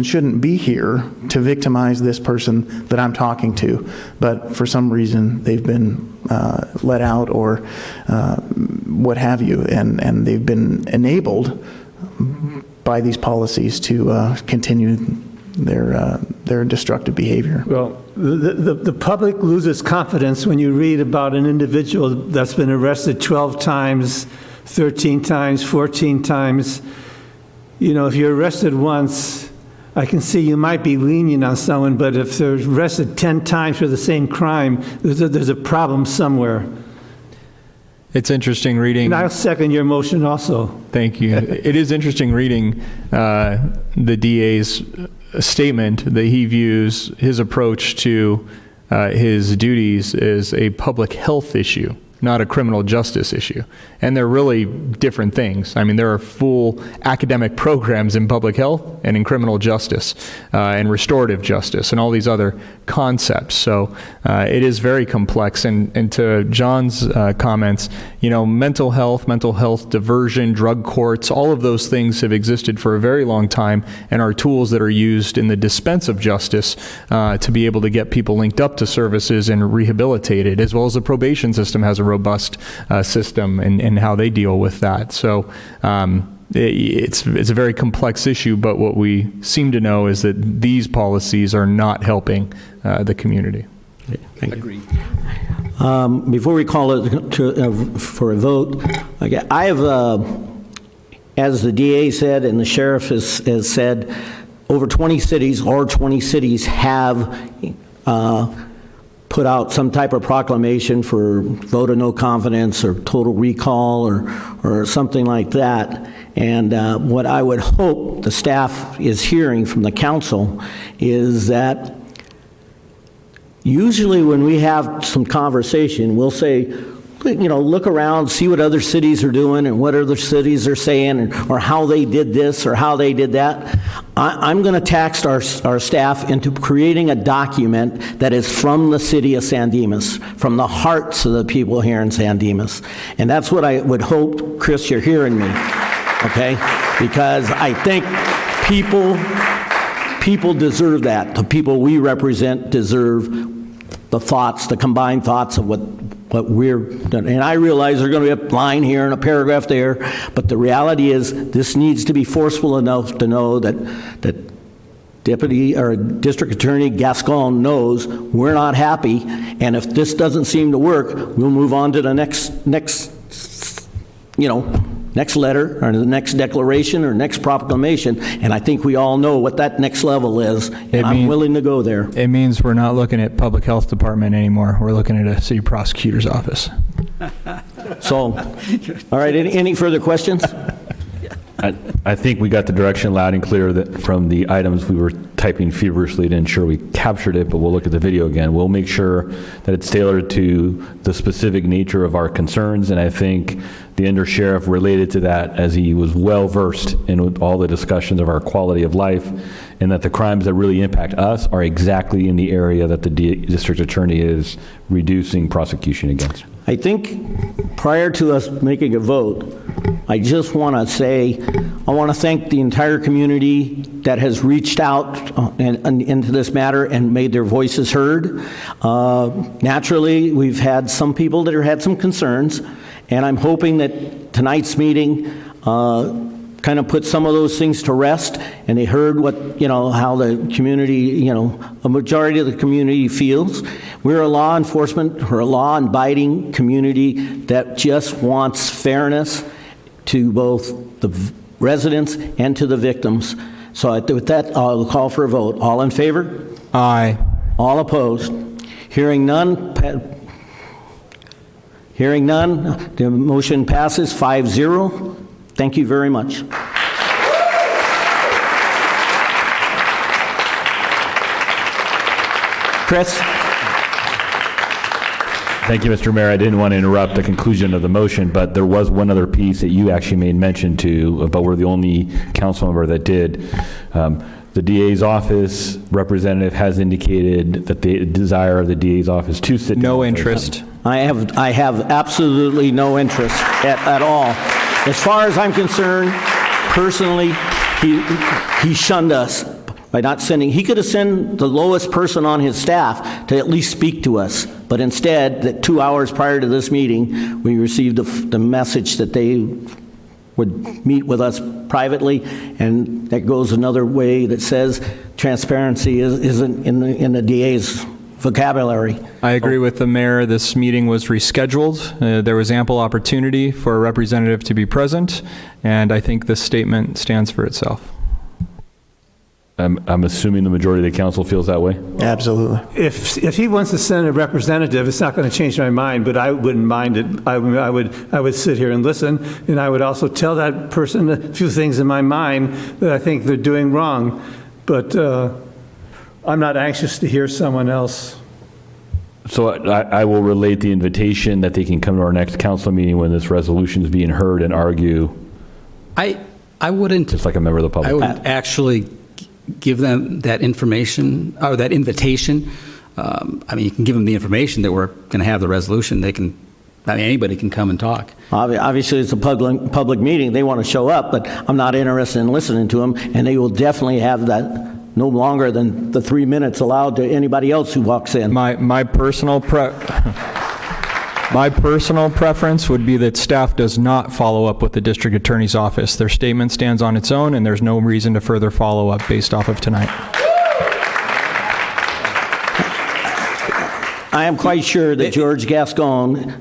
shouldn't be here to victimize this person that I'm talking to, but for some reason they've been let out or what have you, and they've been enabled by these policies to continue their destructive behavior. Well, the public loses confidence when you read about an individual that's been arrested 12 times, 13 times, 14 times. If you're arrested once, I can see you might be lenient on someone, but if they're arrested 10 times for the same crime, there's a problem somewhere. It's interesting reading. And I'll second your motion also. Thank you. It is interesting reading the DA's statement that he views his approach to his duties as a public health issue, not a criminal justice issue. And they're really different things. I mean, there are full academic programs in public health and in criminal justice and restorative justice and all these other concepts. So it is very complex. And to John's comments, mental health diversion, drug courts, all of those things have existed for a very long time and are tools that are used in the dispense of justice to be able to get people linked up to services and rehabilitated, as well as the probation system has a robust system and how they deal with that. So it's a very complex issue, but what we seem to know is that these policies are not helping the community. Thank you. Agreed. Before we call it for a vote, I have, as the DA said and the sheriff has said, over 20 cities have put out some type of proclamation for vote of no confidence or total recall or something like that. And what I would hope the staff is hearing from the council is that usually when we have some conversation, we'll say, look around, see what other cities are doing and what other cities are saying or how they did this or how they did that. I'm going to tax our staff into creating a document that is from the city of San Dimas, from the hearts of the people here in San Dimas. And that's what I would hope, Chris, you're hearing me, okay? Because I think people deserve that. The people we represent deserve the combined thoughts of what what we're, and I realize there's going to be a line here and a paragraph there, but the reality is this needs to be forceful enough to know that Deputy or District Attorney Gascon knows we're not happy, and if this doesn't seem to work, we'll move on to the next letter or the next declaration or next proclamation, and I think we all know what that next level is, and I'm willing to go there. It means we're not looking at Public Health Department anymore. We're looking at a city prosecutor's office. So, all right, any further questions? I think we got the direction loud and clear that from the items we were typing feverishly to ensure we captured it, but we'll look at the video again. We'll make sure that it's tailored to the specific nature of our concerns, and I think the undersheriff related to that as he was well-versed in all the discussions of our quality of life, and that the crimes that really impact us are exactly in the area that the district attorney is reducing prosecution against. I think prior to us making a vote, I just want to say, I want to thank the entire community that has reached out into this matter and made their voices heard. Naturally, we've had some people that have had some concerns, and I'm hoping that tonight's meeting kind of put some of those things to rest, and they heard how the community, a majority of the community feels. We're a law enforcement, we're a law-abiding community that just wants fairness to both the residents and to the victims. So with that, I'll call for a vote. All in favor? Aye. All opposed? Hearing none, the motion passes 5-0. Thank you very much. Chris? Thank you, Mr. Mayor. I didn't want to interrupt the conclusion of the motion, but there was one other piece that you actually made mention to, but we're the only council member that did. The DA's office representative has indicated that the desire of the DA's office to sit down. No interest. I have absolutely no interest at all. As far as I'm concerned, personally, he shunned us by not sending. He could have sent the lowest person on his staff to at least speak to us, but instead, that 2 hours prior to this meeting, we received the message that they would meet with us privately, and that goes another way that says transparency isn't in the DA's vocabulary. I agree with the mayor. This meeting was rescheduled. There was ample opportunity for a representative to be present, and I think this statement stands for itself. I'm assuming the majority of the council feels that way? Absolutely. If he wants to send a representative, it's not going to change my mind, but I wouldn't mind it. I would sit here and listen, and I would also tell that person a few things in my mind that I think they're doing wrong. But I'm not anxious to hear someone else. So I will relate the invitation that they can come to our next council meeting when this resolution is being heard and argue. I wouldn't. Just like a member of the public. I would actually give them that information or that invitation. You can give them the information that we're going to have the resolution. Anybody can come and talk. Obviously, it's a public meeting. They want to show up, but I'm not interested in listening to them, and they will definitely have that no longer than the 3 minutes allowed to anybody else who walks in. My personal preference would be that staff does not follow up with the district attorney's office. Their statement stands on its own, and there's no reason to further follow up based off of tonight. I am quite sure that George Gascon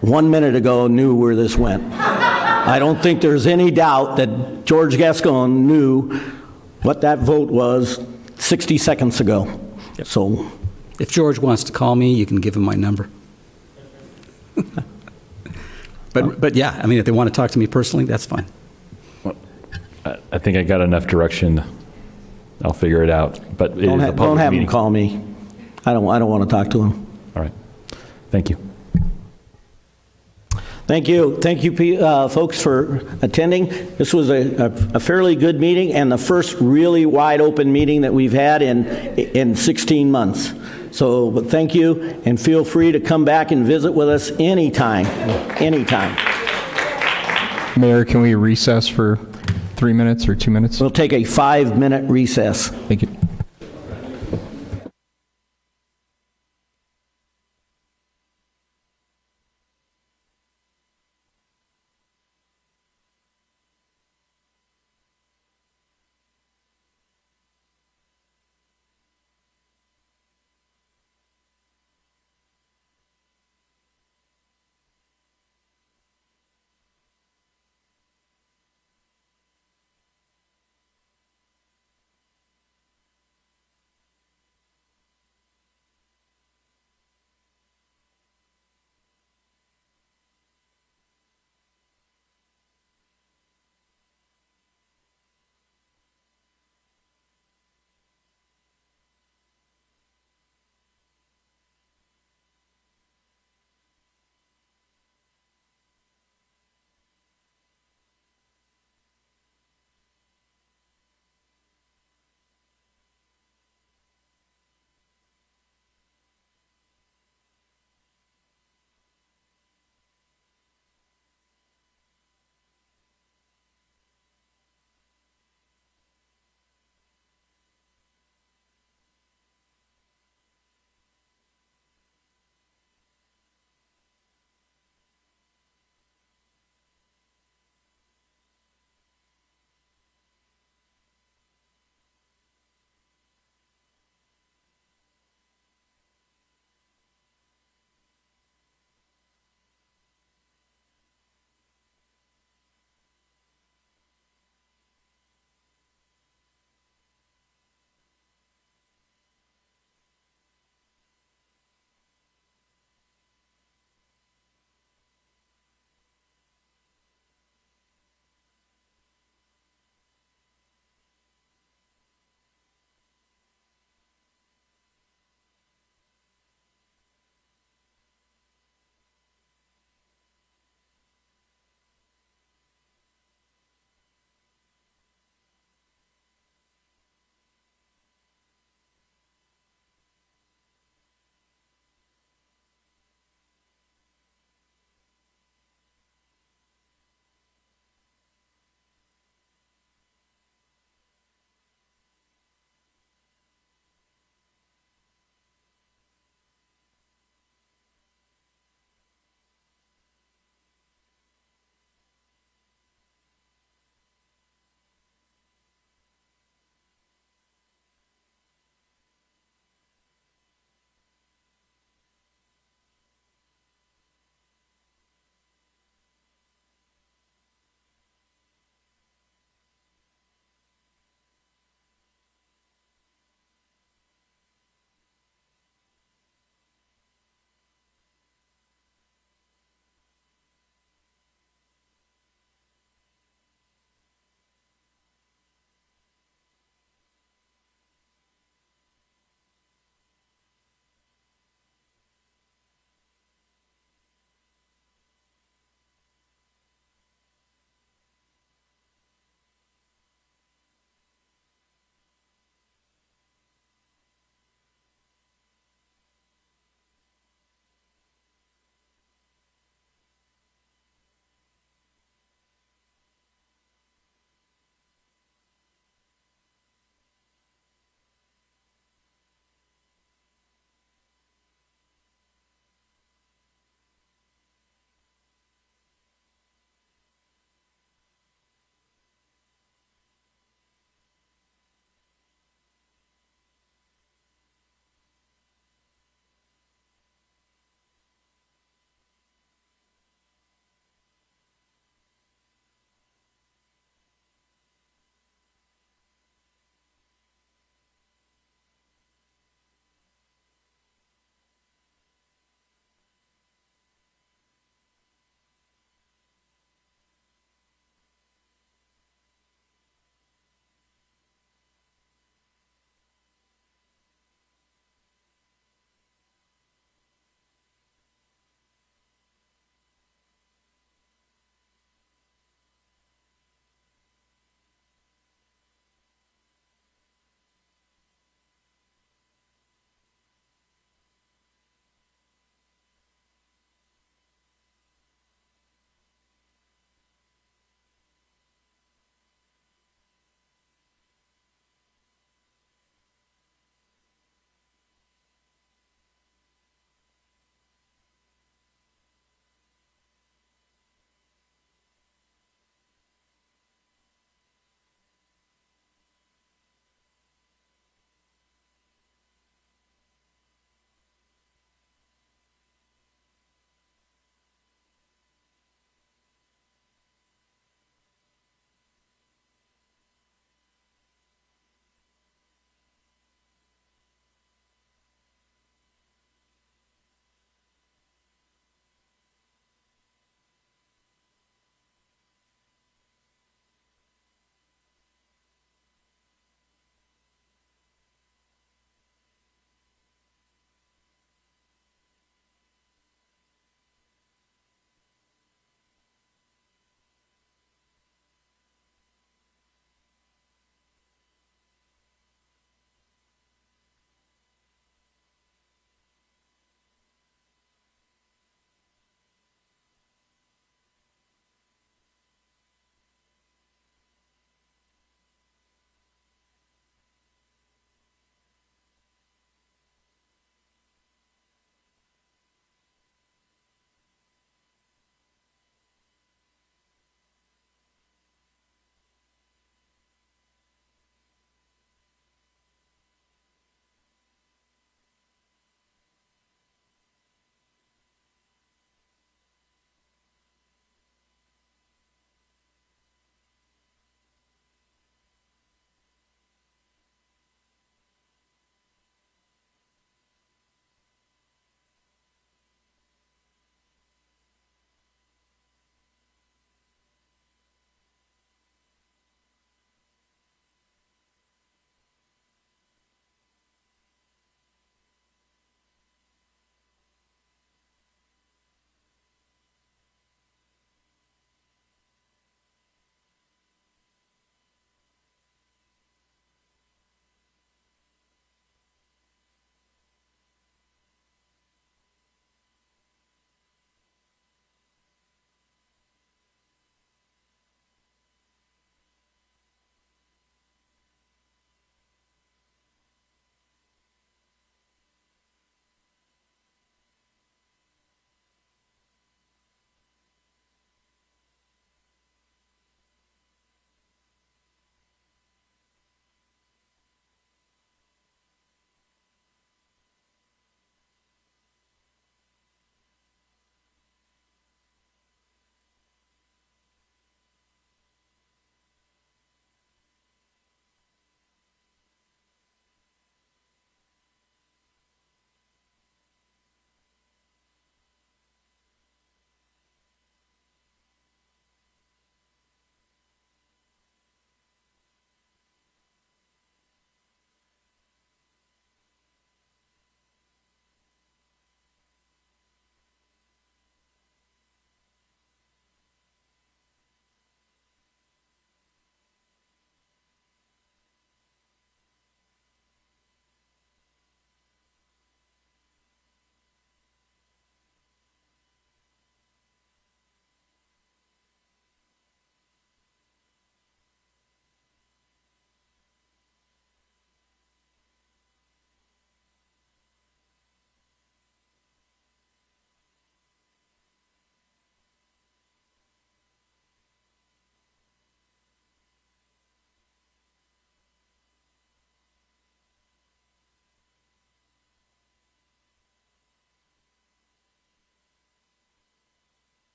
1 minute ago knew where this went. I don't think there's any doubt that George Gascon knew what that vote was 60 seconds ago. Yep. So, if George wants to call me, you can give him my number. But yeah, if they want to talk to me personally, that's fine. Well, I think I got enough direction. I'll figure it out. But it is a public don't have meeting. him call me. I don't want to talk to him. All right. Thank you. Thank you, folks, for attending. This was a fairly good meeting and the first really wide open meeting that we've had in 16 months. So, but thank you, and feel free to come back and visit with us anytime. Mayor, can we recess for 3 minutes or 2 minutes? We'll take a 5-minute recess. Thank you.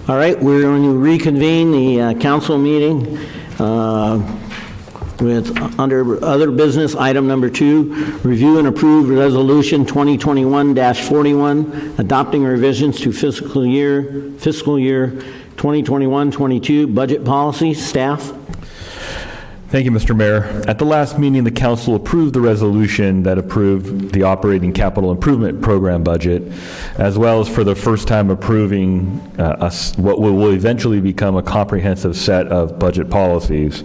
All right, we're going to reconvene the council meeting with under other business, item number 2, review and approve resolution 2021-41, adopting revisions to fiscal year 2021-22 budget policy. Staff. Thank you, Mr. Mayor. At the last meeting, the council approved the resolution that approved the operating capital improvement program budget, as well as for the first time approving what will eventually become a comprehensive set of budget policies.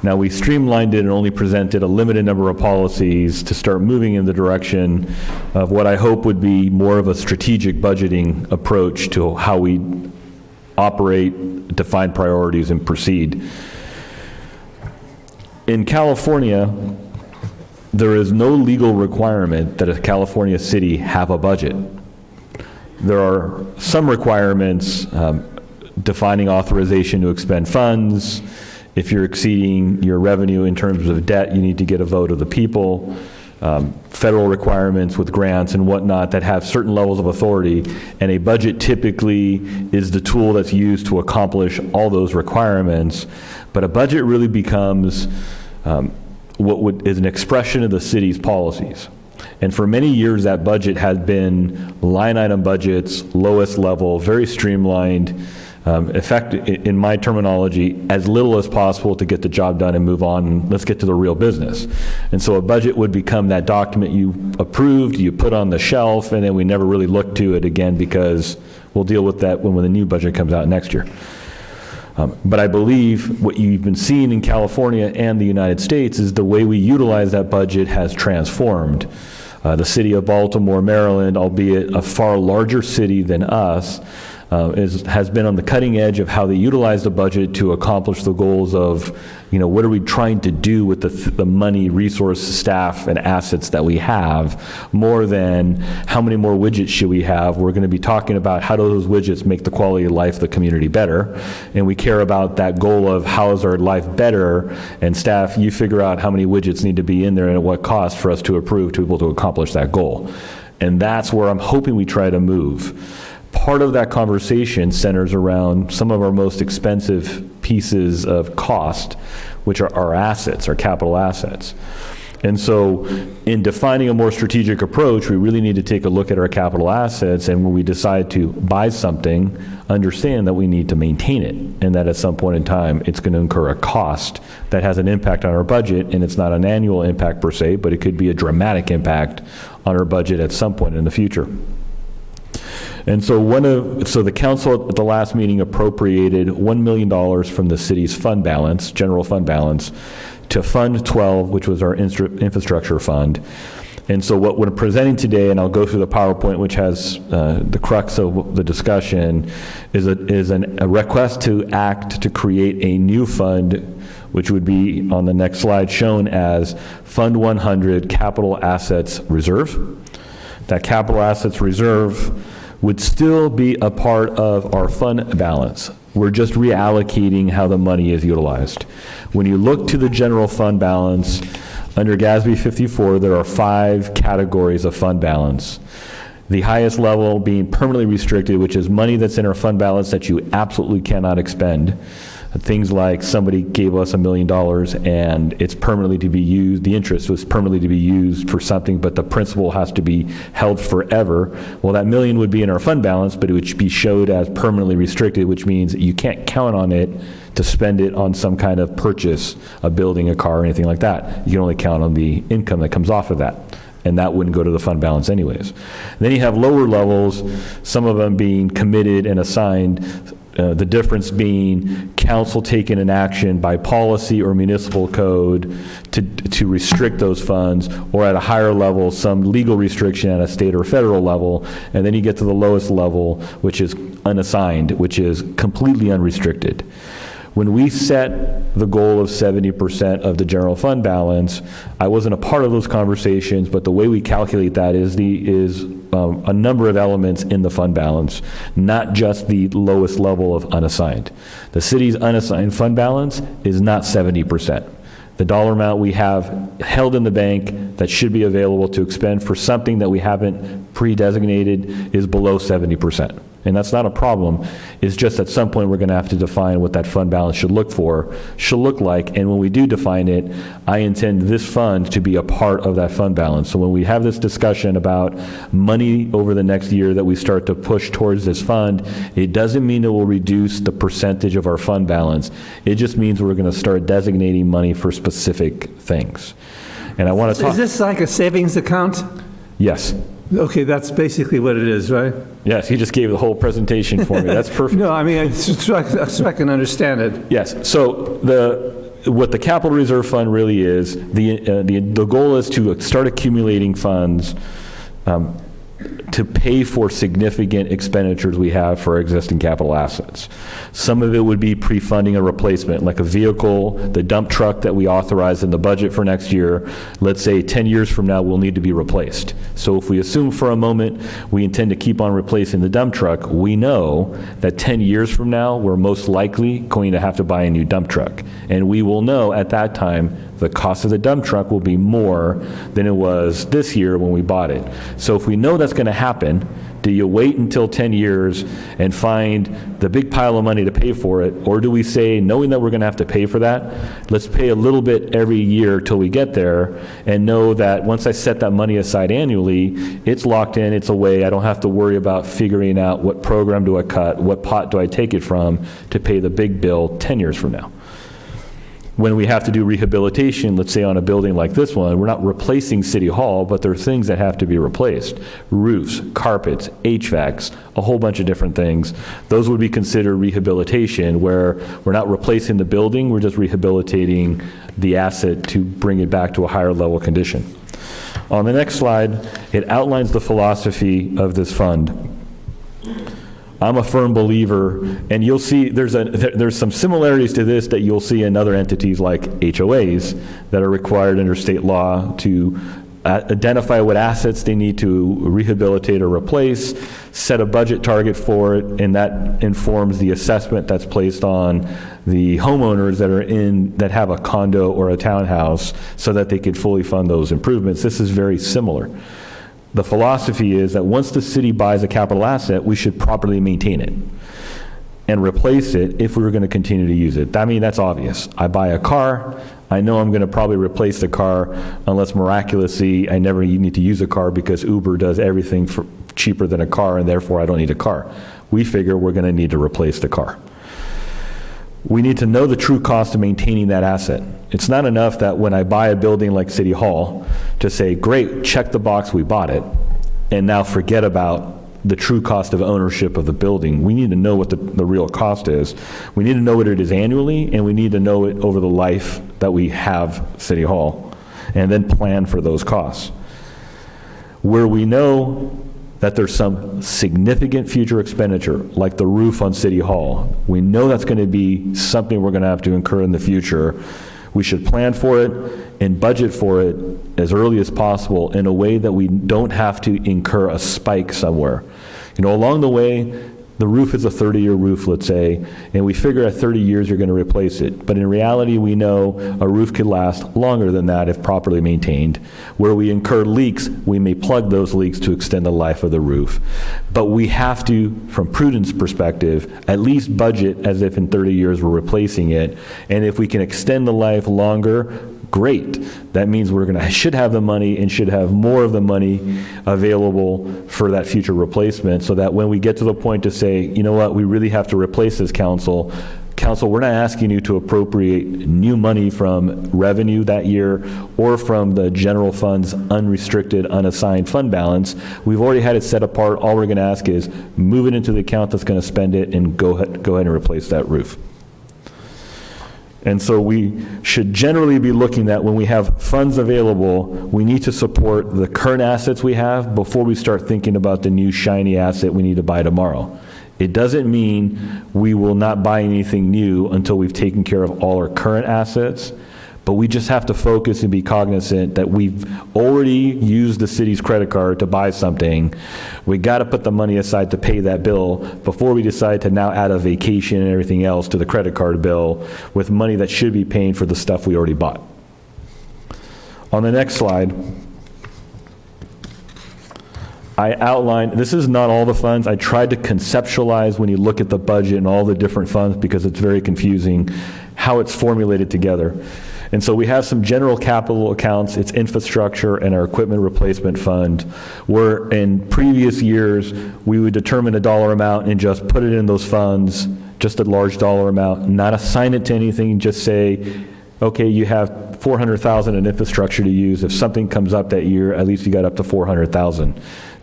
Now, we streamlined it and only presented a limited number of policies to start moving in the direction of what I hope would be more of a strategic budgeting approach to how we operate, define priorities, and proceed. In California, there is no legal requirement that a California city have a budget. There are some requirements defining authorization to expend funds. If you're exceeding your revenue in terms of debt, you need to get a vote of the people. Federal requirements with grants and whatnot that have certain levels of authority, and a budget typically is the tool that's used to accomplish all those requirements. But a budget really becomes what is an expression of the city's policies. And for many years, that budget had been line item budgets, lowest level, very streamlined, in my terminology, as little as possible to get the job done and move on, and let's get to the real business. And so a budget would become that document you approved, you put on the shelf, and then we never really look to it again because we'll deal with that when the new budget comes out next year. But I believe what you've been seeing in California and the United States is the way we utilize that budget has transformed. The city of Baltimore, Maryland, albeit a far larger city than us, has been on the cutting edge of how they utilize the budget to accomplish the goals of, what are we trying to do with the money, resources, staff, and assets that we have, more than how many more widgets should we have. We're going to be talking about how do those widgets make the quality of life of the community better, and we care about that goal of how is our life better, and staff, you figure out how many widgets need to be in there and at what cost for us to approve to be able to accomplish that goal. And that's where I'm hoping we try to move. Part of that conversation centers around some of our most expensive pieces of cost, which are our assets, our capital assets. And so in defining a more strategic approach, we really need to take a look at our capital assets, and when we decide to buy something, understand that we need to maintain it, and that at some point in time, it's going to incur a cost that has an impact on our budget, and it's not an annual impact per se, but it could be a dramatic impact on our budget at some point in the future. And so the council at the last meeting appropriated $1 million from the city's fund balance, general fund balance, to Fund 12, which was our infrastructure fund. And so what we're presenting today, and I'll go through the PowerPoint, which has the crux of the discussion, is a request to act to create a new fund, which would be on the next slide shown as Fund 100 Capital Assets Reserve. That capital assets reserve would still be a part of our fund balance. We're just reallocating how the money is utilized. When you look to the general fund balance, under GASB 54, there are 5 categories of fund balance. The highest level being permanently restricted, which is money that's in our fund balance that you absolutely cannot expend. Things like somebody gave us $1 million and it's permanently to be used, the interest was permanently to be used for something, but the principal has to be held forever. Well, that $1 million would be in our fund balance, but it would be showed as permanently restricted, which means you can't count on it to spend it on some kind of purchase, a building, a car, or anything like that. You can only count on the income that comes off of that. And that wouldn't go to the fund balance anyways. Then you have lower levels, some of them being committed and assigned, the difference being council taking an action by policy or municipal code to restrict those funds, or at a higher level, some legal restriction at a state or federal level. And then you get to the lowest level, which is unassigned, which is completely unrestricted. When we set the goal of 70% of the general fund balance, I wasn't a part of those conversations, but the way we calculate that is a number of elements in the fund balance, not just the lowest level of unassigned. The city's unassigned fund balance is not 70%. The dollar amount we have held in the bank that should be available to expend for something that we haven't pre-designated is below 70%. And that's not a problem. It's just at some point we're going to have to define what that fund balance should look like. And when we do define it, I intend this fund to be a part of that fund balance. So when we have this discussion about money over the next year that we start to push towards this fund, it doesn't mean it will reduce the percentage of our fund balance. It just means we're going to start designating money for specific things. And I want to talk. Is this like a savings account? Yes. Okay, that's basically what it is, right? Yes, he just gave the whole presentation for me. That's perfect. No, I mean, so I can understand it. Yes, so what the capital reserve fund really is, the goal is to start accumulating funds to pay for significant expenditures we have for our existing capital assets. Some of it would be pre-funding a replacement, like a vehicle, the dump truck that we authorized in the budget for next year. Let's say 10 years from now will need to be replaced. So if we assume for a moment we intend to keep on replacing the dump truck, we know that 10 years from now we're most likely going to have to buy a new dump truck. And we will know at that time the cost of the dump truck will be more than it was this year when we bought it. So if we know that's going to happen, do you wait until 10 years and find the big pile of money to pay for it? Or do we say, knowing that we're going to have to pay for that, let's pay a little bit every year till we get there and know that once I set that money aside annually, it's locked in, it's away. I don't have to worry about figuring out what program do I cut, what pot do I take it from to pay the big bill 10 years from now. When we have to do rehabilitation, let's say on a building like this one, we're not replacing City Hall, but there are things that have to be replaced. Roofs, carpets, HVACs, a whole bunch of different things. Those would be considered rehabilitation, where we're not replacing the building, we're just rehabilitating the asset to bring it back to a higher level condition. On the next slide, it outlines the philosophy of this fund. I'm a firm believer, and you'll see there's some similarities to this that you'll see in other entities like HOAs that are required under state law to identify what assets they need to rehabilitate or replace, set a budget target for it, and that informs the assessment that's placed on the homeowners that have a condo or a townhouse so that they could fully fund those improvements. This is very similar. The philosophy is that once the city buys a capital asset, we should properly maintain it and replace it if we were going to continue to use it. I mean, that's obvious. I buy a car, I know I'm going to probably replace the car unless miraculously I never need to use a car because Uber does everything for cheaper than a car and therefore I don't need a car. We figure we're going to need to replace the car. We need to know the true cost of maintaining that asset. It's not enough that when I buy a building like City Hall to say, great, check the box, we bought it, and now forget about the true cost of ownership of the building. We need to know what the real cost is. We need to know what it is annually, and we need to know it over the life that we have City Hall, and then plan for those costs. Where we know that there's some significant future expenditure, like the roof on City Hall, we know that's going to be something we're going to have to incur in the future. We should plan for it and budget for it as early as possible in a way that we don't have to incur a spike somewhere. You know, along the way, the roof is a 30-year roof, let's say, and we figure at 30 years you're going to replace it. But in reality, we know a roof could last longer than that if properly maintained. Where we incur leaks, we may plug those leaks to extend the life of the roof. But we have to, from prudence perspective, at least budget as if in 30 years we're replacing it. And if we can extend the life longer, great. That means should have the money and should have more of the money available for that future replacement, so that when we get to the point to say, you know what, we really have to replace this council, we're not asking you to appropriate new money from revenue that year or from the general fund's unrestricted, unassigned fund balance. We've already had it set apart. All we're going to ask is move it into the account that's going to spend it and go ahead and replace that roof. And so we should generally be looking at, when we have funds available, we need to support the current assets we have before we start thinking about the new shiny asset we need to buy tomorrow. It doesn't mean we will not buy anything new until we've taken care of all our current assets, but we just have to focus and be cognizant that we've already used the city's credit card to buy something. We got to put the money aside to pay that bill before we decide to now add a vacation and everything else to the credit card bill with money that should be paying for the stuff we already bought. On the next slide, I outlined, this is not all the funds. I tried to conceptualize when you look at the budget and all the different funds, because it's very confusing how it's formulated together. And so we have some general capital accounts, it's infrastructure and our equipment replacement fund, where in previous years, we would determine a dollar amount and just put it in those funds, just a large dollar amount, not assign it to anything, just say, okay, you have 400,000 in infrastructure to use. If something comes up that year, at least you got up to 400,000,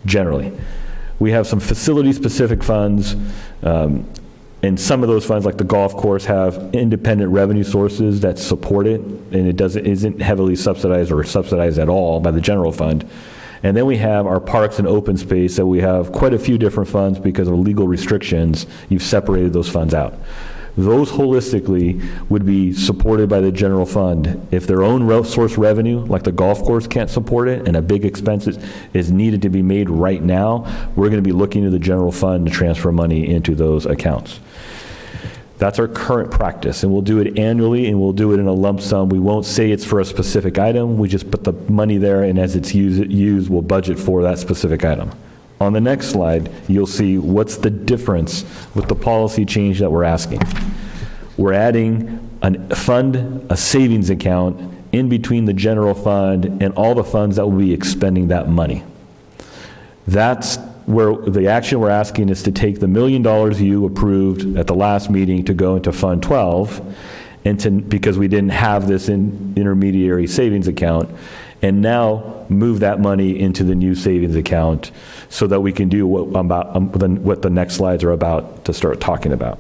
generally. We have some facility-specific funds, and some of those funds, like the golf course, have independent revenue sources that support it, and it isn't heavily subsidized or subsidized at all by the general fund. And then we have our parks and open space, that we have quite a few different funds because of legal restrictions. You've separated those funds out. Those holistically would be supported by the general fund. If their own source revenue, like the golf course, can't support it and a big expense is needed to be made right now, we're going to be looking to the general fund to transfer money into those accounts. That's our current practice, and we'll do it annually, and we'll do it in a lump sum. We won't say it's for a specific item. We just put the money there, and as it's used, we'll budget for that specific item. On the next slide, you'll see what's the difference with the policy change that we're asking. We're adding a savings account in between the general fund and all the funds that will be expending that money. That's where the action we're asking is to take the $1 million you approved at the last meeting to go into Fund 12, and because we didn't have this intermediary savings account, and now move that money into the new savings account so that we can do what the next slides are about to start talking about.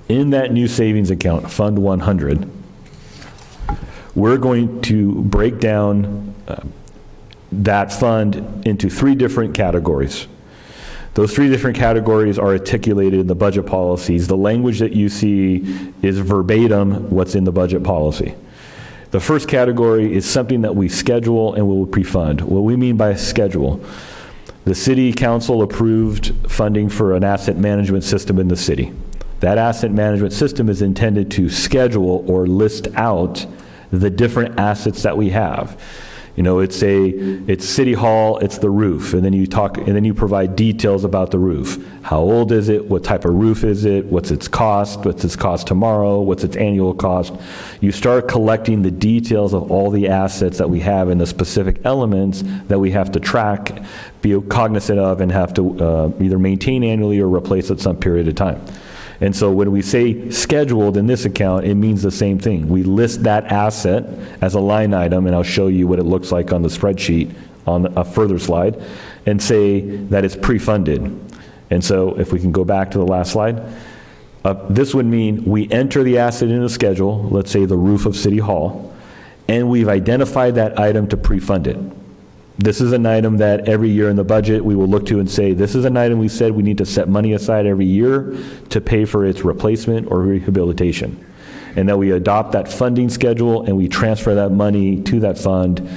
In that new savings account, Fund 100, we're going to break down that fund into 3 different categories. Those 3 different categories are articulated in the budget policies. The language that you see is verbatim what's in the budget policy. The first category is something that we schedule and will pre-fund. What we mean by schedule, the city council approved funding for an asset management system in the city. That asset management system is intended to schedule or list out the different assets that we have. You know, it's City Hall, it's the roof, and then you provide details about the roof. How old is it? What type of roof is it? What's its cost? What's its cost tomorrow? What's its annual cost? You start collecting the details of all the assets that we have and the specific elements that we have to track, be cognizant of, and have to either maintain annually or replace at some period of time. And so when we say scheduled in this account, it means the same thing. We list that asset as a line item, and I'll show you what it looks like on the spreadsheet on a further slide, and say that it's pre-funded. And so if we can go back to the last slide, this would mean we enter the asset in a schedule, let's say the roof of City Hall, and we've identified that item to pre-fund it. This is an item that every year in the budget we will look to and say, this is an item we said we need to set money aside every year to pay for its replacement or rehabilitation. And that we adopt that funding schedule and we transfer that money to that fund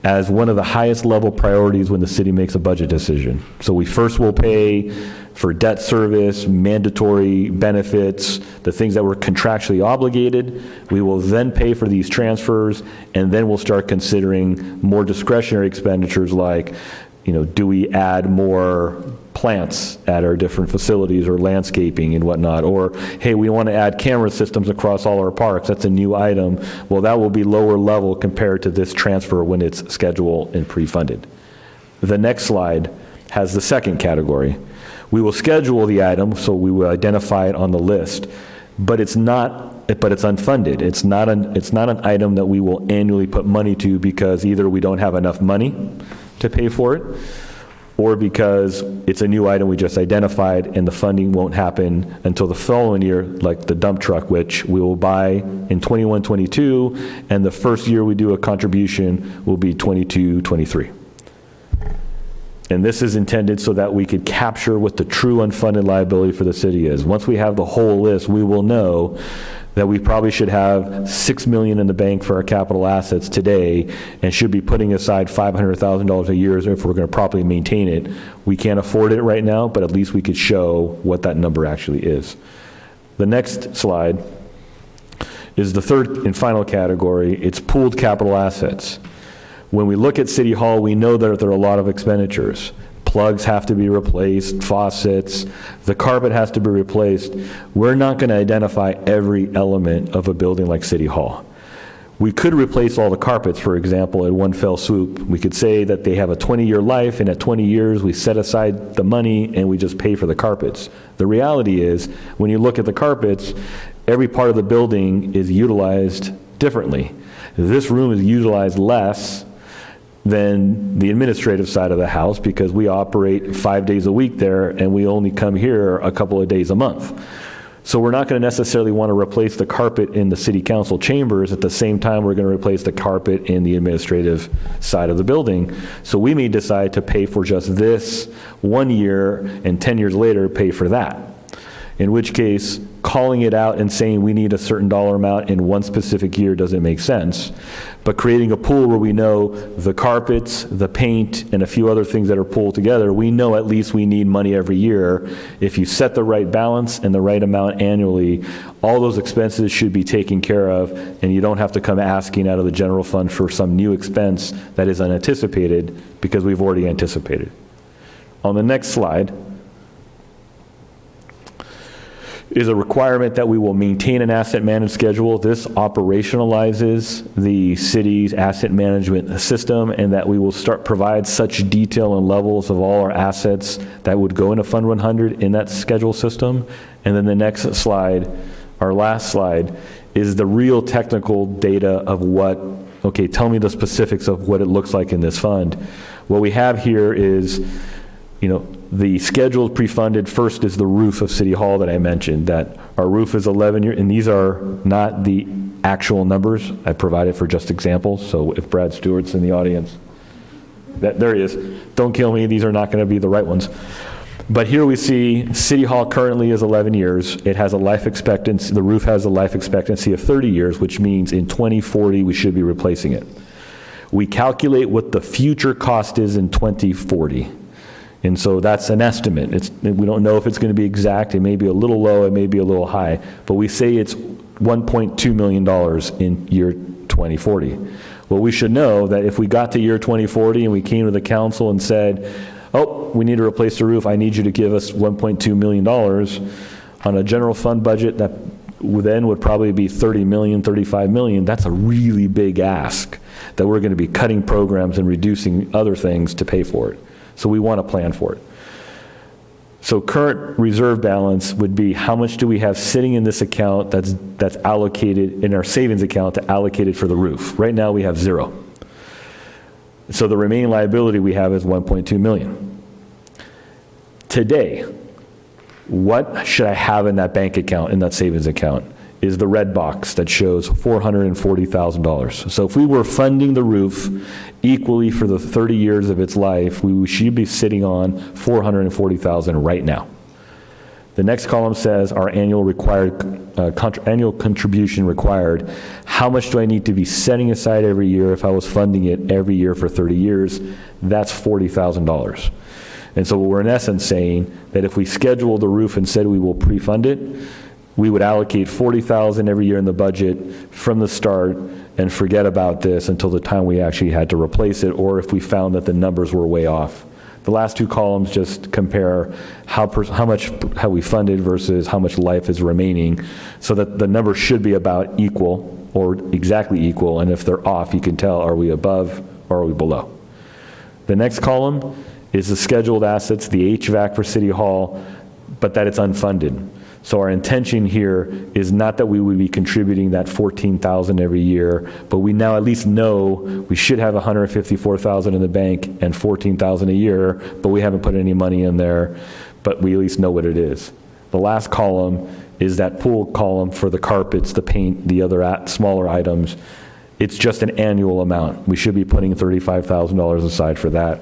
as one of the highest level priorities when the city makes a budget decision. So we first will pay for debt service, mandatory benefits, the things that were contractually obligated. We will then pay for these transfers, and then we'll start considering more discretionary expenditures like, you know, do we add more plants at our different facilities or landscaping and whatnot, or hey, we want to add camera systems across all our parks. That's a new item. Well, that will be lower level compared to this transfer when it's scheduled and pre-funded. The next slide has the second category. We will schedule the item, so we will identify it on the list, but it's unfunded. It's not an item that we will annually put money to because either we don't have enough money to pay for it, or because it's a new item we just identified and the funding won't happen until the following year, like the dump truck, which we will buy in 21-22, and the first year we do a contribution will be 22-23. And this is intended so that we could capture what the true unfunded liability for the city is. Once we have the whole list, we will know that we probably should have $6 million in the bank for our capital assets today and should be putting aside $500,000 a year if we're going to properly maintain it. We can't afford it right now, but at least we could show what that number actually is. The next slide is the third and final category. It's pooled capital assets. When we look at City Hall, we know that there are a lot of expenditures. Plugs have to be replaced, faucets, the carpet has to be replaced. We're not going to identify every element of a building like City Hall. We could replace all the carpets, for example, in one fell swoop. We could say that they have a 20-year life, and at 20 years, we set aside the money and we just pay for the carpets. The reality is, when you look at the carpets, every part of the building is utilized differently. This room is utilized less than the administrative side of the house because we operate 5 days a week there and we only come here a couple of days a month. So we're not going to necessarily want to replace the carpet in the city council chambers at the same time we're going to replace the carpet in the administrative side of the building. So we may decide to pay for just this 1 year and 10 years later pay for that. In which case, calling it out and saying we need a certain dollar amount in one specific year doesn't make sense. But creating a pool where we know the carpets, the paint, and a few other things that are pulled together, we know at least we need money every year. If you set the right balance and the right amount annually, all those expenses should be taken care of, and you don't have to come asking out of the general fund for some new expense that is unanticipated because we've already anticipated. On the next slide is a requirement that we will maintain an asset management schedule. This operationalizes the city's asset management system, and that we will provide such detail and levels of all our assets that would go into Fund 100 in that schedule system. And then the next slide, our last slide, is the real technical data of what, okay, tell me the specifics of what it looks like in this fund. What we have here is, the scheduled pre-funded. First is the roof of City Hall that I mentioned, that our roof is 11 years, and these are not the actual numbers. I provided for just examples, so if Brad Stewart's in the audience, there he is. Don't kill me, these are not going to be the right ones. But here we see City Hall currently is 11 years. It has a life expectancy, the roof has a life expectancy of 30 years, which means in 2040 we should be replacing it. We calculate what the future cost is in 2040. And so that's an estimate. We don't know if it's going to be exact. It may be a little low, it may be a little high, but we say it's $1.2 million in year 2040. Well, we should know that if we got to year 2040 and we came to the council and said, oh, we need to replace the roof, I need you to give us $1.2 million on a general fund budget that then would probably be 30 million, 35 million, that's a really big ask that we're going to be cutting programs and reducing other things to pay for it. So we want to plan for it. So current reserve balance would be how much do we have sitting in this account that's allocated in our savings account to allocated for the roof. Right now we have 0. So the remaining liability we have is 1.2 million. Today, what should I have in that bank account, in that savings account, is the red box that shows $440,000. So if we were funding the roof equally for the 30 years of its life, we should be sitting on $440,000 right now. The next column says our annual annual contribution required. How much do I need to be setting aside every year if I was funding it every year for 30 years? That's $40,000. And so we're in essence saying that if we scheduled the roof and said we will pre-fund it, we would allocate $40,000 every year in the budget from the start and forget about this until the time we actually had to replace it, or if we found that the numbers were way off. The last two columns just compare how much have we funded versus how much life is remaining, so that the number should be about equal or exactly equal, and if they're off, you can tell, are we above or are we below? The next column is the scheduled assets, the HVAC for City Hall, but that it's unfunded. So our intention here is not that we would be contributing that $14,000 every year, but we now at least know we should have $154,000 in the bank and $14,000 a year, but we haven't put any money in there, but we at least know what it is. The last column is that pool column for the carpets, the paint, the other smaller items. It's just an annual amount. We should be putting $35,000 aside for that.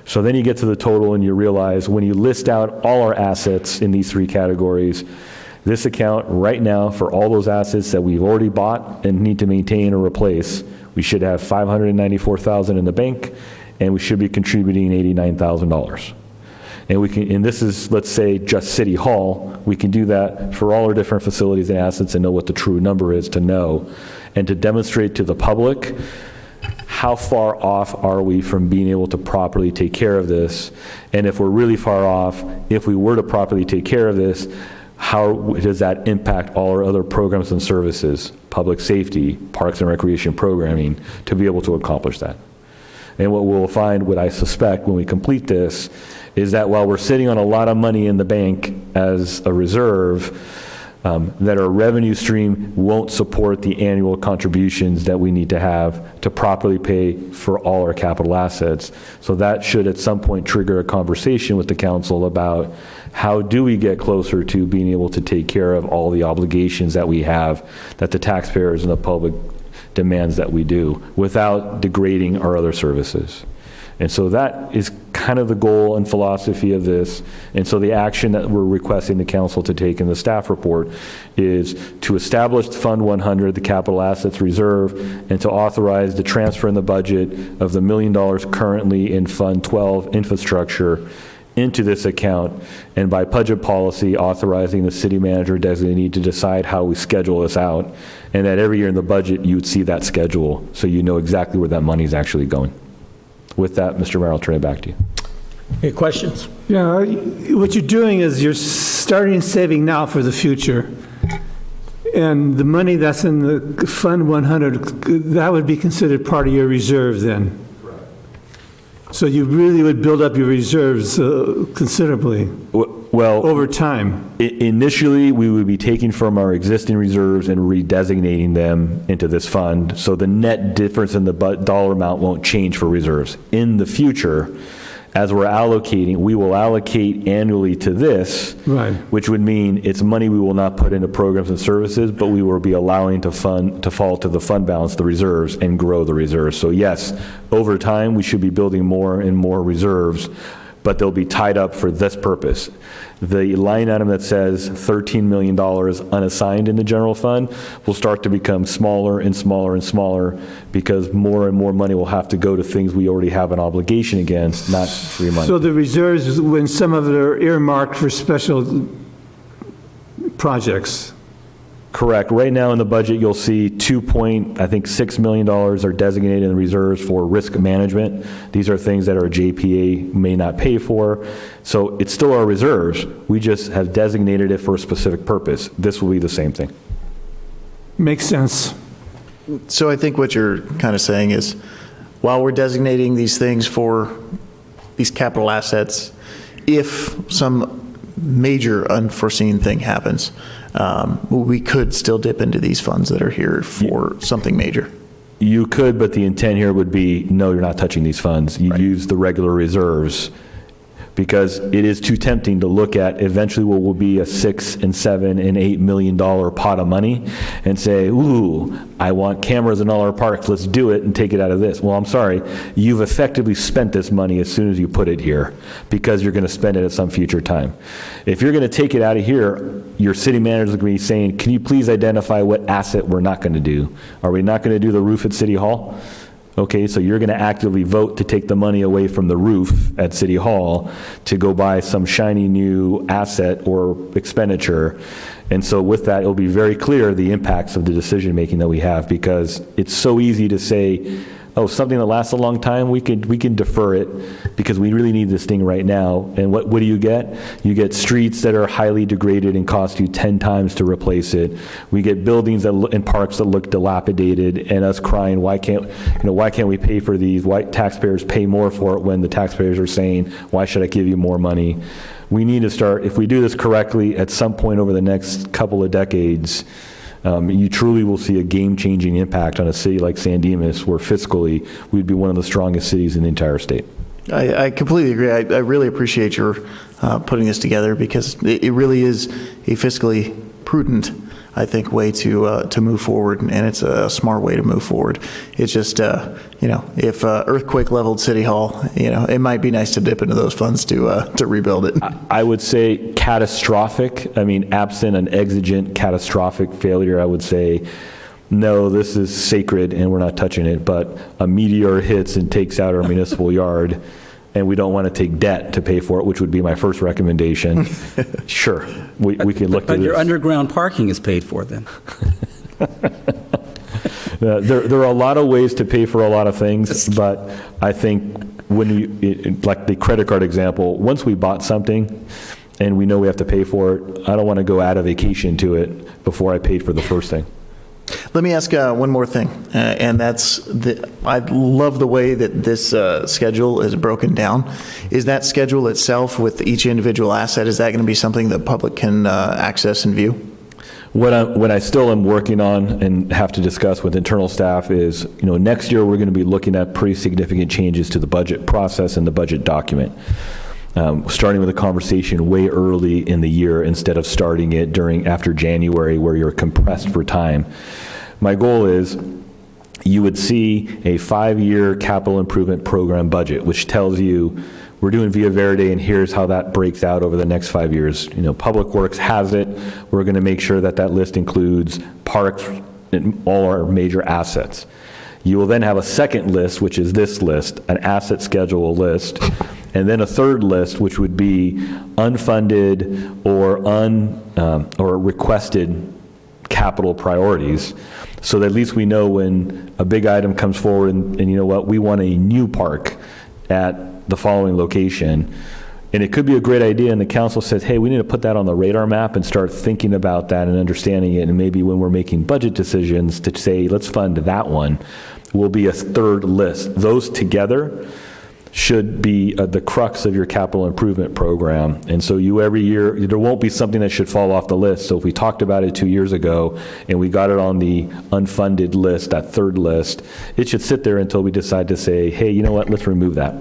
So then you get to the total and you realize when you list out all our assets in these three categories, this account right now for all those assets that we've already bought and need to maintain or replace, we should have $594,000 in the bank, and we should be contributing $89,000. And we can, and this is, let's say, just City Hall. We can do that for all our different facilities and assets and know what the true number is to know, and to demonstrate to the public how far off are we from being able to properly take care of this. And if we're really far off, if we were to properly take care of this, how does that impact all our other programs and services, public safety, parks and recreation programming, to be able to accomplish that? And what we'll find, what I suspect when we complete this, is that while we're sitting on a lot of money in the bank as a reserve, that our revenue stream won't support the annual contributions that we need to have to properly pay for all our capital assets. So that should at some point trigger a conversation with the council about how do we get closer to being able to take care of all the obligations that we have, that the taxpayers and the public demands that we do, without degrading our other services. And so that is kind of the goal and philosophy of this. And so the action that we're requesting the council to take in the staff report is to establish Fund 100, the capital assets reserve, and to authorize the transfer in the budget of the $1 million currently in Fund 12 infrastructure into this account, and by budget policy, authorizing the city manager designee to decide how we schedule this out, and that every year in the budget, you would see that schedule, so you know exactly where that money is actually going. With that, Mr. Mayor, I'll turn it back to you. Any questions? Yeah, what you're doing is you're starting saving now for the future. And the money that's in the Fund 100, that would be considered part of your reserve then? So you really would build up your reserves considerably over time. Initially, we would be taking from our existing reserves and redesignating them into this fund, so the net difference in the dollar amount won't change for reserves. In the future, as we're allocating, we will allocate annually to this, right, which would mean it's money we will not put into programs and services, but we will be allowing to fall to the fund balance, the reserves, and grow the reserves. So yes, over time, we should be building more and more reserves, but they'll be tied up for this purpose. The line item that says $13 million unassigned in the general fund will start to become smaller and smaller and smaller, because more and more money will have to go to things we already have an obligation against, not free money. So the reserves, when some of it are earmarked for special projects? Correct. Right now in the budget, you'll see $6 million are designated in the reserves for risk management. These are things that our JPA may not pay for. So it's still our reserves. We just have designated it for a specific purpose. This will be the same thing. Makes sense. So I think what you're kind of saying is, while we're designating these things for these capital assets, if some major unforeseen thing happens, we could still dip into these funds that are here for something major. You could, but the intent here would be, no, you're not touching these funds. You use the regular reserves, because it is too tempting to look at eventually what will be a $6 and $7 and $8 million pot of money and say, ooh, I want cameras in all our parks, let's do it and take it out of this. Well, I'm sorry, you've effectively spent this money as soon as you put it here, because you're going to spend it at some future time. If you're going to take it out of here, your city manager is going to be saying, can you please identify what asset we're not going to do? Are we not going to do the roof at City Hall? Okay, so you're going to actively vote to take the money away from the roof at City Hall to go buy some shiny new asset or expenditure. And so with that, it'll be very clear the impacts of the decision-making that we have, because it's so easy to say, oh, something that lasts a long time, we can defer it because we really need this thing right now. And what do you get? You get streets that are highly degraded and cost you 10 times to replace it. We get buildings and parks that look dilapidated, and us crying, why can't we pay for these? Why taxpayers pay more for it when the taxpayers are saying, why should I give you more money? We need to start, if we do this correctly, at some point over the next couple of decades, you truly will see a game-changing impact on a city like San Dimas, where fiscally we'd be one of the strongest cities in the entire state. I completely agree. I really appreciate your putting this together, because it really is a fiscally prudent I think, way to move forward, and it's a smart way to move forward. It's just, if earthquake-leveled City Hall, it might be nice to dip into those funds to rebuild it. I would say catastrophic. I mean, absent an exigent catastrophic failure, I would say, no, this is sacred and we're not touching it. But a meteor hits and takes out our municipal yard, and we don't want to take debt to pay for it, which would be my first recommendation. Sure, we can look at But this. your underground parking is paid for then. There are a lot of ways to pay for a lot of things, but I think like the credit card example, once we bought something and we know we have to pay for it, I don't want to go add a vacation to it before I paid for the first thing. Let me ask one more thing, and that's I love the way that this schedule is broken down. Is that schedule itself with each individual asset, is that going to be something the public can access and view? What I still am working on and have to discuss with internal staff is, next year we're going to be looking at pretty significant changes to the budget process and the budget document. Starting with a conversation way early in the year instead of starting it after January where you're compressed for time. My goal is you would see a 5-year capital improvement program budget, which tells you we're doing Via Verde and here's how that breaks out over the next 5 years. Public Works has it. We're going to make sure that list includes parks and all our major assets. You will then have a second list, which is this list, an asset schedule list, and then a third list, which would be unfunded or requested capital priorities, so that at least we know when a big item comes forward and you know what, we want a new park at the following location. And it could be a great idea, and the council says, hey, we need to put that on the radar map and start thinking about that and understanding it, and maybe when we're making budget decisions to say, let's fund that one, will be a third list. Those together should be the crux of your capital improvement program. And so every year, there won't be something that should fall off the list. So if we talked about it 2 years ago and we got it on the unfunded list, that third list, it should sit there until we decide to say, hey, you know what, let's remove that.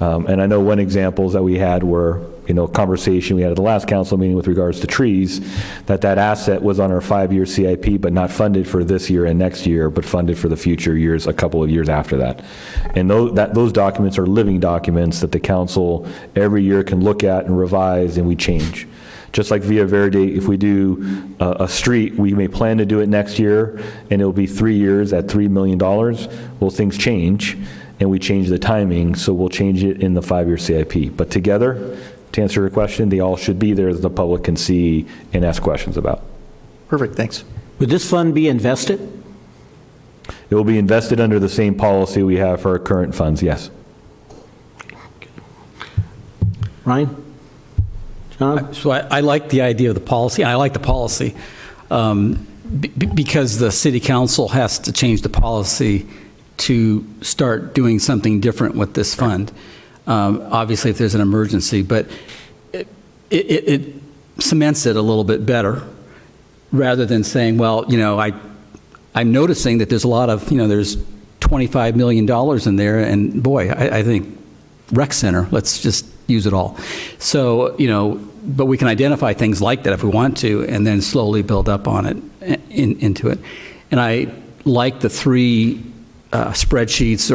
And I know one examples that we had were, a conversation we had at the last council meeting with regards to trees, that asset was on our 5-year CIP, but not funded for this year and next year, but funded for the future years, a couple of years after that. And those documents are living documents that the council every year can look at and revise, and we change. Just like Via Verde, if we do a street, we may plan to do it next year, and it'll be 3 years at $3 million. Well, things change, and we change the timing, so we'll change it in the 5-year CIP. But together, to answer your question, they all should be there that the public can see and ask questions about. Perfect, thanks. Would this fund be invested? It will be invested under the same policy we have for our current funds, yes. Ryan? John? So I like the idea of the policy. I like the policy because the city council has to change the policy to start doing something different with this fund. Obviously, if there's an emergency, but it cements it a little bit better rather than saying, well, I'm noticing that there's a lot of, there's $25 million in there, and boy, I think rec center, let's just use it all. So, but we can identify things like that if we want to, and then slowly build up on it, into it. And I like the 3 spreadsheets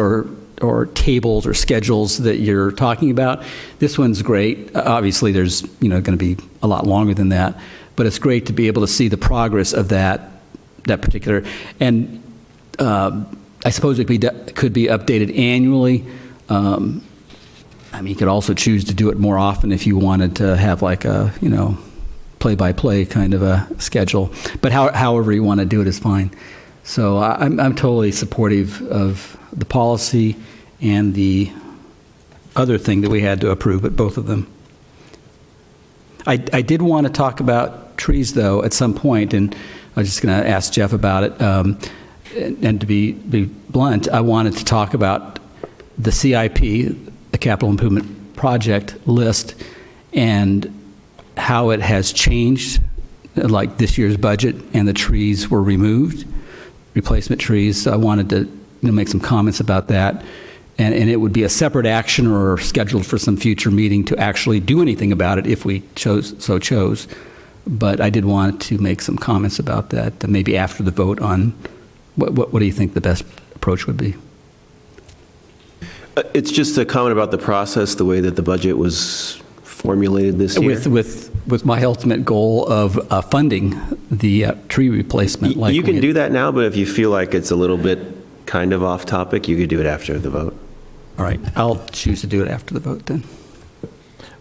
or tables or schedules that you're talking about. This one's great. Obviously, there's going to be a lot longer than that, but it's great to be able to see the progress of that particular. And I suppose it could be updated annually. You could also choose to do it more often if you wanted to have like a play-by-play kind of a schedule. But however you want to do it is fine. So I'm totally supportive of the policy and the other thing that we had to approve, but both of them. I did want to talk about trees, though, at some point, and I was just going to ask Jeff about it. And to be blunt, I wanted to talk about the CIP, the Capital Improvement Project list, and how it has changed, like this year's budget, and the trees were removed, replacement trees. So I wanted to make some comments about that. And it would be a separate action or scheduled for some future meeting to actually do anything about it if we chose. but I did want to make some comments about that, maybe after the vote on what do you think the best approach would be? It's just a comment about the process, the way that the budget was formulated this year. With my ultimate goal of funding the tree replacement. You can do that now, but if you feel like it's a little bit kind of off topic, you could do it after the vote. All right, I'll choose to do it after the vote then.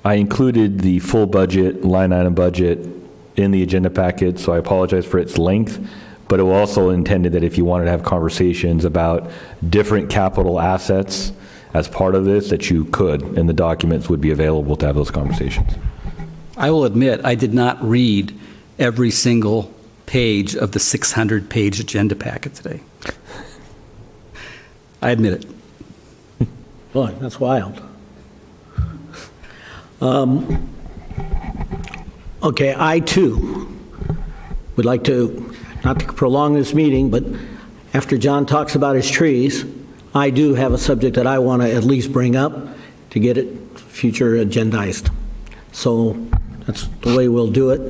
I included the full budget, line item budget in the agenda packet, so I apologize for its length, but it was also intended that if you wanted to have conversations about different capital assets as part of this, that you could, and the documents would be available to have those conversations. I will admit, I did not read every single page of the 600-page agenda packet today. I admit it. Boy, that's wild. Okay, I too would like to, not to prolong this meeting, but after John talks about his trees, I do have a subject that I want to at least bring up to get it future agendized. So that's the way we'll do it.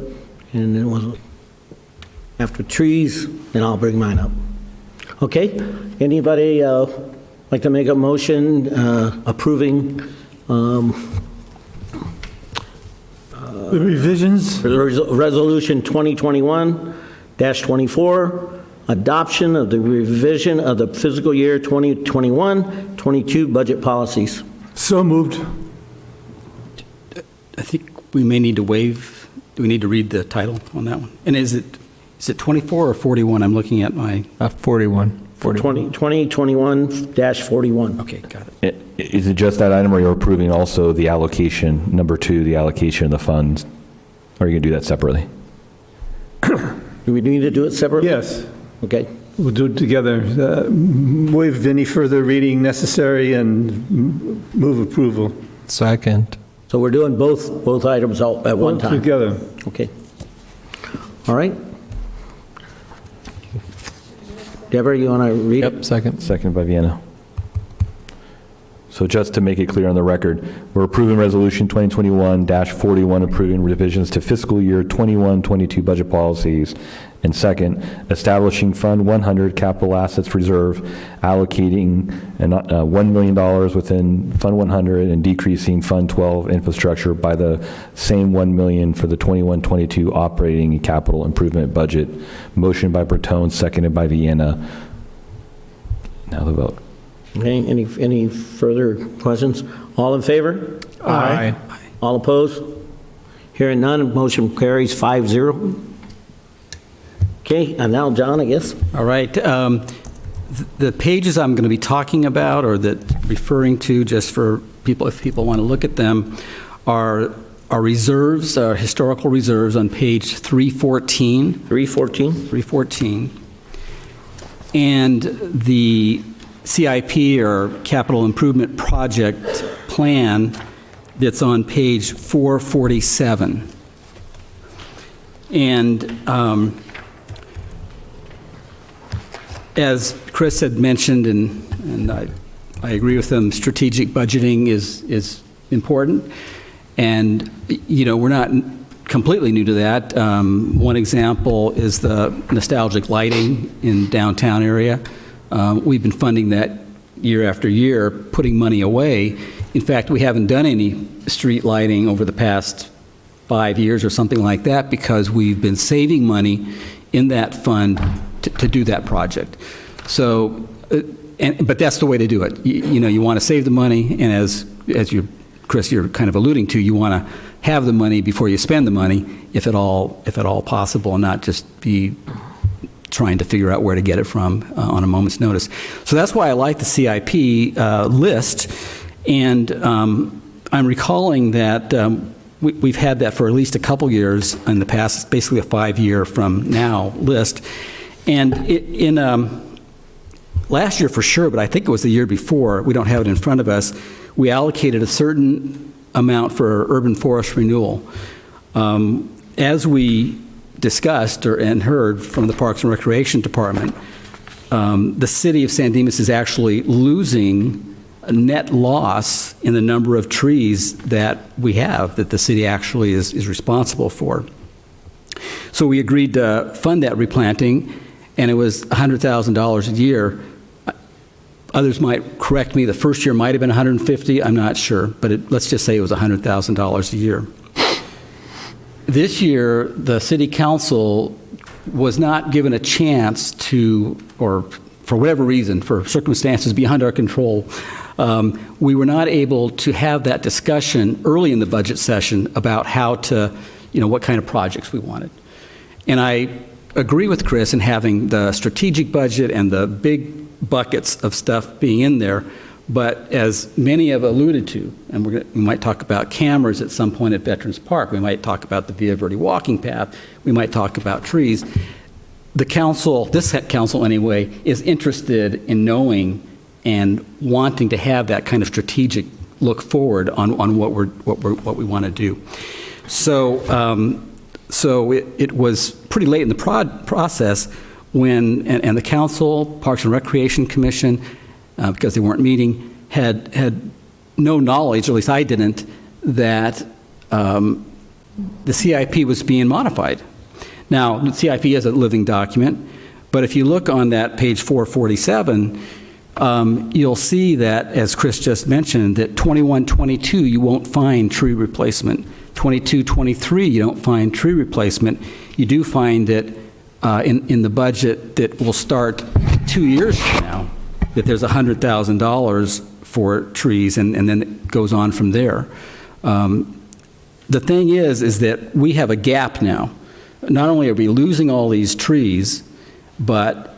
And then after trees, then I'll bring mine up. Okay? Anybody like to make a motion approving The revisions? Resolution 2021-24, adoption of the revision of the fiscal year 2021-22 budget policies. So moved. I think we may need to waive, do we need to read the title on that one? And is it 24 or 41? I'm looking at my... 41. 2021-41. Okay, got it. Is it just that item, or you're approving also the allocation, number 2, the allocation of the funds? Or are you going to do that separately? Do we need to do it separately? Yes. Okay. We'll do it together. Waive any further reading necessary and move approval. Second. So we're doing both items all at one time? Together. Okay. All right. Deborah, you want to read it? Yep, second. Second by Vienna. So just to make it clear on the record, we're approving Resolution 2021-41, approving revisions to fiscal year 21-22 budget policies. And second, establishing Fund 100 Capital Assets Reserve, allocating $1 million within Fund 100 and decreasing Fund 12 infrastructure by the same $1 million for the 21-22 operating and capital improvement budget. Motion by Bertone, seconded by Vienna. Now the vote. Okay, any further questions? All in favor? Aye. All opposed? Hearing none, motion carries 5-0. Okay, and now John, I guess. All right. The pages I'm going to be talking about, or that referring to, just for people, if people want to look at them, are reserves, historical reserves on page 314. 314? 314. And the CIP, or Capital Improvement Project Plan, that's on page 447. And as Chris had mentioned, and I agree with him, strategic budgeting is important. And, you know, we're not completely new to that. One example is the nostalgic lighting in downtown area. We've been funding that year after year, putting money away. In fact, we haven't done any street lighting over the past 5 years or something like that, because we've been saving money in that fund to do that project. So, but that's the way to do it. You know, you want to save the money, and as you, Chris, you're kind of alluding to, you want to have the money before you spend the money, if at all possible, and not just be trying to figure out where to get it from on a moment's notice. So that's why I like the CIP list, and I'm recalling that we've had that for at least a couple years in the past. It's basically a 5-year from now list. And in last year for sure, but I think it was the year before, we don't have it in front of us, we allocated a certain amount for urban forest renewal. As we discussed and heard from the Parks and Recreation Department, the city of San Dimas is actually losing a net loss in the number of trees that we have, that the city actually is responsible for. So we agreed to fund that replanting, and it was $100,000 a year. Others might correct me. The first year might have been $150,000. I'm not sure, but let's just say it was $100,000 a year. This year, the city council was not given a chance to, or for whatever reason, for circumstances beyond our control, we were not able to have that discussion early in the budget session about how to, what kind of projects we wanted. And I agree with Chris in having the strategic budget and the big buckets of stuff being in there, but as many have alluded to, and we might talk about cameras at some point at Veterans Park, we might talk about the Via Verde walking path, we might talk about trees. The council, this council anyway, is interested in knowing and wanting to have that kind of strategic look forward on what we want to do. So it was pretty late in the process when, and the council, Parks and Recreation Commission, because they weren't meeting, had no knowledge, or at least I didn't, that the CIP was being modified. Now, the CIP is a living document, but if you look on that page 447, you'll see that, as Chris just mentioned, that 21-22 you won't find tree replacement. 22-23 you don't find tree replacement. You do find it in the budget that will start 2 years from now, that there's $100,000 for trees, and then it goes on from there. The thing is that we have a gap now. Not only are we losing all these trees, but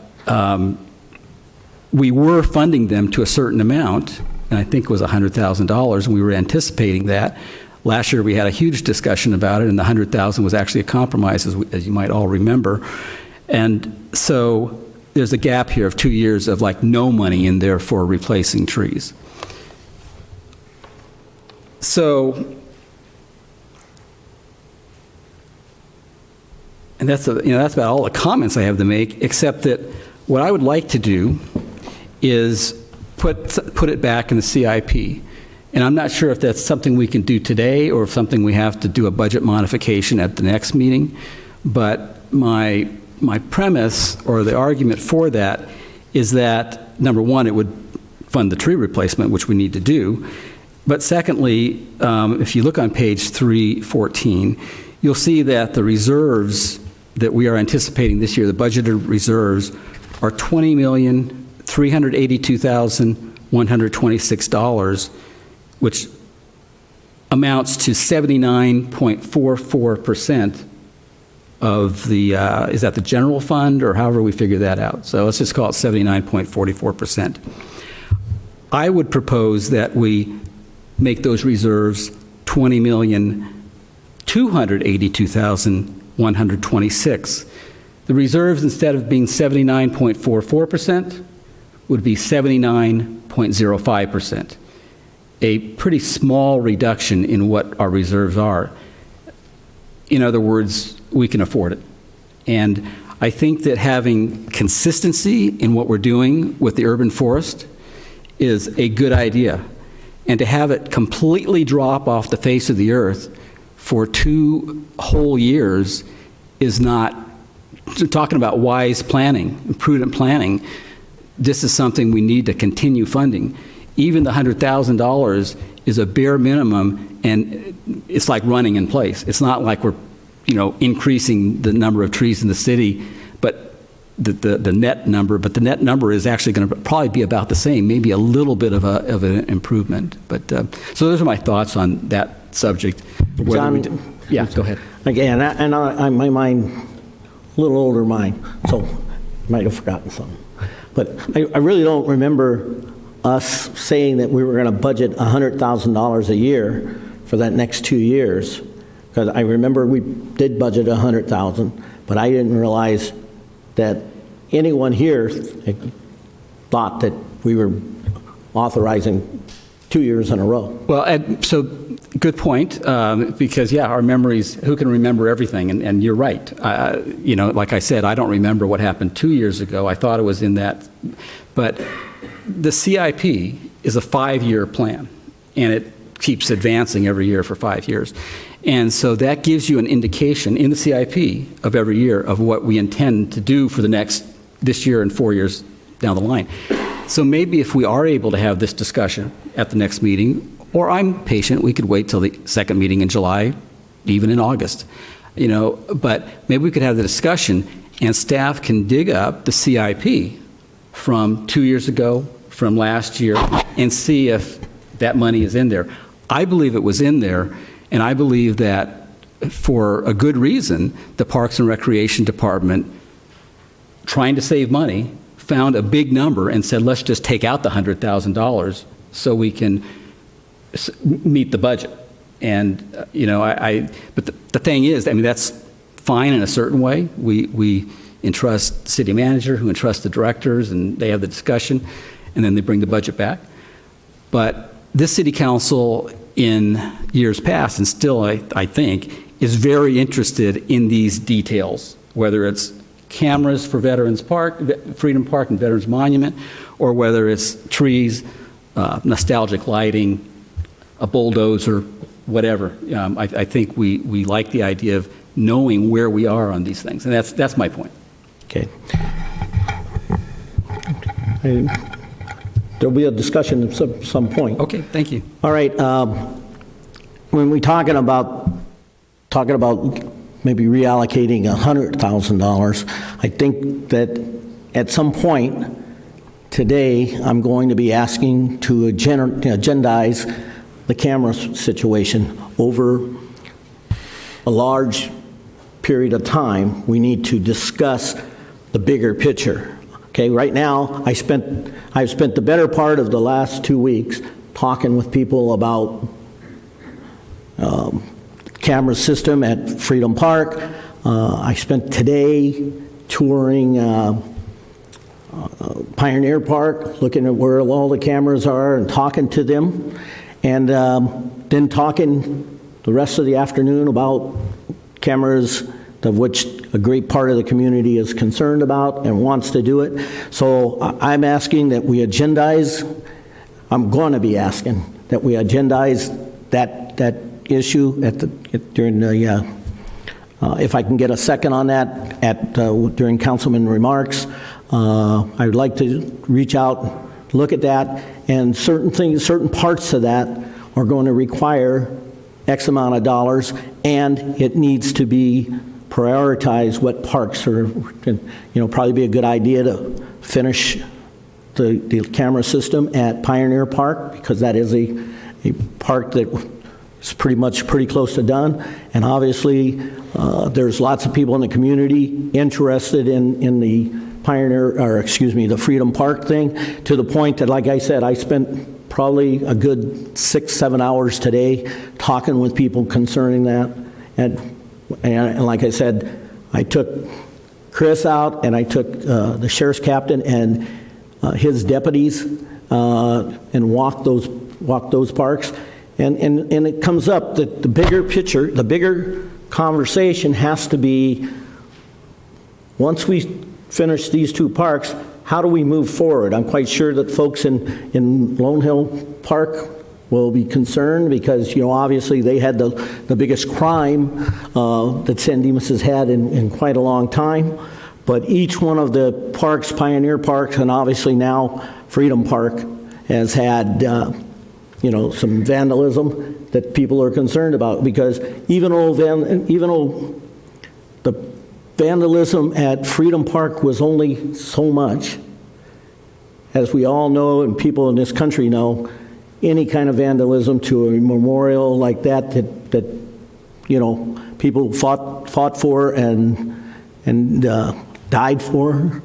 we were funding them to a certain amount, and I think it was $100,000, and we were anticipating that. Last year we had a huge discussion about it, and the $100,000 was actually a compromise, as you might all remember. And so there's a gap here of 2 years of like no money in there for replacing trees. So, and that's about all the comments I have to make, except that what I would like to do is put it back in the CIP. And I'm not sure if that's something we can do today or if something we have to do a budget modification at the next meeting. But my premise, or the argument for that, is that, number one, it would fund the tree replacement, which we need to do. But secondly, if you look on page 314, you'll see that the reserves that we are anticipating this year, the budgeted reserves, are $20,382,126, which amounts to 79.44% of the, is that the general fund, or however we figure that out? So let's just call it 79.44%. I would propose that we make those reserves $20,282,126. The reserves, instead of being 79.44%, would be 79.05%. A pretty small reduction in what our reserves are. In other words, we can afford it. And I think that having consistency in what we're doing with the urban forest is a good idea. And to have it completely drop off the face of the earth for 2 whole years is not, talking about wise planning and prudent planning, this is something we need to continue funding. Even the $100,000 is a bare minimum, and it's like running in place. It's not like we're, increasing the number of trees in the city, but the net number. But the net number is actually going to probably be about the same, maybe a little bit of an improvement. But so those are my thoughts on that subject. John, yeah, go ahead. Again, and my mind, a little older mind, so I might have forgotten something. But I really don't remember us saying that we were going to budget $100,000 a year for that next 2 years, because I remember we did budget $100,000, but I didn't realize that anyone here thought that we were authorizing 2 years in a row. Well, Ed, so good point, because, yeah, our memories, who can remember everything? And you're right. Like I said, I don't remember what happened 2 years ago. I thought it was in that. But the CIP is a 5-year plan, and it keeps advancing every year for 5 years. And so that gives you an indication in the CIP of every year of what we intend to do for this year and 4 years down the line. So maybe if we are able to have this discussion at the next meeting, or I'm patient, we could wait till the second meeting in July, even in August, but maybe we could have the discussion and staff can dig up the CIP from 2 years ago, from last year, and see if that money is in there. I believe it was in there, and I believe that for a good reason, the Parks and Recreation Department, trying to save money, found a big number and said, let's just take out the $100,000 so we can meet the budget. And, but the thing is, that's fine in a certain way. We entrust the city manager, who entrusts the directors, and they have the discussion, and then they bring the budget back. But this city council in years past, and still I think, is very interested in these details, whether it's cameras for Veterans Park, Freedom Park and Veterans Monument, or whether it's trees, nostalgic lighting, a bulldozer, whatever. I think we like the idea of knowing where we are on these things, and that's my point. Okay. There'll be a discussion at some point. Okay, thank you. All right. When we're talking about maybe reallocating $100,000, I think that at some point today, I'm going to be asking to agendize the camera situation over a large period of time. We need to discuss the bigger picture. Okay, right now, I've spent the better part of the last 2 weeks talking with people about camera system at Freedom Park. I spent today touring Pioneer Park, looking at where all the cameras are and talking to them, and then talking the rest of the afternoon about cameras, of which a great part of the community is concerned about and wants to do it. So I'm asking that we agendize, I'm going to be asking that we agendize that issue during the, if I can get a second on that during councilman remarks. I would like to reach out, look at that, and certain parts of that are going to require X amount of dollars, and it needs to be prioritize what parks are, probably be a good idea to finish the camera system at Pioneer Park, because that is a park that is pretty close to done. And obviously, there's lots of people in the community interested in the the Freedom Park thing, to the point that, like I said, I spent probably a good 6-7 hours today talking with people concerning that. And like I said, I took Chris out, and I took the sheriff's captain and his deputies and walked those parks. And it comes up that the bigger picture, the bigger conversation has to be, once we finish these two parks, how do we move forward? I'm quite sure that folks in Lone Hill Park will be concerned, because obviously they had the biggest crime that San Dimas has had in quite a long time. But each one of the parks, Pioneer Parks, and obviously now Freedom Park, has had some vandalism that people are concerned about, because even though the vandalism at Freedom Park was only so much, as we all know and people in this country know, any kind of vandalism to a memorial like that people fought for and died for,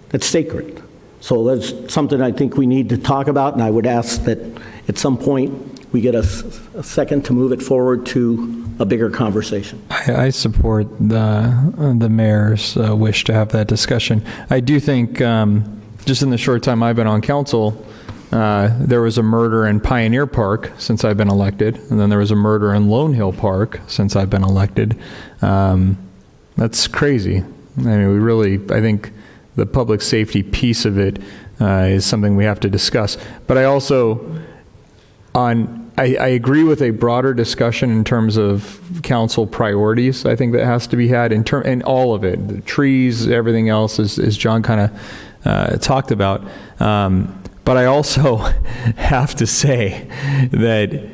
that's sacred. So that's something I think we need to talk about, and I would ask that at some point we get a second to move it forward to a bigger conversation. I support the mayor's wish to have that discussion. I do think, just in the short time I've been on council, there was a murder in Pioneer Park since I've been elected, and then there was a murder in Lone Hill Park since I've been elected. That's crazy. I mean, I think the public safety piece of it is something we have to discuss. But I also, on I agree with a broader discussion in terms of council priorities. I think that has to be had in all of it, the trees, everything else, as John kind of talked about. But I also have to say that,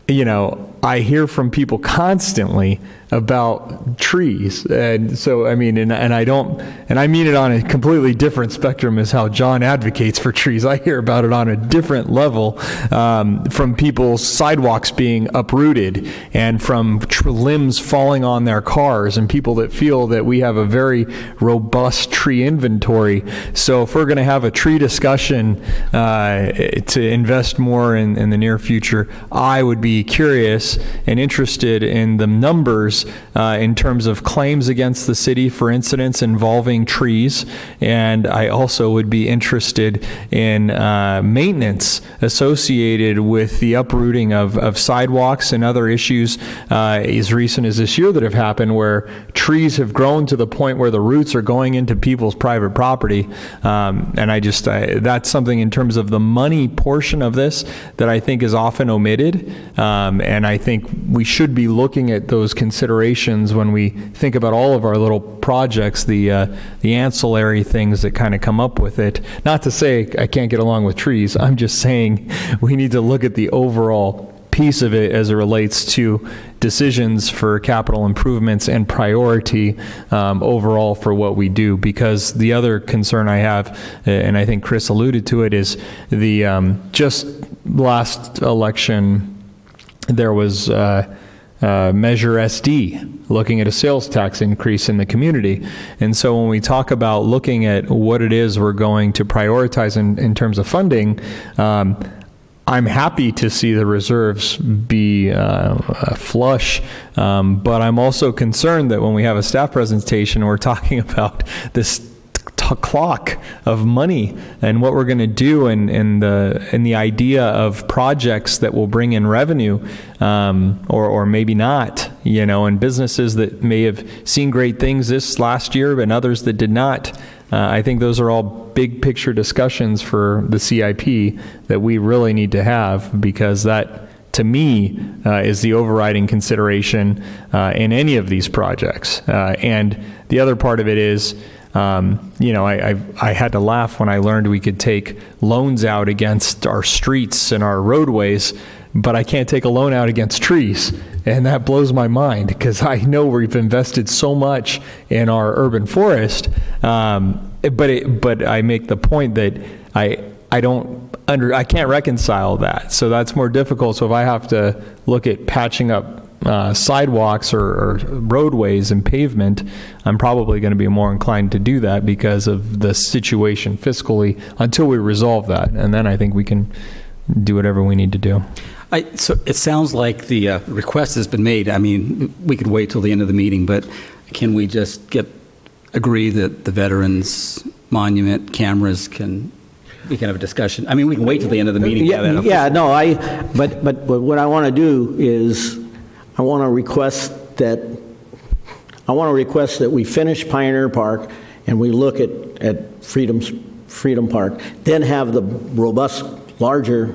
you know, I hear from people constantly about trees. And so, I mean, and I mean it on a completely different spectrum as how John advocates for trees. I hear about it on a different level, from people's sidewalks being uprooted and from limbs falling on their cars, and people that feel that we have a very robust tree inventory. So if we're going to have a tree discussion to invest more in the near future, I would be curious and interested in the numbers in terms of claims against the city for incidents involving trees. And I also would be interested in maintenance associated with the uprooting of sidewalks and other issues as recent as this year that have happened, where trees have grown to the point where the roots are going into people's private property. And that's something in terms of the money portion of this that I think is often omitted. And I think we should be looking at those considerations when we think about all of our little projects, the ancillary things that kind of come up with it. Not to say I can't get along with trees. I'm just saying we need to look at the overall piece of it as it relates to decisions for capital improvements and priority overall for what we do. Because the other concern I have, and I think Chris alluded to it, is the just last election there was Measure SD, looking at a sales tax increase in the community. And so when we talk about looking at what it is we're going to prioritize in terms of funding, I'm happy to see the reserves be flush, but I'm also concerned that when we have a staff presentation, we're talking about this clock of money and what we're going to do and the idea of projects that will bring in revenue, or maybe not, you know, and businesses that may have seen great things this last year and others that did not. I think those are all big picture discussions for the CIP that we really need to have, because that, to me, is the overriding consideration in any of these projects. And the other part of it is, you know, I had to laugh when I learned we could take loans out against our streets and our roadways, but I can't take a loan out against trees. And that blows my mind, because I know we've invested so much in our urban forest. But I make the point that I can't reconcile that. So that's more difficult. So if I have to look at patching up sidewalks or roadways and pavement, I'm probably going to be more inclined to do that because of the situation fiscally until we resolve that. And then I think we can do whatever we need to do. So it sounds like the request has been made. I mean, we could wait till the end of the meeting, but can we just agree that the Veterans Monument cameras we can have a discussion? I mean, we can wait till the end of the meeting. But what I want to do is I want to request that we finish Pioneer Park and we look at Freedom Park, then have the robust, larger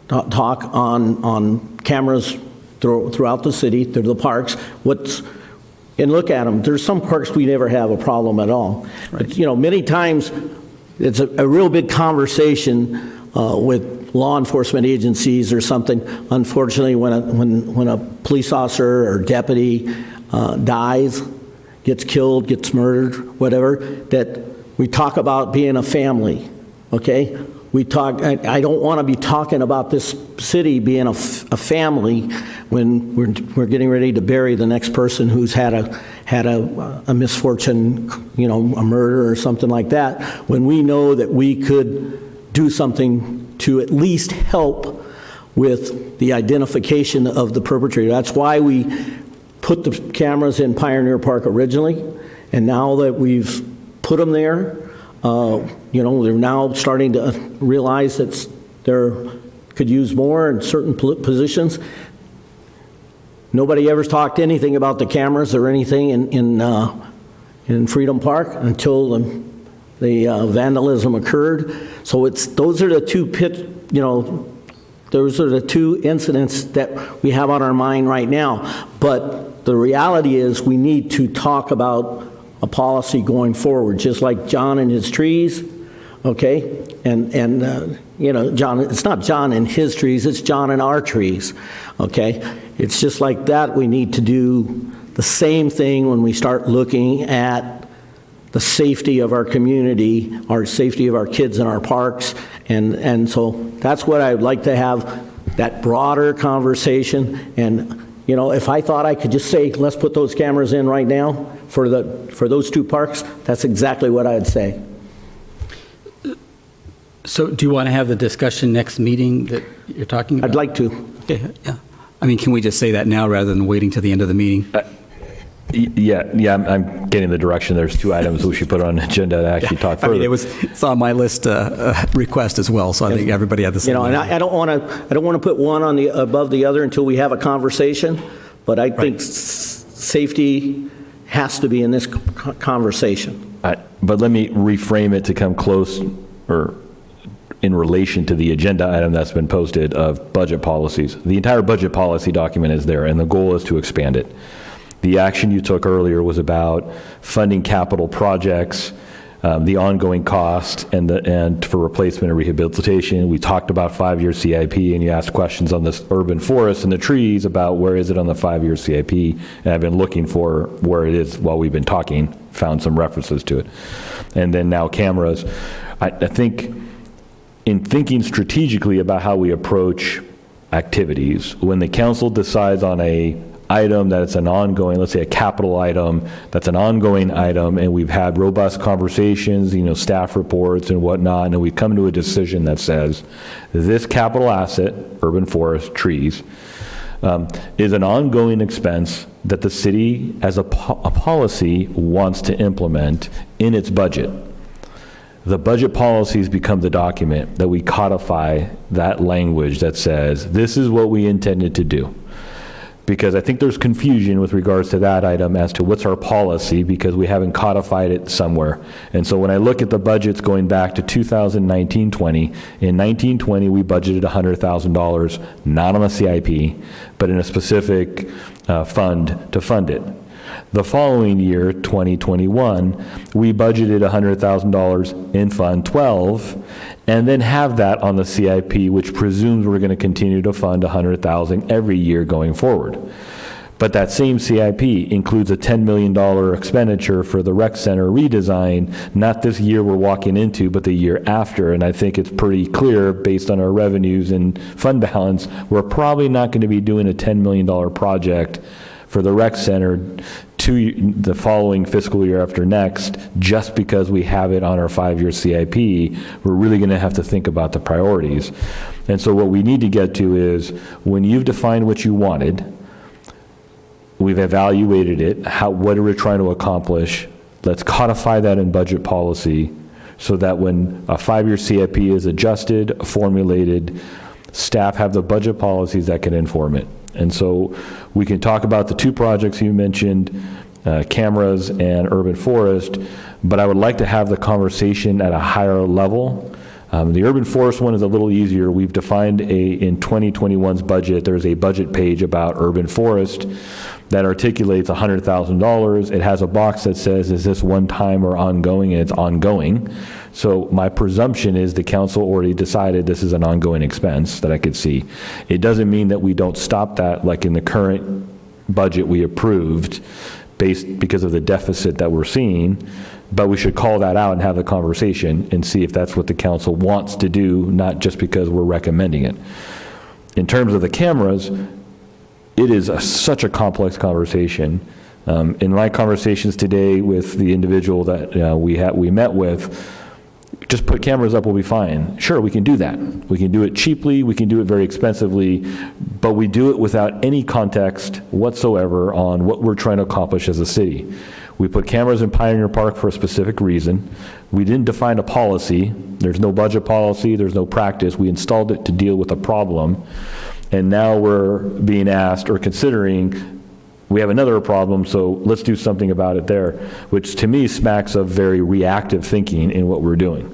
talk on cameras throughout the city, through the parks, and look at them. There's some parks we never have a problem at all. Right. But, you know, many times it's a real big conversation with law enforcement agencies or something. Unfortunately, when a police officer or deputy dies, gets killed, gets murdered, whatever, that we talk about being a family, okay? I don't want to be talking about this city being a family when we're getting ready to bury the next person who's had a misfortune, you know, a murder or something like that, when we know that we could do something to at least help with the identification of the perpetrator. That's why we put the cameras in Pioneer Park originally, and now that we've put them there, you know, they're now starting to realize that they could use more in certain positions. Nobody ever talked anything about the cameras or anything in Freedom Park until the vandalism occurred. So those are the two those are the two incidents that we have on our mind right now. But the reality is we need to talk about a policy going forward, just like John and his trees, okay? And John, it's not John and his trees, it's John and our trees, okay? It's just like that. We need to do the same thing when we start looking at the safety of our community, our safety of our kids in our parks. And so that's what I would like to have, that broader conversation. And, if I thought I could just say, let's put those cameras in right now for those two parks, that's exactly what I'd say. So do you want to have the discussion next meeting that you're talking about? I'd like to. Okay, yeah. I mean, can we just say that now rather than waiting till the end of the meeting? Yeah, I'm getting the direction. There's two items we should put on an agenda to actually talk further. I mean, it's on my list request as well, so I think everybody had the same. And I don't want to put one on the above the other until we have a conversation, but I think safety has to be in this conversation. But let me reframe it to come close or in relation to the agenda item that's been posted of budget policies. The entire budget policy document is there, and the goal is to expand it. The action you took earlier was about funding capital projects, the ongoing cost, and for replacement and rehabilitation. We talked about 5-year CIP, and you asked questions on this urban forest and the trees about where is it on the 5-year CIP, and I've been looking for where it is while we've been talking, found some references to it. And then now cameras. I think in thinking strategically about how we approach activities, when the council decides on a item that it's an ongoing, let's say a capital item, that's an ongoing item, and we've had robust conversations, staff reports and whatnot, and we've come to a decision that says this capital asset, urban forest, trees, is an ongoing expense that the city as a policy wants to implement in its budget. The budget policies become the document that we codify that language that says this is what we intended to do. Because I think there's confusion with regards to that item as to what's our policy, because we haven't codified it somewhere. And so when I look at the budgets going back to 2019-20, in 19-20 we budgeted $100,000, not on the CIP, but in a specific fund to fund it. The following year, 2021, we budgeted $100,000 in Fund 12, and then have that on the CIP, which presumes we're going to continue to fund $100,000 every year going forward. But that same CIP includes a $10 million expenditure for the rec center redesign, not this year we're walking into, but the year after. And I think it's pretty clear, based on our revenues and fund balance, we're probably not going to be doing a $10 million project for the rec center to the following fiscal year after next, just because we have it on our 5-year CIP. We're really going to have to think about the priorities. And so what we need to get to is, when you've defined what you wanted, we've evaluated it, what are we trying to accomplish? Let's codify that in budget policy so that when a 5-year CIP is adjusted, formulated, staff have the budget policies that can inform it. And so we can talk about the two projects you mentioned, cameras and urban forest, but I would like to have the conversation at a higher level. The urban forest one is a little easier. We've defined in 2021's budget, there's a budget page about urban forest that articulates $100,000. It has a box that says, is this one time or ongoing? And it's ongoing. So my presumption is the council already decided this is an ongoing expense that I could see. It doesn't mean that we don't stop that, like in the current budget we approved, because of the deficit that we're seeing, but we should call that out and have the conversation and see if that's what the council wants to do, not just because we're recommending it. In terms of the cameras, it is such a complex conversation. In my conversations today with the individual that we met with, just put cameras up, we'll be fine. Sure, we can do that. We can do it cheaply, we can do it very expensively, but we do it without any context whatsoever on what we're trying to accomplish as a city. We put cameras in Pioneer Park for a specific reason. We didn't define a policy. There's no budget policy, there's no practice. We installed it to deal with a problem. And now we're being asked or considering, we have another problem, so let's do something about it there, which to me smacks of very reactive thinking in what we're doing.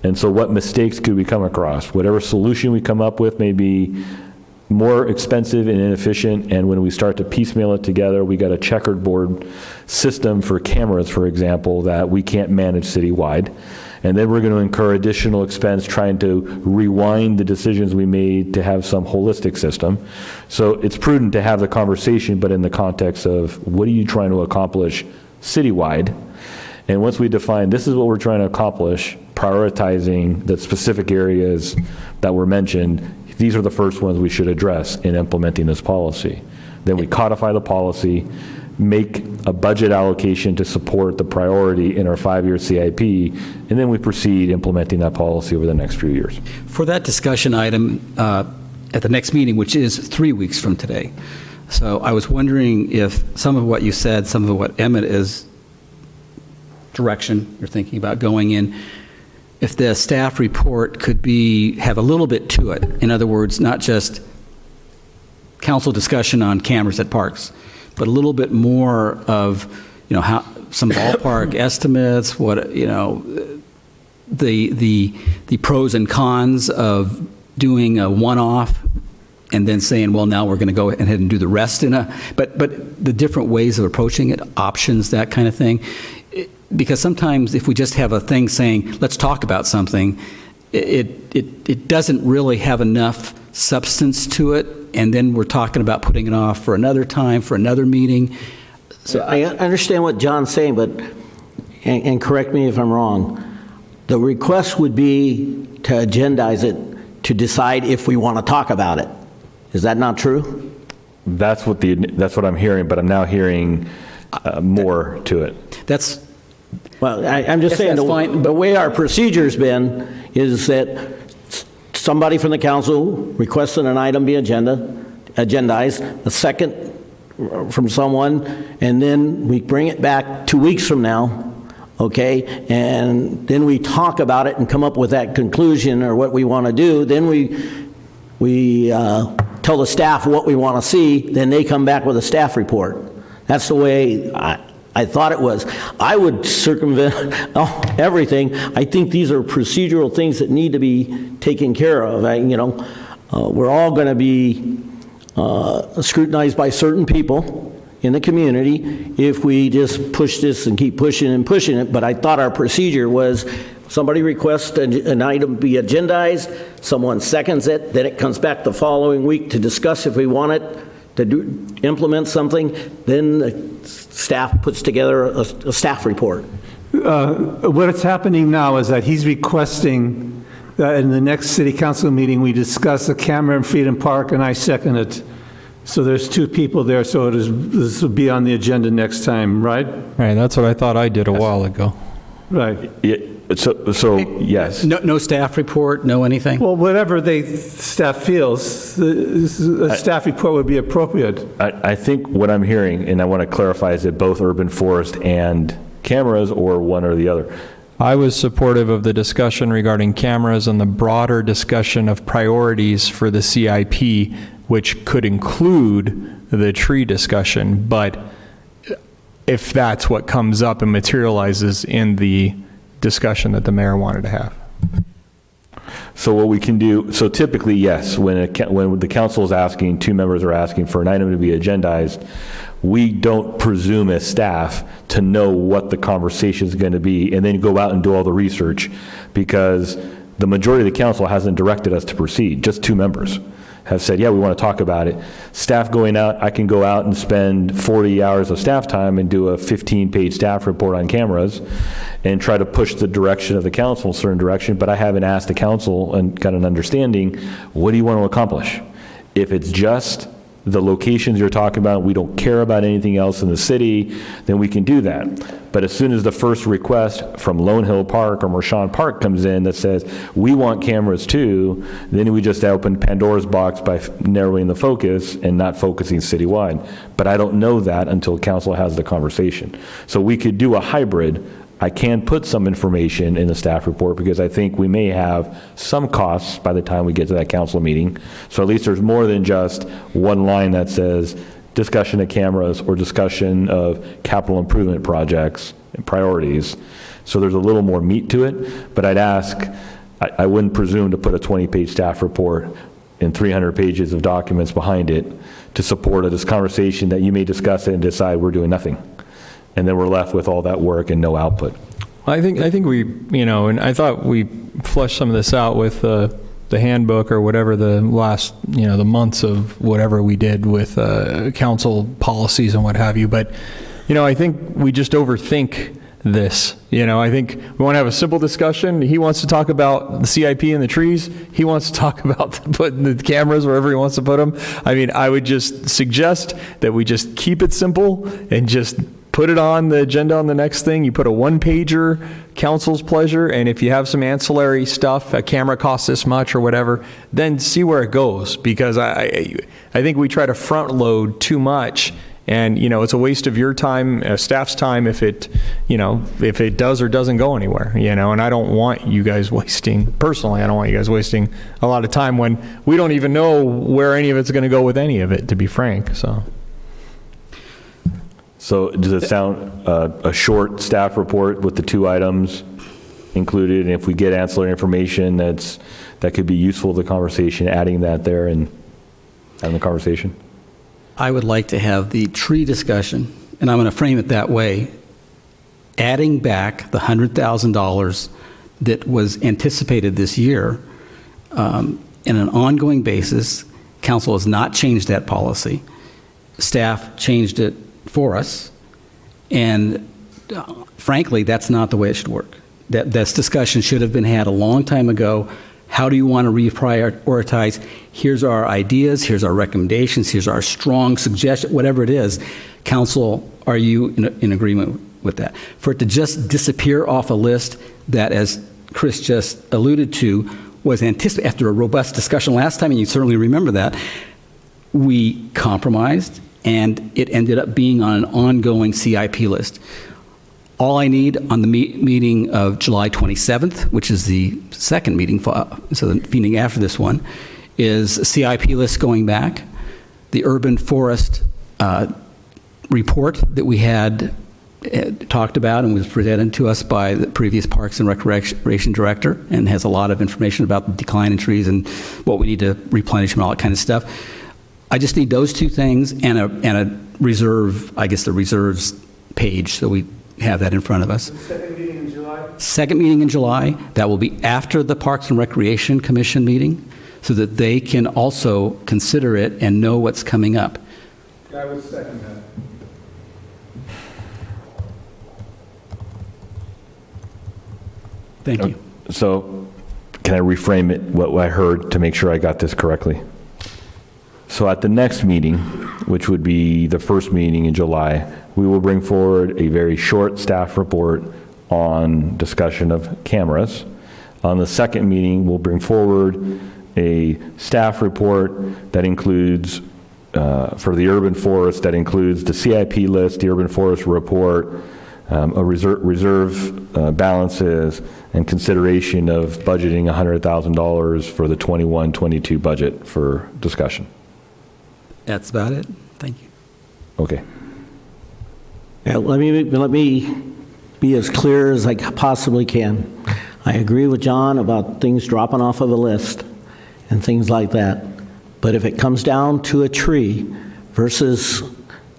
And so what mistakes could we come across? Whatever solution we come up with may be more expensive and inefficient, and when we start to piecemeal it together, we got a checkerboard system for cameras, for example, that we can't manage citywide. And then we're going to incur additional expense trying to rewind the decisions we made to have some holistic system. So it's prudent to have the conversation, but in the context of what are you trying to accomplish citywide? And once we define this is what we're trying to accomplish, prioritizing the specific areas that were mentioned, these are the first ones we should address in implementing this policy. Then we codify the policy, make a budget allocation to support the priority in our 5-year CIP, and then we proceed implementing that policy over the next few years. For that discussion item at the next meeting, which is 3 weeks from today, so I was wondering if some of what you said, some of what Emmett is direction you're thinking about going in, if the staff report could have a little bit to it. In other words, not just council discussion on cameras at parks, but a little bit more of, how some ballpark estimates, what, the pros and cons of doing a one-off and then saying, well, now we're going to go ahead and do the rest but the different ways of approaching it, options, that kind of thing. Because sometimes if we just have a thing saying, let's talk about something, it doesn't really have enough substance to it, and then we're talking about putting it off for another time, for another meeting. So I understand what John's saying, but, and correct me if I'm wrong, the request would be to agendize it to decide if we want to talk about it. Is that not true? That's what I'm hearing, but I'm now hearing more to it. Well, I'm just saying the way our procedure's been is that somebody from the council requested an item be agendized, a second from someone, and then we bring it back 2 weeks from now, okay? And then we talk about it and come up with that conclusion or what we want to do. Then we tell the staff what we want to see, then they come back with a staff report. That's the way I thought it was. I would circumvent everything. I think these are procedural things that need to be taken care of. We're all going to be scrutinized by certain people in the community if we just push this and keep pushing it. But I thought our procedure was somebody requests an item be agendized, someone seconds it, then it comes back the following week to discuss if we want it to implement something, then the staff puts together a staff report. What's happening now is that he's requesting that in the next city council meeting, we discuss the camera in Freedom Park, and I second it. So there's two people there, so this will be on the agenda next time, right? Right, that's what I thought I did a while ago. Right. Yeah, so yes. No staff report, no anything? Well, whatever staff feels, a staff report would be appropriate. I think what I'm hearing, and I want to clarify, is it both urban forest and cameras or one or the other? I was supportive of the discussion regarding cameras and the broader discussion of priorities for the CIP, which could include the tree discussion. But if that's what comes up and materializes in the discussion that the mayor wanted to have. So what we can do, so typically, yes, when the council is asking, two members are asking for an item to be agendized, we don't presume as staff to know what the conversation is going to be and then go out and do all the research, because the majority of the council hasn't directed us to proceed. Just two members have said, yeah, we want to talk about it. Staff going out, I can go out and spend 40 hours of staff time and do a 15-page staff report on cameras and try to push the direction of the council in a certain direction, but I haven't asked the council and got an understanding, what do you want to accomplish? If it's just the locations you're talking about, we don't care about anything else in the city, then we can do that. But as soon as the first request from Lone Hill Park or Mershon Park comes in that says, we want cameras too, then we just open Pandora's box by narrowing the focus and not focusing citywide. But I don't know that until council has the conversation. So we could do a hybrid. I can put some information in the staff report because I think we may have some costs by the time we get to that council meeting. So at least there's more than just one line that says discussion of cameras or discussion of capital improvement projects and priorities. So there's a little more meat to it, but I'd ask, I wouldn't presume to put a 20-page staff report and 300 pages of documents behind it to support this conversation that you may discuss it and decide we're doing nothing. And then we're left with all that work and no output. I think we, and I thought we fleshed some of this out with the handbook or whatever the last, the months of whatever we did with council policies and what have you. But, I think we just overthink this. I think we want to have a simple discussion. He wants to talk about the CIP and the trees. He wants to talk about putting the cameras wherever he wants to put them. I mean, I would just suggest that we just keep it simple and just put it on the agenda on the next thing. You put a one-pager, council's pleasure, and if you have some ancillary stuff, a camera costs this much or whatever, then see where it goes. Because I think we try to front load too much, and it's a waste of your time, staff's time, if it does or doesn't go anywhere. And I don't want you guys wasting. Personally, I don't want you guys wasting a lot of time when we don't even know where any of it's going to go with any of it, to be frank. So does it sound a short staff report with the 2 items included? And if we get ancillary information that could be useful to the conversation, adding that there and having the conversation? I would like to have the tree discussion, and I'm going to frame it that way, adding back the $100,000 that was anticipated this year in an ongoing basis. Council has not changed that policy. Staff changed it for us, and frankly, that's not the way it should work. This discussion should have been had a long time ago. How do you want to reprioritize? Here's our ideas, here's our recommendations, here's our strong suggestion, whatever it is. Council, are you in agreement with that? For it to just disappear off a list that, as Chris just alluded to, was anticipated after a robust discussion last time, and you certainly remember that, we compromised, and it ended up being on an ongoing CIP list. All I need on the meeting of July 27th, which is the second meeting, so the meeting after this one, is a CIP list going back, the urban forest report that we had talked about and was presented to us by the previous Parks and Recreation Director, and has a lot of information about the decline in trees and what we need to replenish and all that kind of stuff. I just need those 2 things and a reserve, I guess the reserves page, so we have that in front of us. Second meeting in July? Second meeting in July. That will be after the Parks and Recreation Commission meeting, so that they can also consider it and know what's coming up. I would second that. Thank you. So can I reframe it, what I heard, to make sure I got this correctly? So at the next meeting, which would be the first meeting in July, we will bring forward a very short staff report on discussion of cameras. On the second meeting, we'll bring forward a staff report that includes, for the urban forest, that includes the CIP list, the urban forest report, a reserve balances, and consideration of budgeting $100,000 for the 21-22 budget for discussion. That's about it. Thank you. Okay. Yeah, let me be as clear as I possibly can. I agree with John about things dropping off of a list and things like that. But if it comes down to a tree versus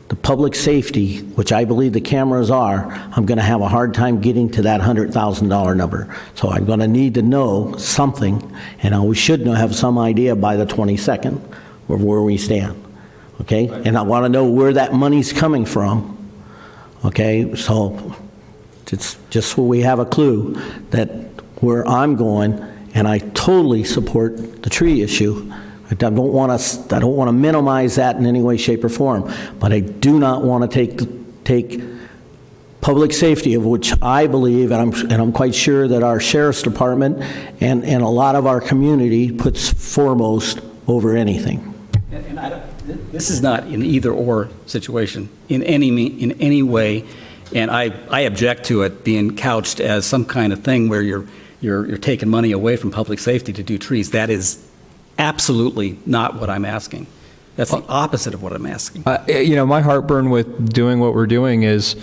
the public safety, which I believe the cameras are, I'm going to have a hard time getting to that $100,000 number. So I'm going to need to know something, and we should have some idea by the 22nd of where we stand. Okay? And I want to know where that money's coming from. Okay? So it's just so we have a clue that where I'm going, and I totally support the tree issue. I don't want to minimize that in any way, shape, or form, but I do not want to take public safety, of which I believe, and I'm quite sure that our sheriff's department and a lot of our community puts foremost over anything. And this is not an either-or situation in any way, and I object to it being couched as some kind of thing where you're taking money away from public safety to do trees. That is absolutely not what I'm asking. That's the opposite of what I'm asking. My heartburn with doing what we're doing is,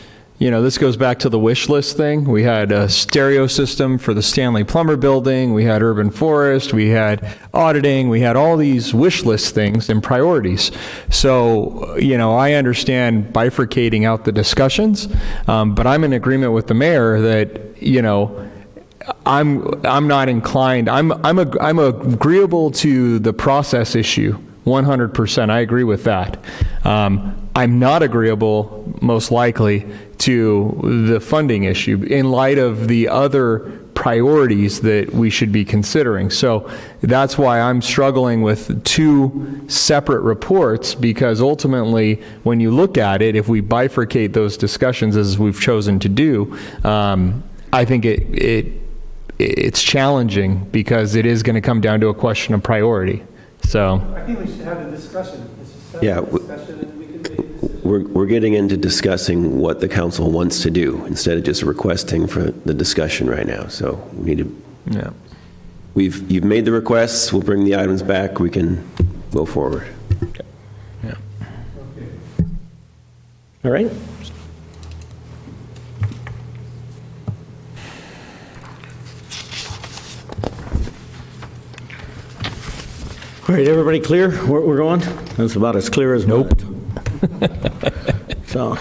this goes back to the wish list thing. We had a stereo system for the Stanley Plumber building. We had urban forest. We had auditing. We had all these wish list things and priorities. So, I understand bifurcating out the discussions, but I'm in agreement with the mayor that, I'm not inclined. I'm agreeable to the process issue, 100%. I agree with that. I'm not agreeable, most likely, to the funding issue in light of the other priorities that we should be considering. So that's why I'm struggling with two separate reports, because ultimately, when you look at it, if we bifurcate those discussions as we've chosen to do, I think it's challenging, because it is going to come down to a question of priority. So I think we should have a discussion. Yeah, we're getting into discussing what the council wants to do instead of just requesting for the discussion right now. So we need to. Yeah. You've made the requests. We'll bring the items back. We can go forward. Okay. Yeah. All right. All right, everybody clear where we're going? That's about as clear as mud. So,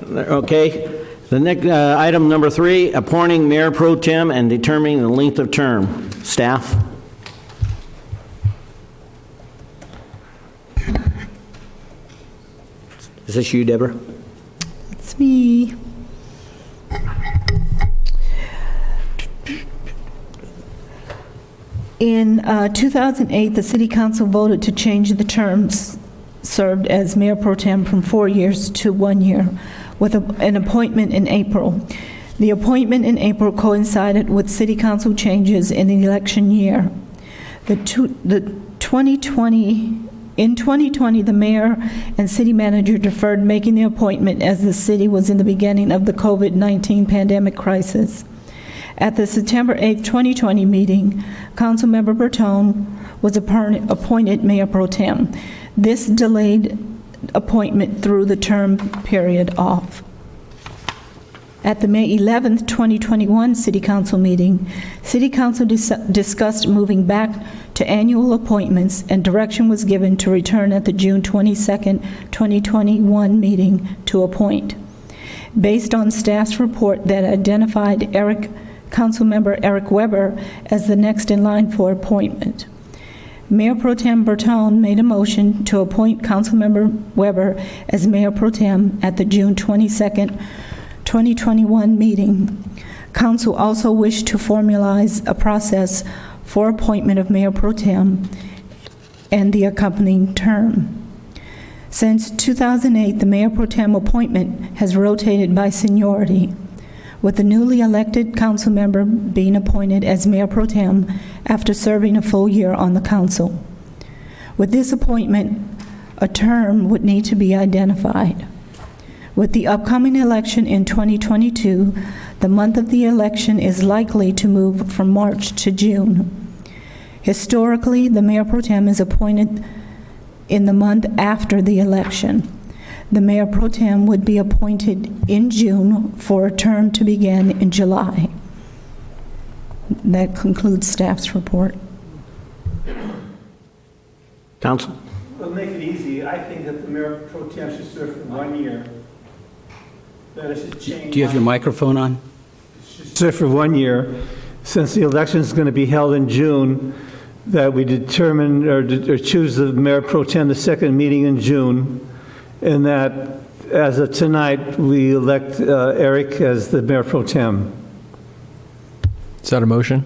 okay. The next item number 3, appointing mayor pro tem and determining the length of term. Staff? Is this you, Deborah? It's me. In 2008, the City Council voted to change the terms served as mayor pro tem from 4 years to 1 year, with an appointment in April. The appointment in April coincided with City Council changes in the election year. In 2020, the mayor and city manager deferred making the appointment as the city was in the beginning of the COVID-19 pandemic crisis. At the September 8, 2020 meeting, Councilmember Bertone was appointed mayor pro tem. This delayed appointment threw the term period off. At the May 11, 2021 City Council meeting, City Council discussed moving back to annual appointments, and direction was given to return at the June 22, 2021 meeting to appoint. Based on staff's report that identified Councilmember Eric Weber as the next in line for appointment, Mayor Pro Tem Bertone made a motion to appoint Councilmember Weber as Mayor Pro Tem at the June 22, 2021 meeting. Council also wished to formalize a process for appointment of Mayor Pro Tem and the accompanying term. Since 2008, the Mayor Pro Tem appointment has rotated by seniority, with the newly elected council member being appointed as Mayor Pro Tem after serving a full year on the council. With this appointment, a term would need to be identified. With the upcoming election in 2022, the month of the election is likely to move from March to June. Historically, the Mayor Pro Tem is appointed in the month after the election. The Mayor Pro Tem would be appointed in June for a term to begin in July. That concludes staff's report. Council? We'll make it easy. I think that the mayor pro tem should serve for 1 year. That it should change. Do you have your microphone on? Serve for 1 year. Since the election is going to be held in June, that we determine or choose the mayor pro tem the second meeting in June, and that as of tonight, we elect Eric as the mayor pro tem. Is that a motion?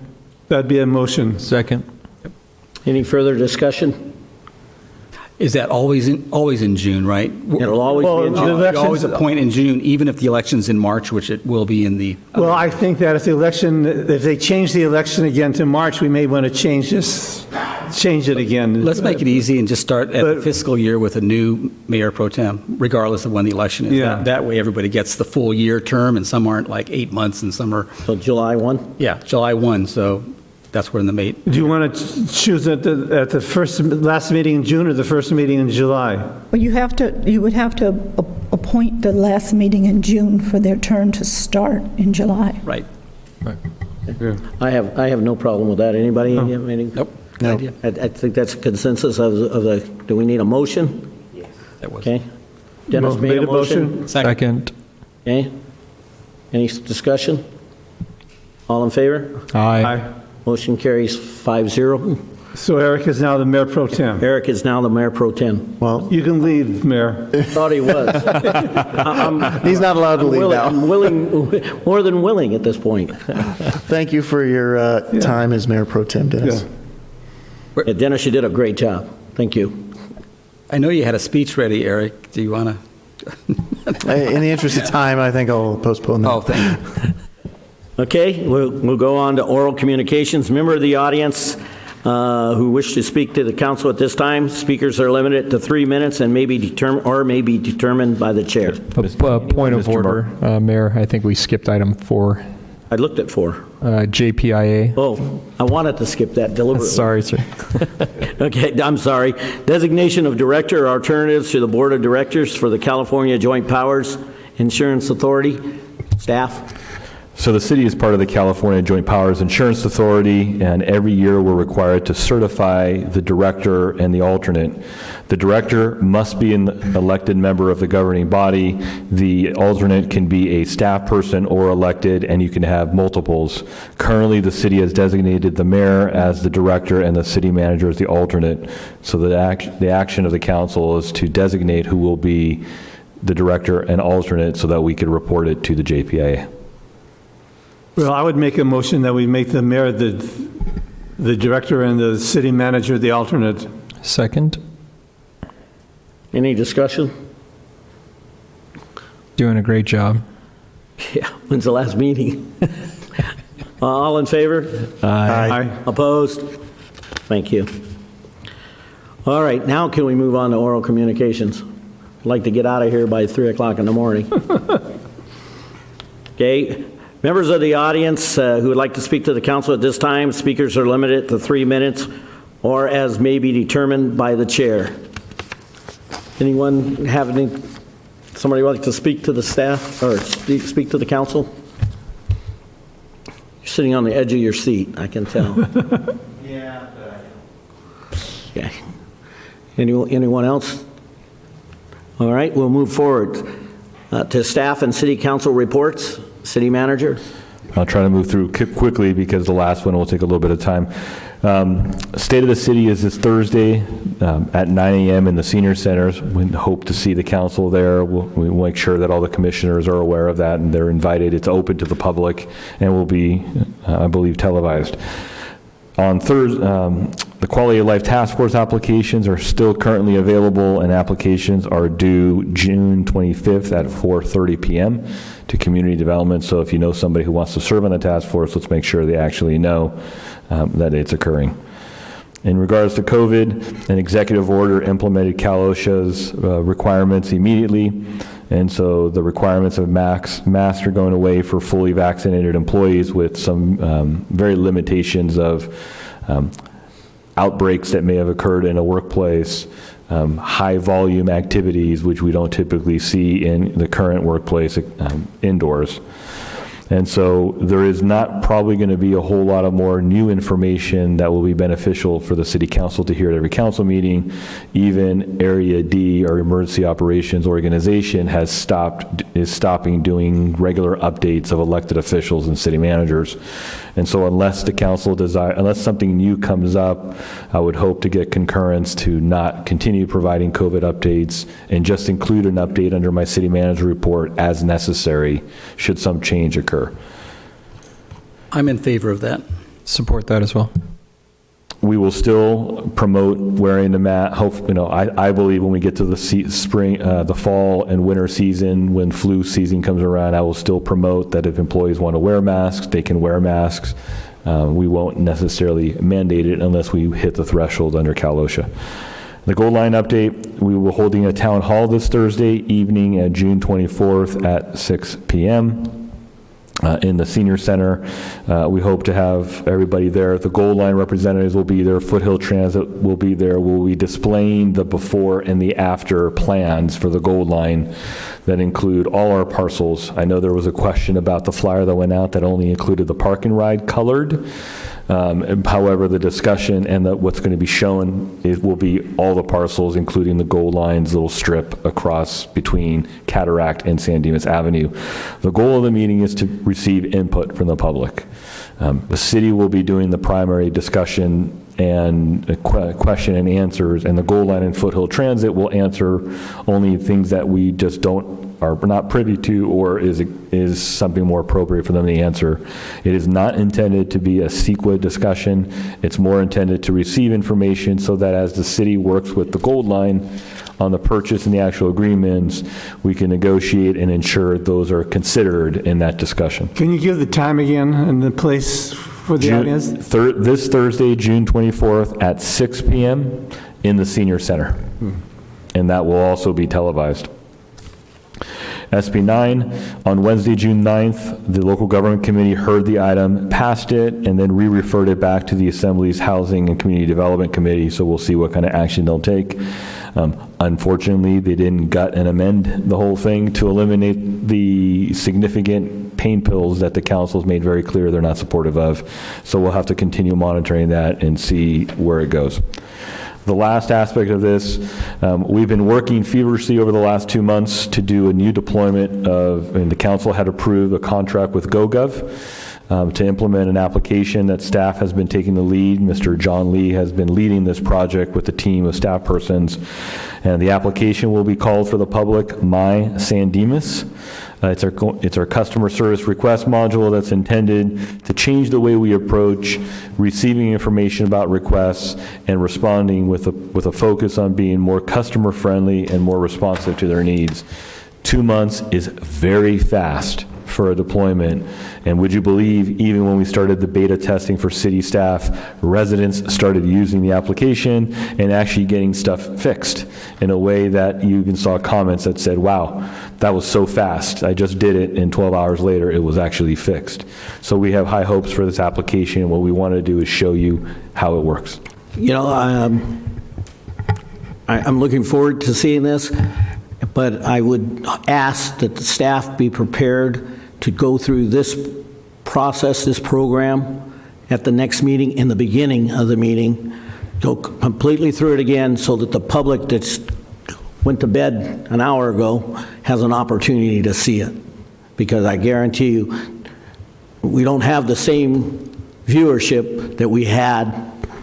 That'd be a motion. Second. Any further discussion? Is that always in June, right? It'll always be in June. You always appoint in June, even if the election's in March, which it will be in the... Well, I think that if they change the election again to March, we may want to change it again. Let's make it easy and just start at the fiscal year with a new mayor pro tem, regardless of when the election is. Yeah. That way, everybody gets the full year term, and some aren't like 8 months, and some are... So July 1? Yeah, July 1, so that's where the mate. Do you want to choose at the last meeting in June or the first meeting in July? Well, you would have to appoint the last meeting in June for their term to start in July. Right. I have no problem with that. Anybody? Have any? Nope. No. Idea. I think that's a consensus of the, do we need a motion? Yes. That was. Okay. Dennis made a motion. Second. Okay. Any discussion? All in favor? Aye. Motion carries 5-0. So Eric is now the mayor pro tem. Eric is now the mayor pro tem. Well, You can leave, Mayor. Thought he was. he's not allowed to leave now. I'm willing, more than willing at this point. Thank you for your time as mayor pro tem, Dennis. Yeah, Dennis, you did a great job. Thank you. I know you had a speech ready, Eric. Do you want to? In the interest of time, I think I'll postpone that. Oh, thank you. Okay, we'll go on to oral communications. Member of the audience who wish to speak to the council at this time, speakers are limited to 3 minutes and may be determined by the chair. Point of order, Mayor. I think we skipped item 4. I looked at 4. JPIA. Oh, I wanted to skip that deliberately. Sorry, sir. Okay, I'm sorry. Designation of director or alternatives to the board of directors for the California Joint Powers Insurance Authority. Staff? So the city is part of the California Joint Powers Insurance Authority, and every year we're required to certify the director and the alternate. The director must be an elected member of the governing body. The alternate can be a staff person or elected, and you can have multiples. Currently, the city has designated the mayor as the director and the city manager as the alternate. So the action of the council is to designate who will be the director and alternate so that we could report it to the JPIA. Well, I would make a motion that we make the mayor the director and the city manager the alternate. Second. Any discussion? Doing a great job. Yeah, when's the last meeting? All in favor? Aye. Opposed? Thank you. All right, now can we move on to oral communications? I'd like to get out of here by 3 o'clock in the morning. Okay. Members of the audience who would like to speak to the council at this time, speakers are limited to 3 minutes or as may be determined by the chair. Anyone have somebody would like to speak to the staff or speak to the council? You're sitting on the edge of your seat, I can tell. Yeah. Okay. Anyone else? All right, we'll move forward to staff and city council reports. City manager. I'll try to move through quickly because the last one will take a little bit of time. State of the City is this Thursday at 9 a.m. in the senior centers. We hope to see the council there. We'll make sure that all the commissioners are aware of that and they're invited. It's open to the public and will be, I believe, televised. On Thursday, the Quality of Life Task Force applications are still currently available, and applications are due June 25th at 4:30 p.m. to Community Development. So if you know somebody who wants to serve on the task force, let's make sure they actually know that it's occurring. In regards to COVID, an executive order implemented Cal OSHA's requirements immediately, and so the requirements of masks are going away for fully vaccinated employees with some very limitations of outbreaks that may have occurred in a workplace, high volume activities, which we don't typically see in the current workplace indoors. And so there is not probably going to be a whole lot of more new information that will be beneficial for the city council to hear at every council meeting. Even Area D, our emergency operations organization, is stopping doing regular updates of elected officials and city managers. And so unless the council unless something new comes up, I would hope to get concurrence to not continue providing COVID updates and just include an update under my city manager report as necessary should some change occur. I'm in favor of that. Support that as well. We will still promote wearing the mask. I believe when we get to the spring, the fall and winter season, when flu season comes around, I will still promote that if employees want to wear masks, they can wear masks. We won't necessarily mandate it unless we hit the threshold under Cal OSHA. The Gold Line update, we will be holding a town hall this Thursday evening at June 24th at 6 p.m. in the senior center. We hope to have everybody there. The Gold Line representatives will be there. Foothill Transit will be there. We'll be displaying the before and the after plans for the Gold Line that include all our parcels. I know there was a question about the flyer that went out that only included the park and ride colored. However, the discussion and what's going to be shown will be all the parcels, including the Gold Line's little strip across between Cataract and San Dimas Avenue. The goal of the meeting is to receive input from the public. The city will be doing the primary discussion and question and answers, and the Gold Line and Foothill Transit will answer only things that we just are not privy to, or is something more appropriate for them to answer. It is not intended to be a CEQA discussion. It's more intended to receive information so that as the city works with the Gold Line on the purchase and the actual agreements, we can negotiate and ensure those are considered in that discussion. Can you give the time again and the place for the audience? This Thursday, June 24th at 6 p.m. in the Senior Center. And that will also be televised. SB 9, on Wednesday, June 9th, the Local Government Committee heard the item, passed it, and then re-referred it back to the Assembly's Housing and Community Development Committee, so we'll see what kind of action they'll take. Unfortunately, they didn't gut and amend the whole thing to eliminate the significant pain pills that the council's made very clear they're not supportive of, so we'll have to continue monitoring that and see where it goes. The last aspect of this, we've been working feverishly over the last 2 months to do a new deployment and the council had approved a contract with GoGov to implement an application that staff has been taking the lead. Mr. John Lee has been leading this project with a team of staff persons, and the application will be called for the public My San Dimas. It's our customer service request module that's intended to change the way we approach receiving information about requests and responding with a focus on being more customer friendly and more responsive to their needs. 2 months is very fast for a deployment, and would you believe, even when we started the beta testing for city staff, residents started using the application and actually getting stuff fixed in a way that you even saw comments that said, wow, that was so fast, I just did it, and 12 hours later it was actually fixed. So we have high hopes for this application, and what we want to do is show you how it works. You know, I'm looking forward to seeing this, but I would ask that the staff be prepared to go through this process, this program, at the next meeting, in the beginning of the meeting, go completely through it again so that the public that's went to bed an hour ago has an opportunity to see it. Because I guarantee you, we don't have the same viewership that we had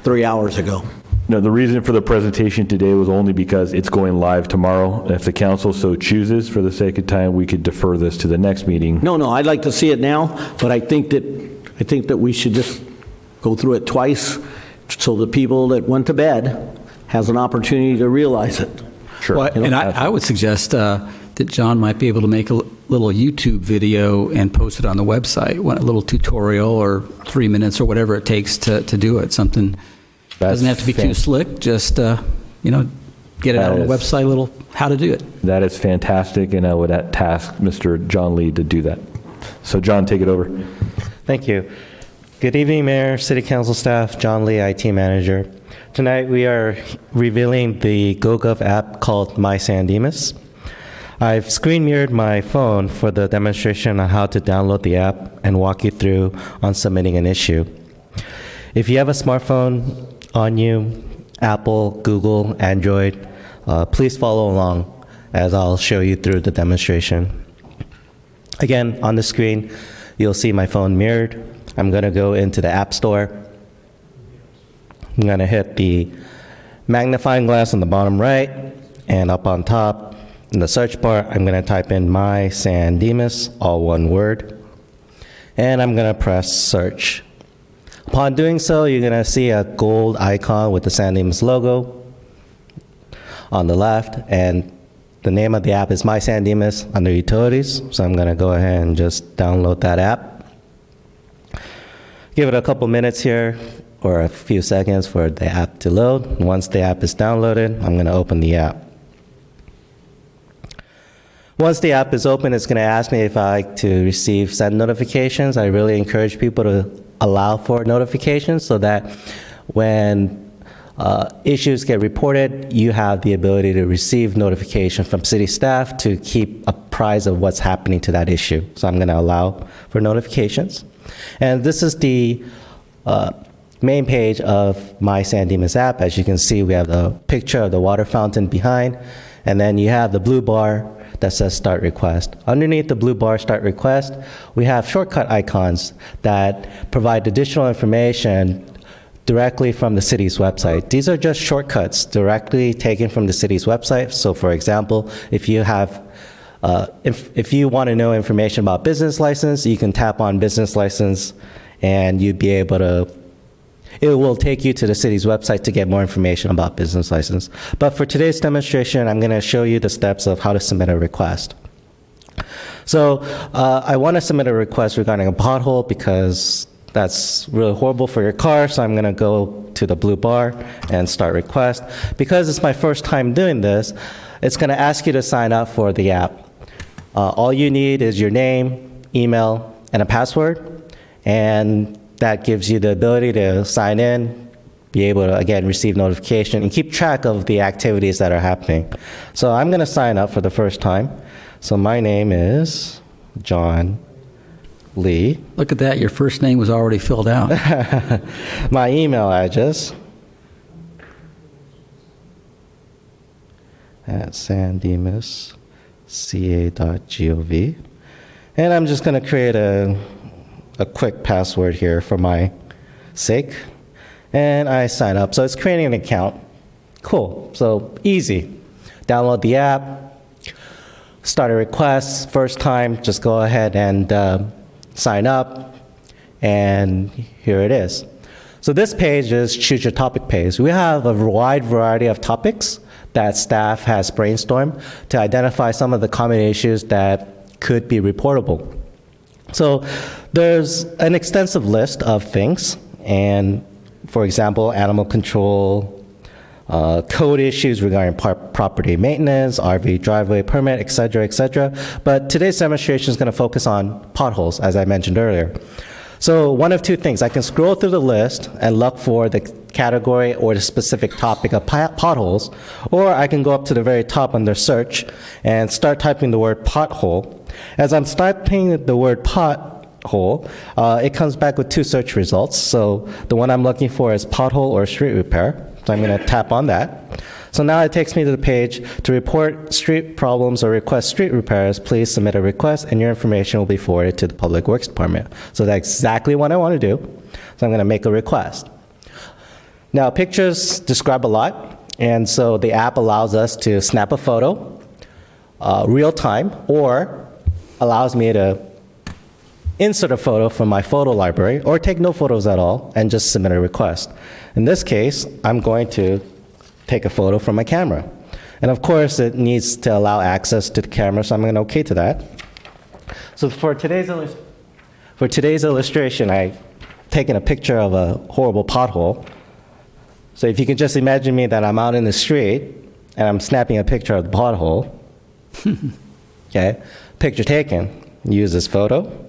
3 hours ago. No, the reason for the presentation today was only because it's going live tomorrow. If the council so chooses, for the sake of time, we could defer this to the next meeting. No, I'd like to see it now, but I think that we should just go through it twice so the people that went to bed has an opportunity to realize it. Sure. Well, and I would suggest that John might be able to make a little YouTube video and post it on the website, a little tutorial or 3 minutes or whatever it takes to do it. Something doesn't have to be too slick, just, get it out on the website, a little how to do it. That is fantastic, and I would task Mr. John Lee to do that. So John, take it over. Thank you. Good evening, Mayor, City Council staff, John Lee, IT Manager. Tonight we are revealing the GoGov app called My San Dimas. I've screen mirrored my phone for the demonstration on how to download the app and walk you through on submitting an issue. If you have a smartphone on you, Apple, Google, Android, please follow along as I'll show you through the demonstration. Again, on the screen, you'll see my phone mirrored. I'm going to go into the App Store. I'm going to hit the magnifying glass on the bottom right, and up on top in the search bar, I'm going to type in My San Dimas, all one word, and I'm going to press search. Upon doing so, you're going to see a gold icon with the San Dimas logo on the left, and the name of the app is My San Dimas under Utilities, so I'm going to go ahead and just download that app. Give it a couple minutes here, or a few seconds for the app to load. Once the app is downloaded, I'm going to open the app. Once the app is open, it's going to ask me if I like to receive send notifications. I really encourage people to allow for notifications so that when issues get reported, you have the ability to receive notification from city staff to keep apprised of what's happening to that issue. So I'm going to allow for notifications. And this is the main page of My San Dimas app. As you can see, we have the picture of the water fountain behind, and then you have the blue bar that says Start Request. Underneath the blue bar Start Request, we have shortcut icons that provide additional information directly from the city's website. These are just shortcuts directly taken from the city's website. So for example, if you have if you want to know information about business license, you can tap on business license and you'd be able to, it will take you to the city's website to get more information about business license. But for today's demonstration, I'm going to show you the steps of how to submit a request. So I want to submit a request regarding a pothole because that's really horrible for your car, so I'm going to go to the blue bar and start request. Because it's my first time doing this, it's going to ask you to sign up for the app. All you need is your name, email, and a password, and that gives you the ability to sign in, be able to, again, receive notification, and keep track of the activities that are happening. So I'm going to sign up for the first time. So my name is John Lee. Look at that, your first name was already filled out. My email address at sandimasca.gov. And I'm just going to create a quick password here for my sake. And I sign up. So it's creating an account. Cool. So easy. Download the app, start a request. First time, just go ahead and sign up, and here it is. So this page is Choose Your Topic page. We have a wide variety of topics that staff has brainstormed to identify some of the common issues that could be reportable. So there's an extensive list of things, and for example, animal control, code issues regarding property maintenance, RV driveway permit, et cetera, but today's demonstration is going to focus on potholes, as I mentioned earlier. So one of two things, I can scroll through the list and look for the category or the specific topic of potholes, or I can go up to the very top under search and start typing the word pothole. As I'm typing the word pothole, it comes back with two search results. So the one I'm looking for is pothole or street repair. So I'm going to tap on that. So now it takes me to the page to report street problems or request street repairs. Please submit a request and your information will be forwarded to the Public Works Department. So that's exactly what I want to do. So I'm going to make a request. Now pictures describe a lot, and so the app allows us to snap a photo real time, or allows me to insert a photo from my photo library, or take no photos at all and just submit a request. In this case, I'm going to take a photo from my camera. And of course, it needs to allow access to the camera, so I'm going to OK to that. So for today's illustration, I've taken a picture of a horrible pothole. So if you can just imagine me that I'm out in the street and I'm snapping a picture of the pothole. Okay, picture taken. Use this photo.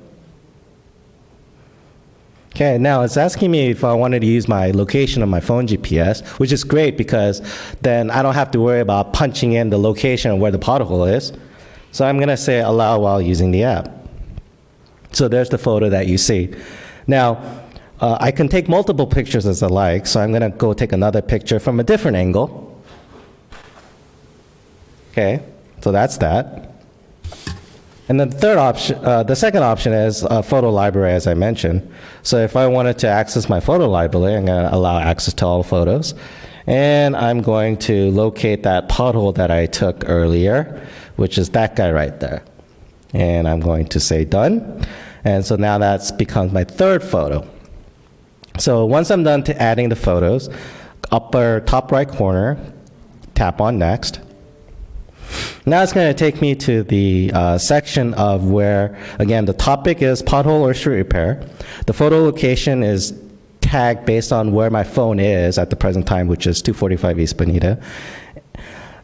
Okay, now it's asking me if I wanted to use my location on my phone GPS, which is great because then I don't have to worry about punching in the location of where the pothole is. So I'm going to say allow while using the app. So there's the photo that you see. Now, I can take multiple pictures as I like, so I'm going to go take another picture from a different angle. Okay, so that's that. And then the second option is a photo library, as I mentioned. So if I wanted to access my photo library, I'm going to allow access to all photos. And I'm going to locate that pothole that I took earlier, which is that guy right there. And I'm going to say done. And so now that's becomes my third photo. So once I'm done adding the photos, upper top right corner, tap on next. Now it's going to take me to the section of where, again, the topic is pothole or street repair. The photo location is tagged based on where my phone is at the present time, which is 245 East Bonita.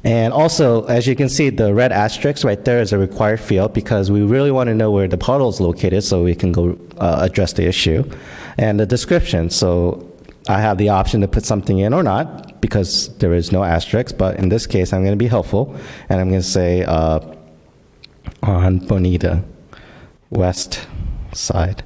And also, as you can see, the red asterisk right there is a required field because we really want to know where the puddle is located so we can go address the issue. And the description, so I have the option to put something in or not because there is no asterisk, but in this case, I'm going to be helpful, and I'm going to say on Bonita, west side.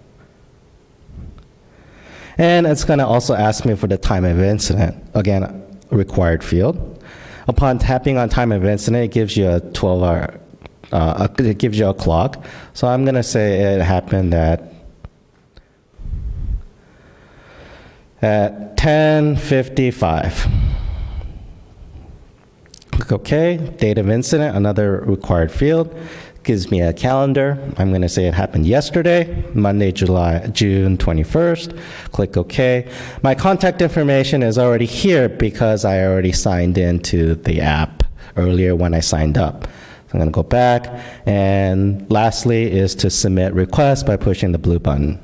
And it's going to also ask me for the time of incident. Again, required field. Upon tapping on time of incident, it gives you a 12-hour, it gives you a clock. So I'm going to say it happened at 10:55. Click OK. Date of incident, another required field. Gives me a calendar. I'm going to say it happened yesterday, Monday, June 21st. Click OK. My contact information is already here because I already signed into the app earlier when I signed up. So I'm going to go back. And lastly is to submit request by pushing the blue button.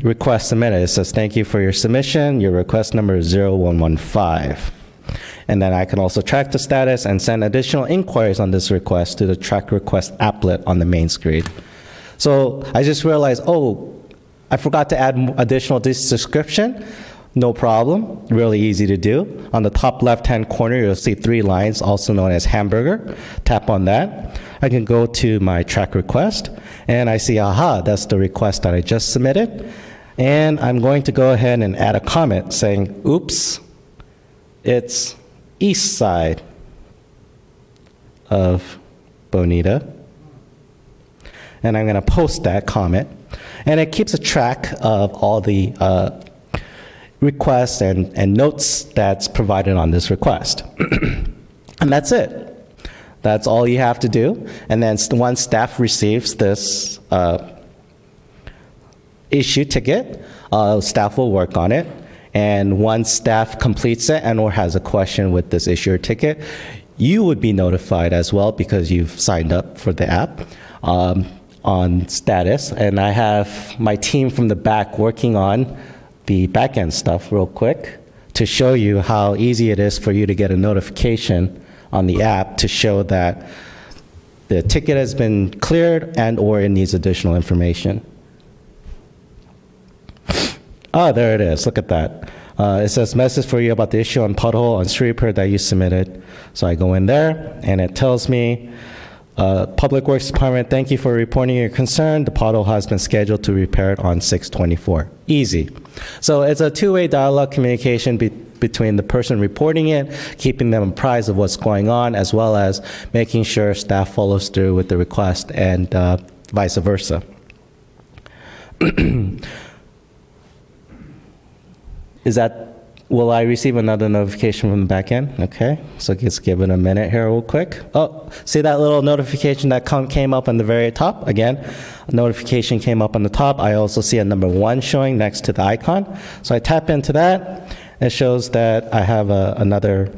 Request submitted. It says, thank you for your submission. Your request number is 0115. And then I can also track the status and send additional inquiries on this request to the track request applet on the main screen. So I just realized, oh, I forgot to add additional description. No problem, really easy to do. On the top left-hand corner, you'll see 3 lines, also known as hamburger. Tap on that. I can go to my track request, and I see, aha, that's the request that I just submitted. And I'm going to go ahead and add a comment saying, oops, it's east side of Bonita. And I'm going to post that comment. And it keeps a track of all the requests and notes that's provided on this request. And that's it. That's all you have to do. And then once staff receives this issue ticket, staff will work on it. And once staff completes it and or has a question with this issue or ticket, you would be notified as well because you've signed up for the app on status. And I have my team from the back working on the back-end stuff real quick to show you how easy it is for you to get a notification on the app to show that the ticket has been cleared and or it needs additional information. Oh, there it is. Look at that. It says message for you about the issue on pothole on street repair that you submitted. So I go in there and it tells me, Public Works Department, thank you for reporting your concern. The pothole has been scheduled to repair it on 6/24. Easy. So it's a two-way dialogue communication between the person reporting it, keeping them apprised of what's going on, as well as making sure staff follows through with the request and vice versa. Will I receive another notification from the back end? Okay, so let's give it a minute here real quick. Oh, see that little notification that came up on the very top? Again, a notification came up on the top. I also see a number 1 showing next to the icon. So I tap into that. It shows that I have another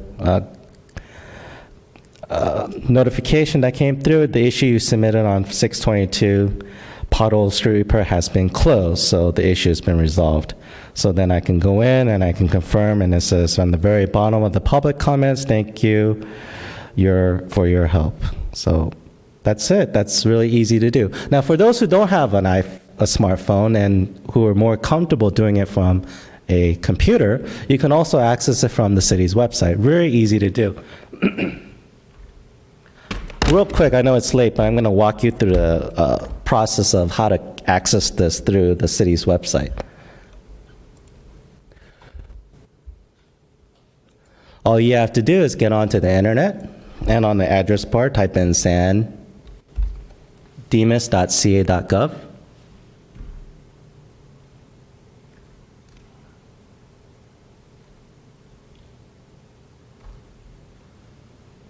notification that came through. The issue you submitted on 6/22, pothole street repair has been closed, so the issue has been resolved. So then I can go in and I can confirm, and it says on the very bottom of the public comments, thank you for your help. So that's it. That's really easy to do. Now, for those who don't have a smartphone and who are more comfortable doing it from a computer, you can also access it from the city's website. Very easy to do. Real quick, I know it's late, but I'm going to walk you through the process of how to access this through the city's website. All you have to do is get onto the internet, and on the address bar, type in sandimas.ca.gov.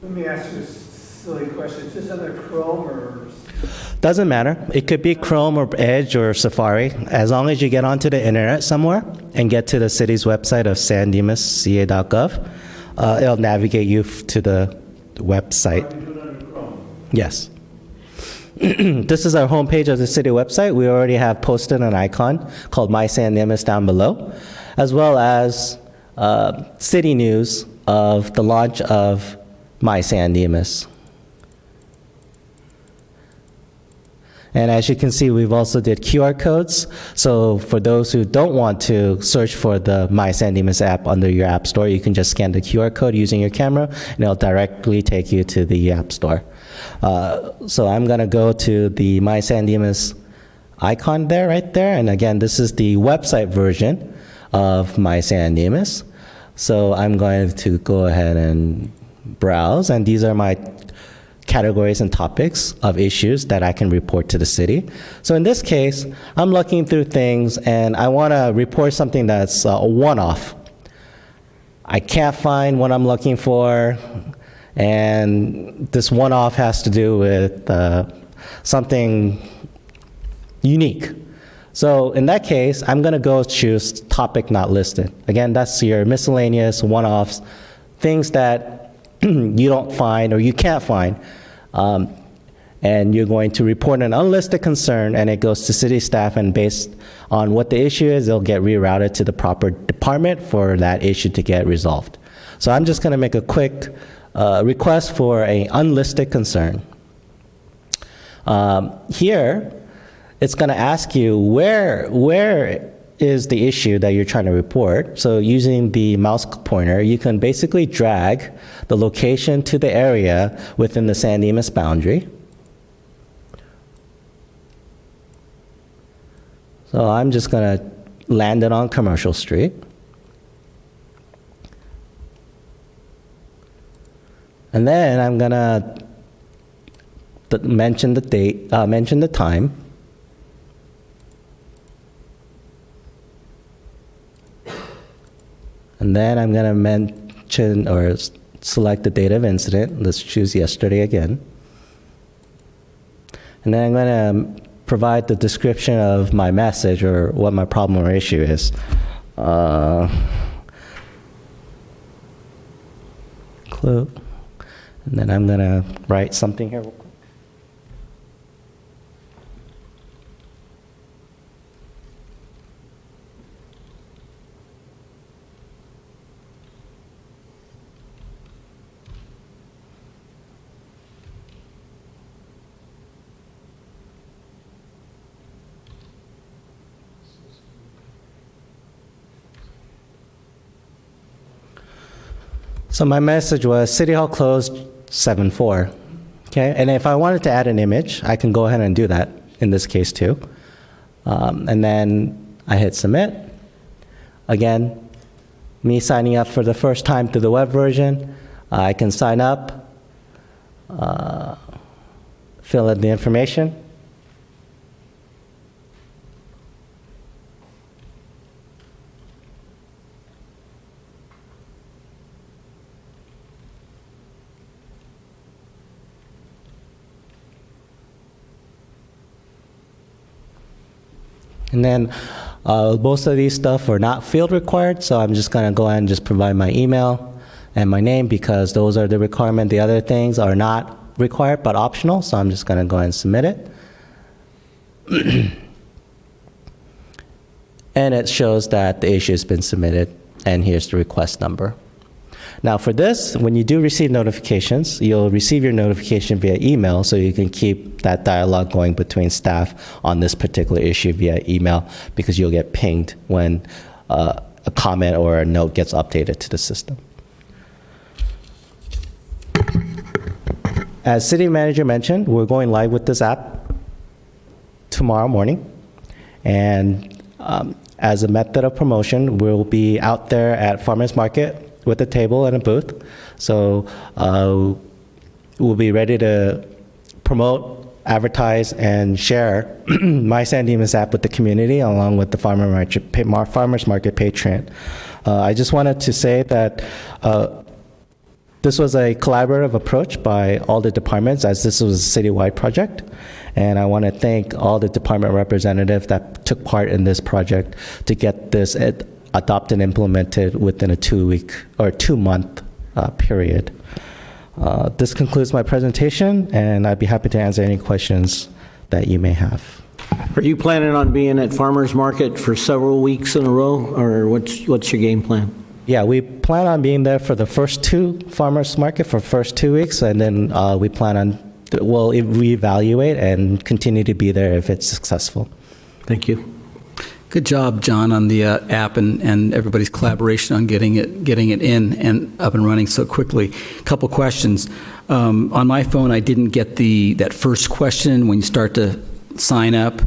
Let me ask you a silly question. Is this under Chrome or? Doesn't matter. It could be Chrome or Edge or Safari. As long as you get onto the internet somewhere and get to the city's website of sandimas.ca.gov, it'll navigate you to the website. Yes. This is our homepage of the city website. We already have posted an icon called My San Dimas down below, as well as city news of the launch of My San Dimas. And as you can see, we've also did QR codes. So for those who don't want to search for the My San Dimas app under your app store, you can just scan the QR code using your camera, and it'll directly take you to the app store. So I'm going to go to the My San Dimas icon there, right there. And again, this is the website version of My San Dimas. So I'm going to go ahead and browse, and these are my categories and topics of issues that I can report to the city. So in this case, I'm looking through things and I want to report something that's a one-off. I can't find what I'm looking for, and this one-off has to do with something unique. So in that case, I'm going to go choose topic not listed. Again, that's your miscellaneous one-offs, things that you don't find or you can't find. And you're going to report an unlisted concern, and it goes to city staff, and based on what the issue is, it'll get rerouted to the proper department for that issue to get resolved. So I'm just going to make a quick request for an unlisted concern. Here, it's going to ask you where is the issue that you're trying to report. So using the mouse pointer, you can basically drag the location to the area within the San Dimas boundary. So I'm just going to land it on Commercial Street. And then I'm going to mention the date, mention the time. And then I'm going to mention or select the date of incident. Let's choose yesterday again. And then I'm going to provide the description of my message or what my problem or issue is. Clue. And then I'm going to write something here real quick. So my message was City Hall closed 7/4. Okay, and if I wanted to add an image, I can go ahead and do that in this case too. And then I hit submit. Again, me signing up for the first time through the web version, I can sign up, fill in the information. And then most of these stuff are not field required, so I'm just going to go ahead and just provide my email and my name because those are the requirement. The other things are not required but optional, so I'm just going to go ahead and submit it. And it shows that the issue has been submitted, and here's the request number. Now for this, when you do receive notifications, you'll receive your notification via email, so you can keep that dialogue going between staff on this particular issue via email, because you'll get pinged when a comment or a note gets updated to the system. As City Manager mentioned, we're going live with this app tomorrow morning, and as a method of promotion, we'll be out there at Farmers Market with a table and a booth. So we'll be ready to promote, advertise, and share My San Dimas app with the community along with the Farmers Market patron. I just wanted to say that this was a collaborative approach by all the departments, as this was a citywide project. And I want to thank all the department representatives that took part in this project to get this adopted and implemented within a 2-week or 2-month period. This concludes my presentation, and I'd be happy to answer any questions that you may have. Are you planning on being at Farmers Market for several weeks in a row, or what's your game plan? Yeah, we plan on being there for the first 2 farmers market for first 2 weeks, and then we plan on, we'll reevaluate and continue to be there if it's successful. Thank you. Good job, John, on the app and everybody's collaboration on getting it in and up and running so quickly. Couple questions. On my phone, I didn't get that first question when you start to sign up,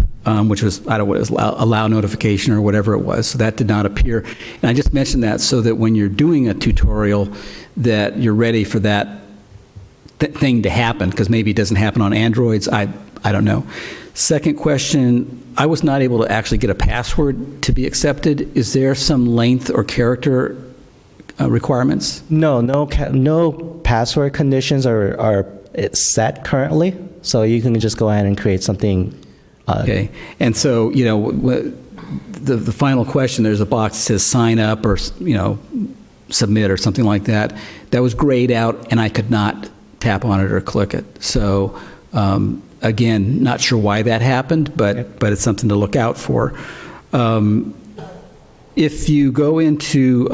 which was, I don't know what it was, allow notification or whatever it was. So that did not appear. And I just mentioned that so that when you're doing a tutorial, that you're ready for that thing to happen, because maybe it doesn't happen on Androids. I don't know. Second question, I was not able to actually get a password to be accepted. Is there some length or character requirements? No password conditions are set currently, so you can just go ahead and create something. Okay, and so, the final question, there's a box that says sign up or, submit or something like that. That was grayed out, and I could not tap on it or click it. So, again, not sure why that happened, but it's something to look out for. If you go into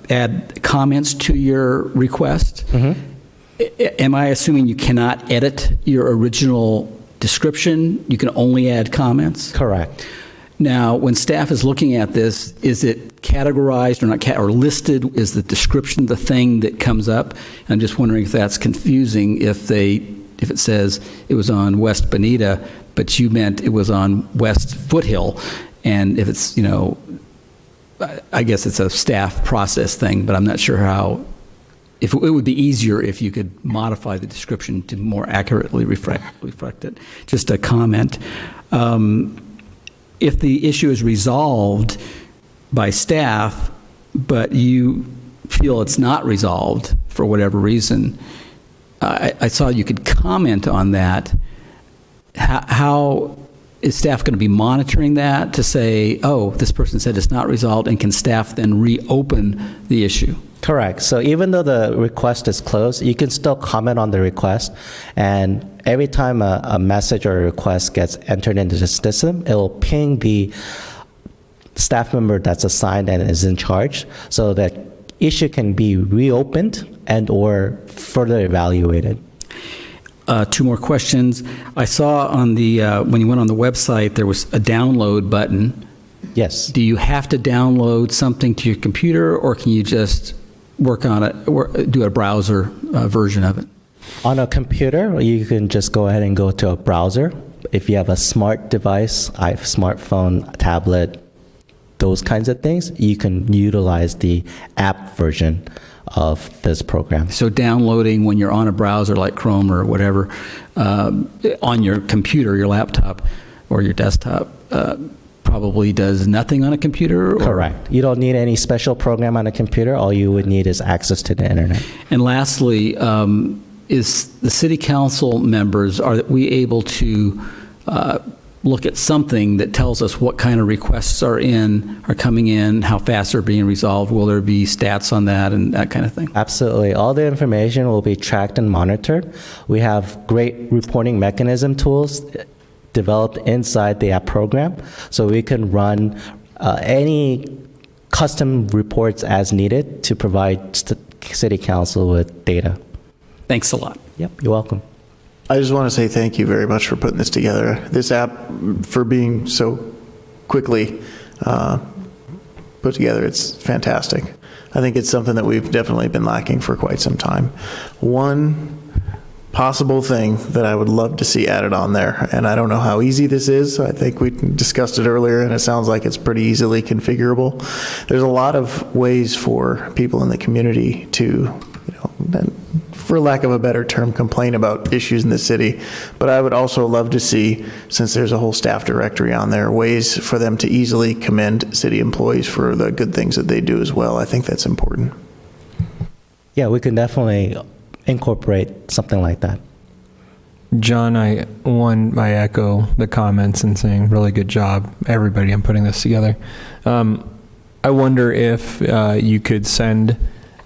add comments to your request, am I assuming you cannot edit your original description? You can only add comments? Correct. Now, when staff is looking at this, is it categorized or not, or listed? Is the description the thing that comes up? I'm just wondering if that's confusing if it says it was on West Bonita, but you meant it was on West Foothill, and if it's, I guess it's a staff process thing, but I'm not sure how, if it would be easier if you could modify the description to more accurately reflect it. Just a comment. If the issue is resolved by staff, but you feel it's not resolved for whatever reason, I saw you could comment on that. How is staff going to be monitoring that to say, oh, this person said it's not resolved, and can staff then reopen the issue? Correct. So even though the request is closed, you can still comment on the request, and every time a message or a request gets entered into the system, it will ping the staff member that's assigned and is in charge, so that issue can be reopened and or further evaluated. 2 more questions. I saw on the when you went on the website, there was a download button. Yes. Do you have to download something to your computer, or can you just work on it, or do a browser version of it? On a computer, you can just go ahead and go to a browser. If you have a smart device, smartphone, tablet, those kinds of things, you can utilize the app version of this program. So downloading when you're on a browser like Chrome or whatever, on your computer, your laptop, or your desktop, probably does nothing on a computer? Correct. You don't need any special program on a computer. All you would need is access to the internet. And lastly, is the city council members, are we able to look at something that tells us what kind of requests are coming in, how fast they're being resolved? Will there be stats on that and that kind of thing? Absolutely. All the information will be tracked and monitored. We have great reporting mechanism tools developed inside the app program, so we can run any custom reports as needed to provide city council with data. Thanks a lot. Yep, you're welcome. I just want to say thank you very much for putting this together. This app, for being so quickly put together, it's fantastic. I think it's something that we've definitely been lacking for quite some time. One possible thing that I would love to see added on there, and I don't know how easy this is. I think we discussed it earlier, and it sounds like it's pretty easily configurable. There's a lot of ways for people in the community to, for lack of a better term, complain about issues in the city. But I would also love to see, since there's a whole staff directory on there, ways for them to easily commend city employees for the good things that they do as well. I think that's important. Yeah, we can definitely incorporate something like that. John, I echo the comments and saying really good job, everybody, in putting this together. I wonder if you could send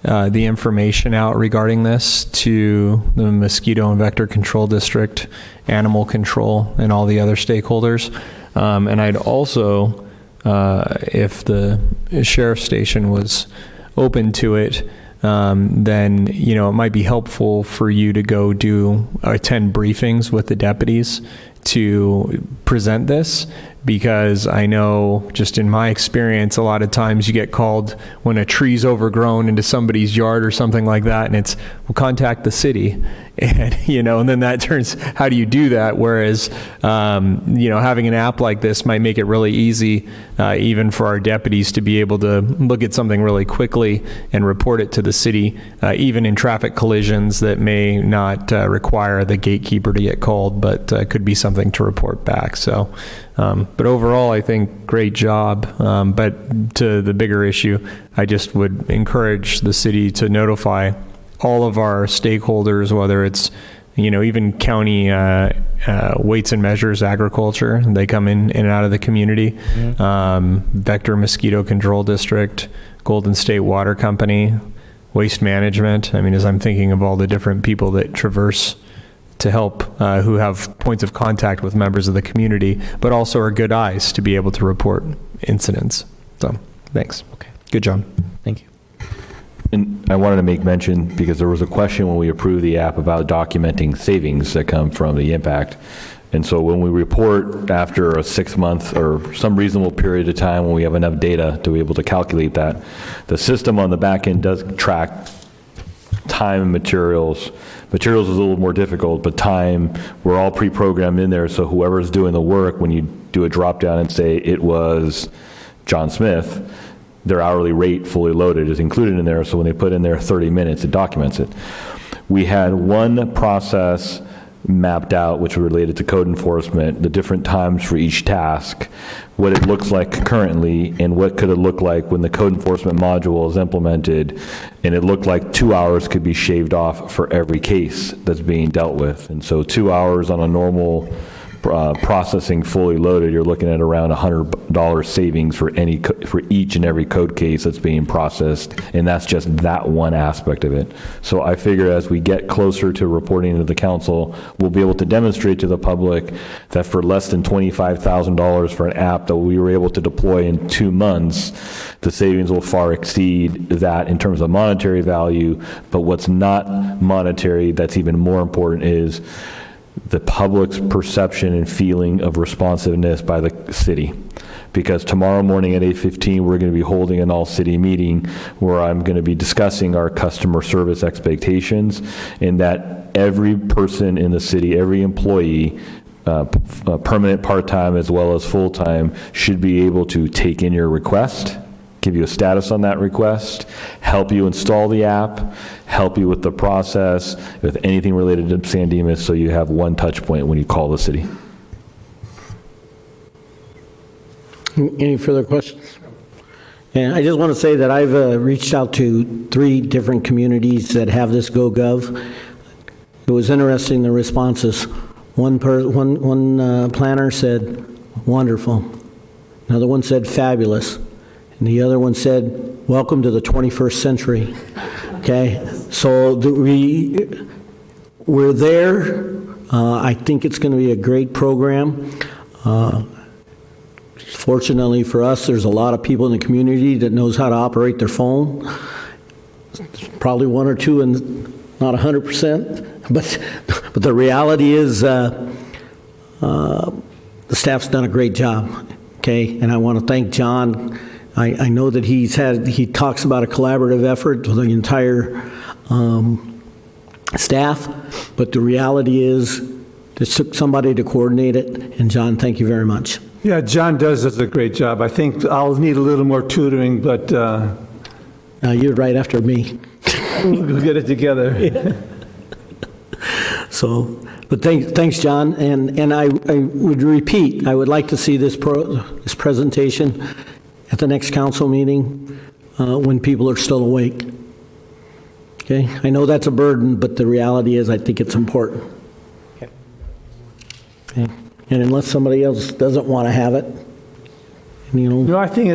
the information out regarding this to the Mosquito and Vector Control District, Animal Control, and all the other stakeholders. And I'd also, if the sheriff's station was open to it, then, it might be helpful for you to go attend briefings with the deputies to present this, because I know just in my experience, a lot of times you get called when a tree's overgrown into somebody's yard or something like that, and it's, well, contact the city. And, and then that turns, how do you do that? Whereas, having an app like this might make it really easy, even for our deputies to be able to look at something really quickly and report it to the city, even in traffic collisions that may not require the gatekeeper to get called, but could be something to report back. So, but overall, I think great job. But to the bigger issue, I just would encourage the city to notify all of our stakeholders, whether it's, even county weights and measures agriculture, they come in and out of the community, Vector Mosquito Control District, Golden State Water Company, Waste Management. I mean, as I'm thinking of all the different people that traverse to help, who have points of contact with members of the community, but also are good eyes to be able to report incidents. So, thanks. Okay. Good job. Thank you. And I wanted to make mention, because there was a question when we approved the app about documenting savings that come from the impact. And so when we report after a 6-month or some reasonable period of time when we have enough data to be able to calculate that, the system on the back end does track time and materials. Materials is a little more difficult, but time, we're all pre-programmed in there, so whoever's doing the work, when you do a drop down and say it was John Smith, their hourly rate fully loaded is included in there, so when they put in there 30 minutes, it documents it. We had one process mapped out, which related to code enforcement, the different times for each task, what it looks like currently, and what could it look like when the code enforcement module is implemented. And it looked like 2 hours could be shaved off for every case that's being dealt with. And so 2 hours on a normal processing fully loaded, you're looking at around $100 savings for each and every code case that's being processed, and that's just that one aspect of it. So I figure as we get closer to reporting to the council, we'll be able to demonstrate to the public that for less than $25,000 for an app that we were able to deploy in 2 months, the savings will far exceed that in terms of monetary value. But what's not monetary, that's even more important, is the public's perception and feeling of responsiveness by the city. Because tomorrow morning at 8:15, we're going to be holding an all-city meeting where I'm going to be discussing our customer service expectations, and that every person in the city, every employee, permanent, part-time, as well as full-time, should be able to take in your request, give you a status on that request, help you install the app, help you with the process, with anything related to San Dimas, so you have one touch point when you call the city. Any further questions? And I just want to say that I've reached out to 3 different communities that have this GoGov. It was interesting, the responses. One planner said, wonderful. Another one said, fabulous. And the other one said, welcome to the 21st century. Okay? So we're there. I think it's going to be a great program. Fortunately for us, there's a lot of people in the community that knows how to operate their phone. There's probably 1 or 2, and not 100%. But the reality is the staff's done a great job. Okay? And I want to thank John. I know that he talks about a collaborative effort with the entire staff, but the reality is it took somebody to coordinate it, and John, thank you very much. Yeah, John does a great job. I think I'll need a little more tutoring, but... you're right after me. We'll get it together. Yeah. So, but thanks, John, and I would repeat, I would like to see this presentation at the next council meeting when people are still awake. Okay? I know that's a burden, but the reality is I think it's important. Okay? And unless somebody else doesn't want to have it, No, I think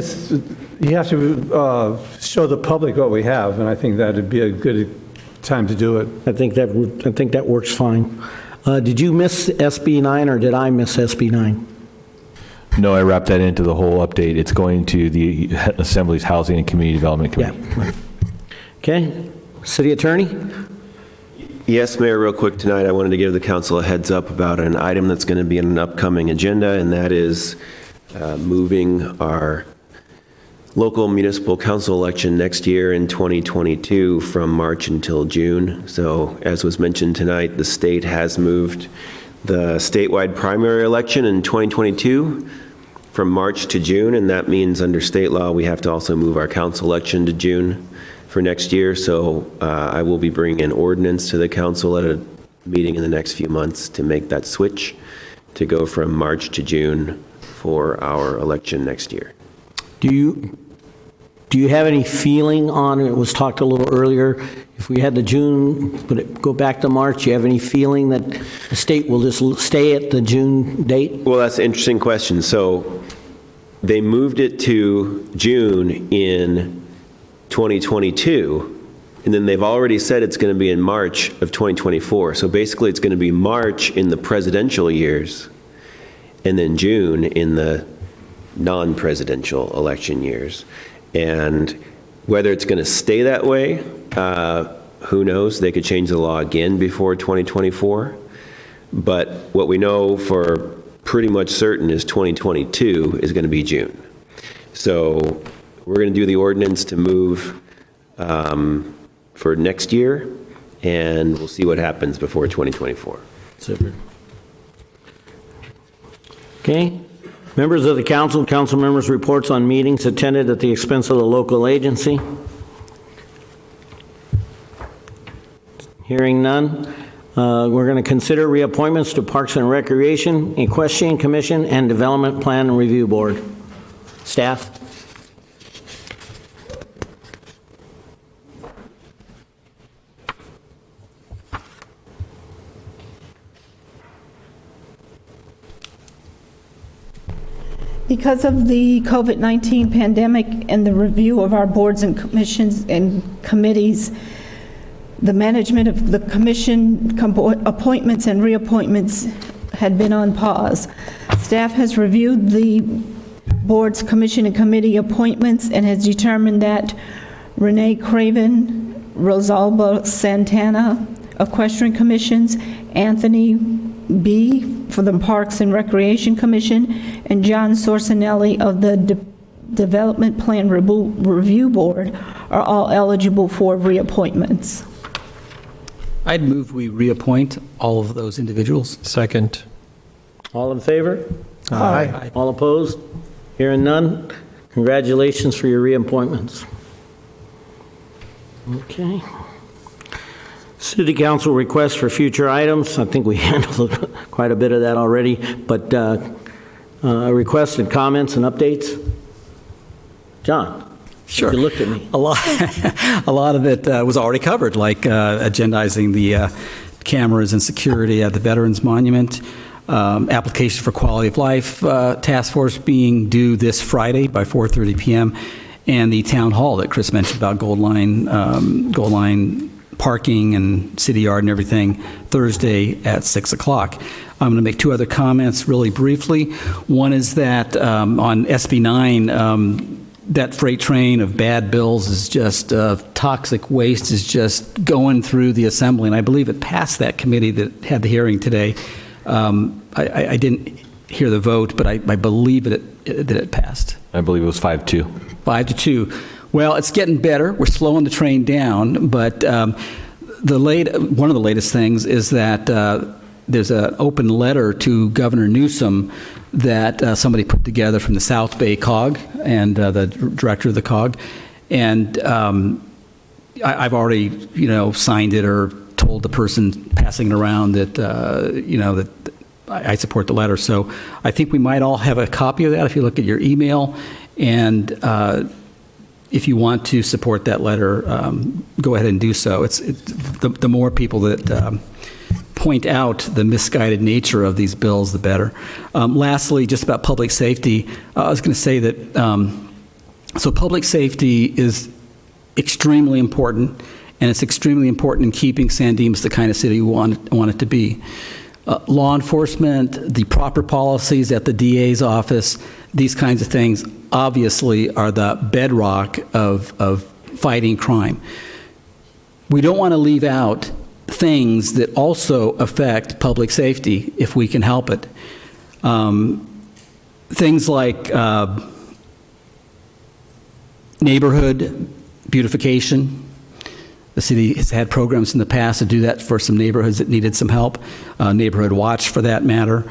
you have to show the public what we have, and I think that would be a good time to do it. I think that works fine. Did you miss SB 9 or did I miss SB 9? No, I wrapped that into the whole update. It's going to the Assembly's Housing and Community Development Committee. Yeah. Okay, City Attorney? Yes, Mayor, real quick tonight, I wanted to give the council a heads up about an item that's going to be in an upcoming agenda, and that is moving our local municipal council election next year in 2022 from March until June. So as was mentioned tonight, the state has moved the statewide primary election in 2022 from March to June, and that means under state law, we have to also move our council election to June for next year. So I will be bringing an ordinance to the council at a meeting in the next few months to make that switch to go from March to June for our election next year. Do you have any feeling on, it was talked a little earlier, if we had the June, would it go back to March? Do you have any feeling that the state will just stay at the June date? Well, that's an interesting question. So they moved it to June in 2022, and then they've already said it's going to be in March of 2024. So basically it's going to be March in the presidential years, and then June in the non-presidential election years. And whether it's going to stay that way, who knows? They could change the law again before 2024. But what we know for pretty much certain is 2022 is going to be June. So we're going to do the ordinance to move for next year, and we'll see what happens before 2024. Super. Okay. Members of the council, council members' reports on meetings attended at the expense of the local agency. Hearing none, we're going to consider reappointments to Parks and Recreation, Equestrian Commission, and Development Plan and Review Board. Staff? Because of the COVID-19 pandemic and the review of our boards and commissions and committees, the management of the commission appointments and reappointments had been on pause. Staff has reviewed the boards, commission, and committee appointments and has determined that Renee Craven, Rosalba Santana, Equestrian Commissions, Anthony B. for the Parks and Recreation Commission, and John Sorcinelli of the Development Plan Review Board are all eligible for reappointments. I'd move we reappoint all of those individuals. Second. All in favor? Aye. All opposed? Hearing none, congratulations for your reappointments. Okay. City Council requests for future items. I think we handled quite a bit of that already, but requested comments and updates. John? Sure. You looked at me. A lot of it was already covered, like agendizing the cameras and security at the Veterans Monument, application for quality of life task force being due this Friday by 4:30 p.m., and the town hall that Chris mentioned about Gold Line parking and city yard and everything Thursday at 6 o'clock. I'm going to make two other comments really briefly. One is that on SB 9, that freight train of bad bills is just toxic waste is just going through the assembly, and I believe it passed that committee that had the hearing today. I didn't hear the vote, but I believe that it passed. I believe it was 5-2. 5-2. Well, it's getting better. We're slowing the train down, but one of the latest things is that there's an open letter to Governor Newsom that somebody put together from the South Bay COG and the director of the COG, and I've already, signed it or told the person passing it around that, that I support the letter. So I think we might all have a copy of that if you look at your email, and if you want to support that letter, go ahead and do so. It's the more people that point out the misguided nature of these bills, the better. Lastly, just about public safety, I was going to say that, so public safety is extremely important, and it's extremely important in keeping San Dimas the kind of city we want it to be. Law enforcement, the proper policies at the DA's office, these kinds of things obviously are the bedrock of fighting crime. we don't want to leave out things that also affect public safety if we can help it. Things like neighborhood beautification. The city has had programs in the past to do that for some neighborhoods that needed some help. Neighborhood watch, for that matter.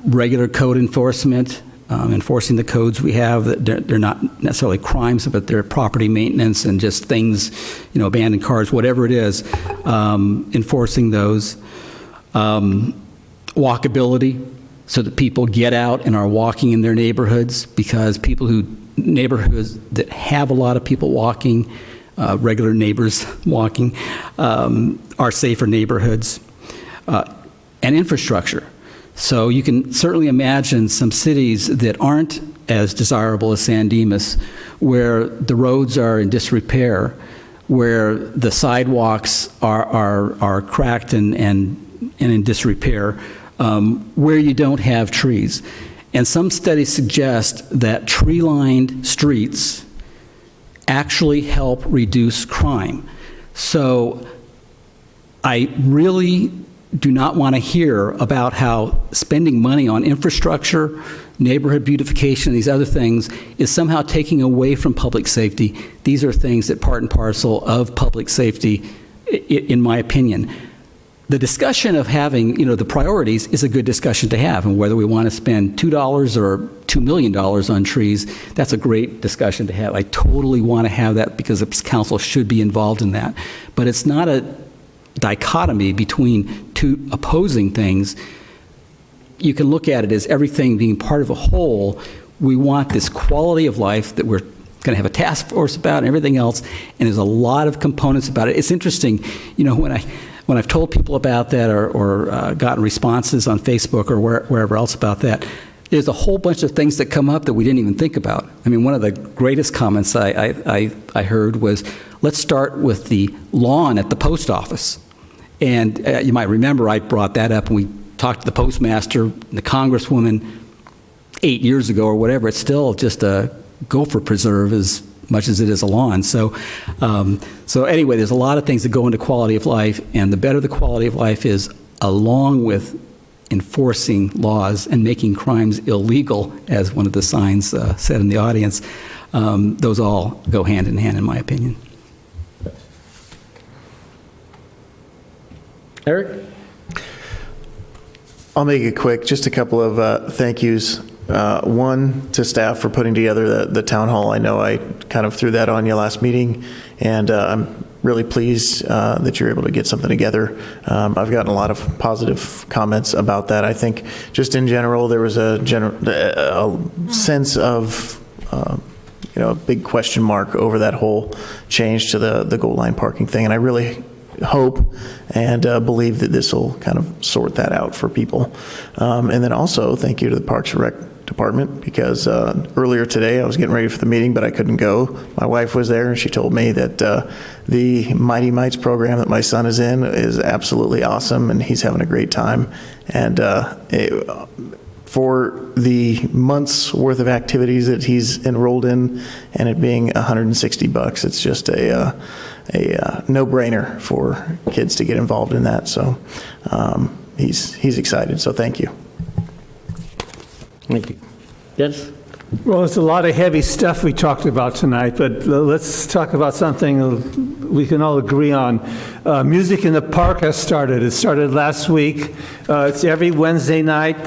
Regular code enforcement, enforcing the codes we have. They're not necessarily crimes, but they're property maintenance and just things, abandoned cars, whatever it is, enforcing those. Walkability, so that people get out and are walking in their neighborhoods, because neighborhoods that have a lot of people walking, regular neighbors walking, are safer neighborhoods. And infrastructure. So you can certainly imagine some cities that aren't as desirable as San Dimas, where the roads are in disrepair, where the sidewalks are cracked and in disrepair, where you don't have trees. And some studies suggest that tree-lined streets actually help reduce crime. So I really do not want to hear about how spending money on infrastructure, neighborhood beautification, and these other things is somehow taking away from public safety. These are things that part and parcel of public safety, in my opinion. The discussion of having, the priorities is a good discussion to have, and whether we want to spend $2 or $2 million on trees, that's a great discussion to have. I totally want to have that, because the council should be involved in that. But it's not a dichotomy between two opposing things. You can look at it as everything being part of a whole. We want this quality of life that we're going to have a task force about and everything else, and there's a lot of components about it. It's interesting, when I've told people about that or gotten responses on Facebook or wherever else about that, there's a whole bunch of things that come up that we didn't even think about. I mean, one of the greatest comments I heard was, let's start with the lawn at the post office. And you might remember I brought that up, and we talked to the postmaster, the congresswoman 8 years ago or whatever. It's still just a gopher preserve as much as it is a lawn. So anyway, there's a lot of things that go into quality of life, and the better the quality of life is, along with enforcing laws and making crimes illegal, as one of the signs said in the audience, those all go hand in hand, in my opinion. Eric? I'll make it quick. Just a couple of thank yous. One, to staff for putting together the town hall. I know I kind of threw that on you last meeting, and I'm really pleased that you're able to get something together. I've gotten a lot of positive comments about that. I think just in general, there was a sense of a big question mark over that whole change to the goal line parking thing, and I really hope and believe that this will kind of sort that out for people. And then also, thank you to the Parks and Rec Department, because earlier today I was getting ready for the meeting, but I couldn't go. My wife was there, and she told me that the Mighty Mites program that my son is in is absolutely awesome, and he's having a great time. And for the month's worth of activities that he's enrolled in, and it being $160, it's just a no-brainer for kids to get involved in that. So he's excited. So thank you. Thank you. Yes? Well, it's a lot of heavy stuff we talked about tonight, but let's talk about something we can all agree on. Music in the Park has started. It started last week. It's every Wednesday night.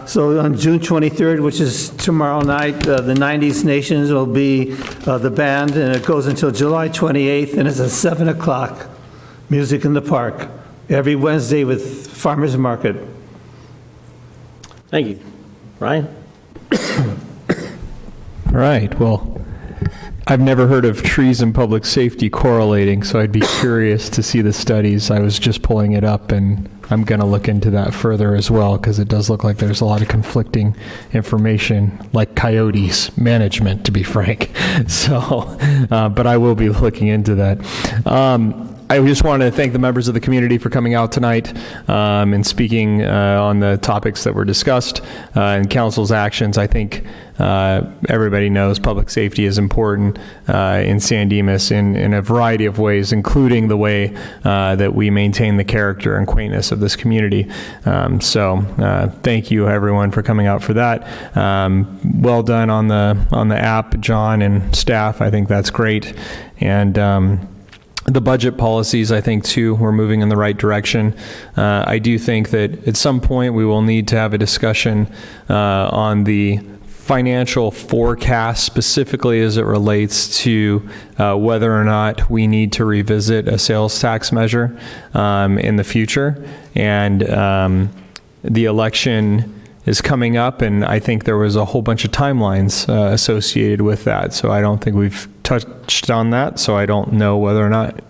So on June 23rd, which is tomorrow night, the 90s Nations will be the band, and it goes until July 28th, and it's at 7 o'clock. Music in the Park, every Wednesday with Farmers Market. Thank you. Ryan? All right. Well, I've never heard of trees and public safety correlating, so I'd be curious to see the studies. I was just pulling it up, and I'm going to look into that further as well, because it does look like there's a lot of conflicting information, like coyotes management, to be frank. So, but I will be looking into that. I just want to thank the members of the community for coming out tonight and speaking on the topics that were discussed and council's actions. I think everybody knows public safety is important in San Dimas in a variety of ways, including the way that we maintain the character and quaintness of this community. So thank you, everyone, for coming out for that. Well done on the app, John and staff. I think that's great. And the budget policies, I think, too, we're moving in the right direction. I do think that at some point we will need to have a discussion on the financial forecast, specifically as it relates to whether or not we need to revisit a sales tax measure in the future. And the election is coming up, and I think there was a whole bunch of timelines associated with that. So I don't think we've touched on that. So I don't know whether or not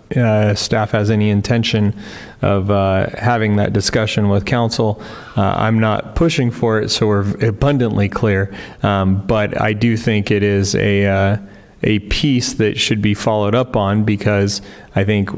staff has any intention of having that discussion with council. I'm not pushing for it, so we're abundantly clear. But I do think it is a piece that should be followed up on, because I think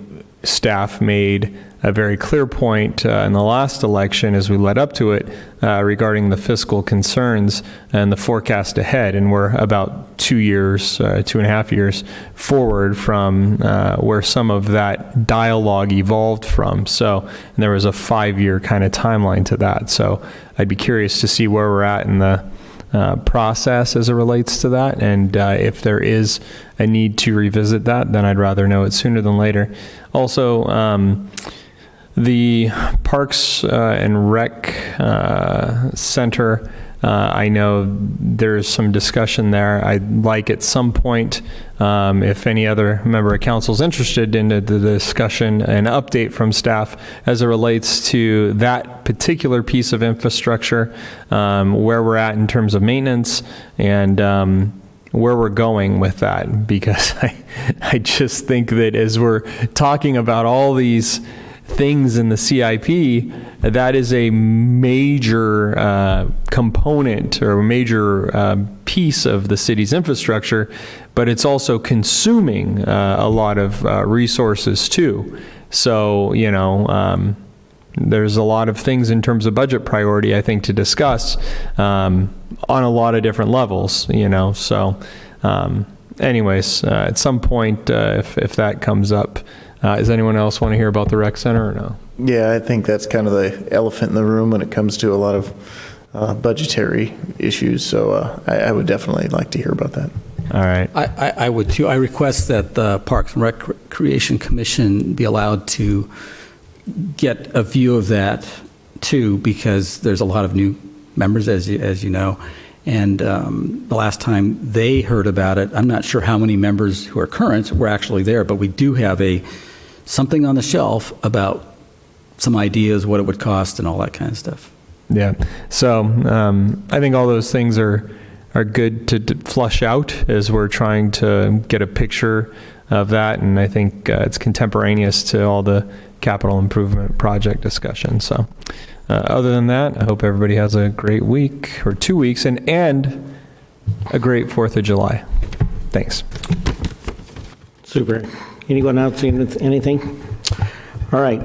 staff made a very clear point in the last election as we led up to it regarding the fiscal concerns and the forecast ahead. And we're about 2 years, 2.5 years forward from where some of that dialogue evolved from. So and there was a 5-year kind of timeline to that. So I'd be curious to see where we're at in the process as it relates to that. And if there is a need to revisit that, then I'd rather know it sooner than later. Also, the Parks and Rec Center, I know there's some discussion there. I'd like at some point, if any other member of council is interested in the discussion, an update from staff as it relates to that particular piece of infrastructure, where we're at in terms of maintenance, and where we're going with that. Because I just think that as we're talking about all these things in the CIP, that is a major component or a major piece of the city's infrastructure, but it's also consuming a lot of resources too. So, you know, there's a lot of things in terms of budget priority, I think, to discuss on a lot of different levels, you know. So anyways, at some point, if that comes up, does anyone else want to hear about the rec center or no? Yeah, I think that's kind of the elephant in the room when it comes to a lot of budgetary issues. So I would definitely like to hear about that. All right. I would too. I request that the Parks and Recreation Commission be allowed to get a view of that too, because there's a lot of new members, as you know. And the last time they heard about it, I'm not sure how many members who are current were actually there, but we do have something on the shelf about some ideas, what it would cost and all that kind of stuff. Yeah. So I think all those things are good to flush out as we're trying to get a picture of that. And I think it's contemporaneous to all the capital improvement project discussion. So other than that, I hope everybody has a great week or 2 weeks and a great 4th of July. Thanks. Super. Anyone else see anything? All right.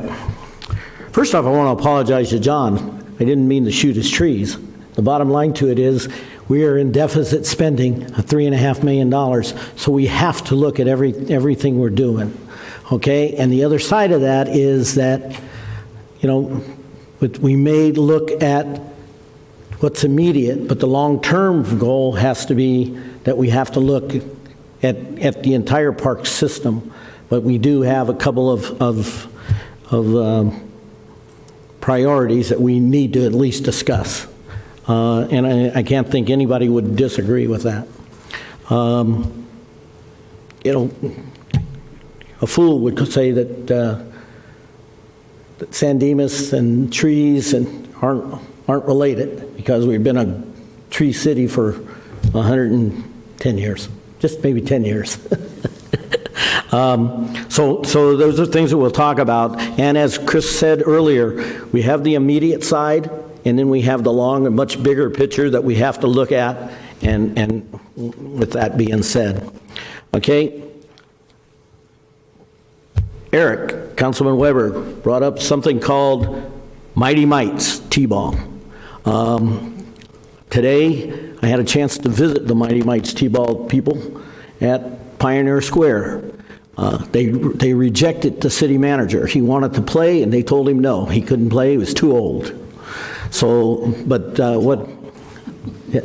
First off, I want to apologize to John. I didn't mean to shoot his trees. The bottom line to it is we are in deficit spending of $3.5 million, so we have to look at everything we're doing. Okay? And the other side of that is that, you know, we may look at what's immediate, but the long-term goal has to be that we have to look at the entire park system. But we do have a couple of priorities that we need to at least discuss. And I can't think anybody would disagree with that. You know, a fool would say that San Dimas and trees aren't related, because we've been a tree city for 110 years, just maybe 10 years. So those are things that we'll talk about. And as Chris said earlier, we have the immediate side, and then we have the long and much bigger picture that we have to look at. And with that being said, okay, Eric, Councilman Weber brought up something called Mighty Mites T-ball. Today, I had a chance to visit the Mighty Mites T-ball people at Pioneer Square. They rejected the city manager. He wanted to play, and they told him no, he couldn't play, he was too old. So, but what, yeah,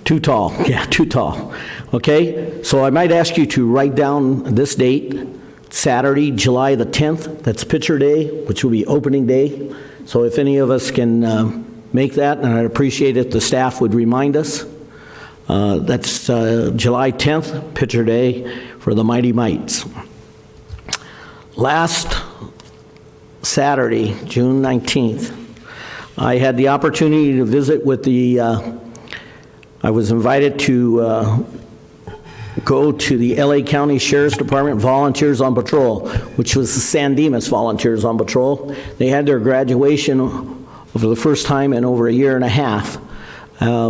too tall, yeah, too tall. Okay, so I might ask you to write down this date, Saturday, July the 10th, that's pitcher day, which will be opening day. So if any of us can make that, and I'd appreciate if the staff would remind us. That's July 10th, pitcher day for the Mighty Mites. Last Saturday, June 19th, I had the opportunity to visit with the, I was invited to go to the LA County Sheriff's Department Volunteers on Patrol, which was the San Dimas Volunteers on Patrol. They had their graduation for the first time in over a year and a half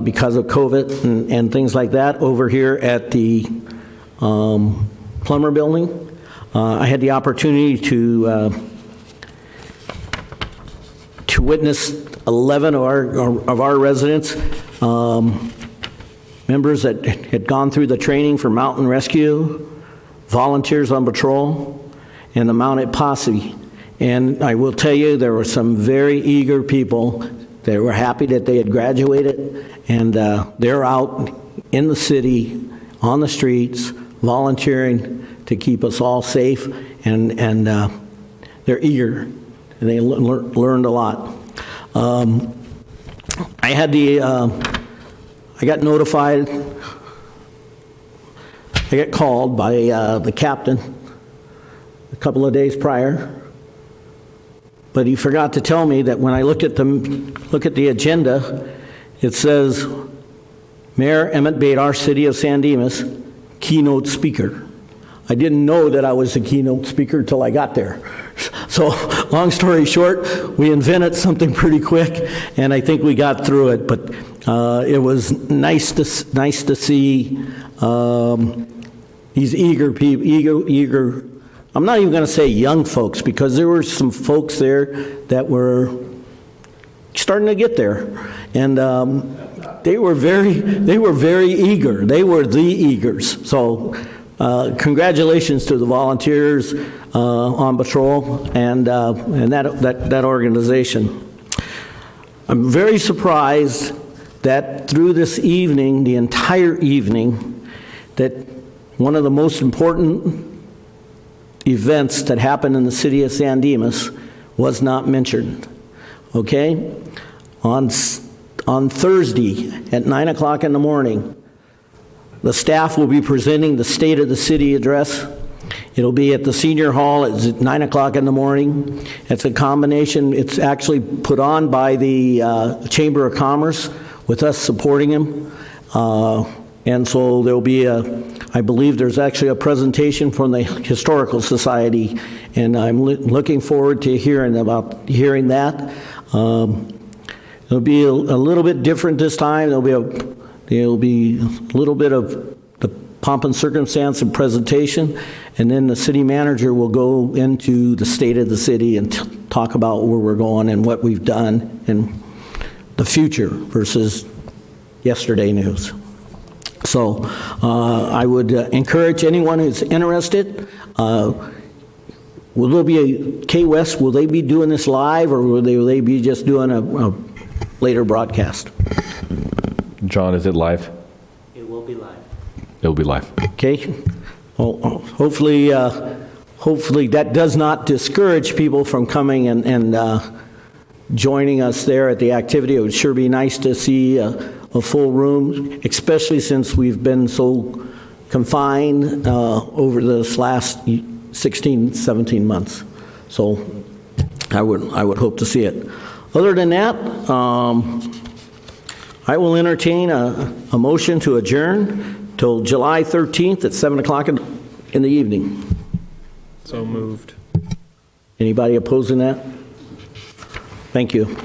because of COVID and things like that over here at the Plummer Building. I had the opportunity to witness 11 of our residents, members that had gone through the training for mountain rescue, volunteers on patrol, and the mounted posse. And I will tell you, there were some very eager people that were happy that they had graduated, and they're out in the city, on the streets, volunteering to keep us all safe, and they're eager, and they learned a lot. I had I got notified, I got called by the captain a couple of days prior, but he forgot to tell me that when I look at the agenda, it says, Mayor Emmett Badar, City of San Dimas, keynote speaker. I didn't know that I was a keynote speaker till I got there. So, long story short, we invented something pretty quick, and I think we got through it. But it was nice to see these eager. I'm not even going to say young folks, because there were some folks there that were starting to get there, and they were very eager. They were the eagers. So. Congratulations to the volunteers on patrol and that organization. I'm very surprised that through this evening, the entire evening, that one of the most important events that happened in the city of San Dimas was not mentioned. Okay? On Thursday at 9 o'clock in the morning, the staff will be presenting the State of the City address. It'll be at the Senior Hall at 9 o'clock in the morning. It's a combination. It's actually put on by the Chamber of Commerce with us supporting them. And so there'll be I believe there's actually a presentation from the Historical Society, and I'm looking forward to hearing that. It'll be a little bit different this time. There'll be a little bit of the pomp and circumstance and presentation, and then the city manager will go into the state of the city and talk about where we're going and what we've done and the future versus yesterday news. So I would encourage anyone who's interested. Will there be K-West, will they be doing this live, or will they be just doing a later broadcast? John, is it live? It will be live. It will be live. Okay. Well, hopefully that does not discourage people from coming and joining us there at the activity. It would sure be nice to see a full room, especially since we've been so confined over this last 16, 17 months. So I would hope to see it. Other than that, I will entertain a motion to adjourn till July 13th at 7 o'clock in the evening. So moved. Anybody opposing that? Thank you.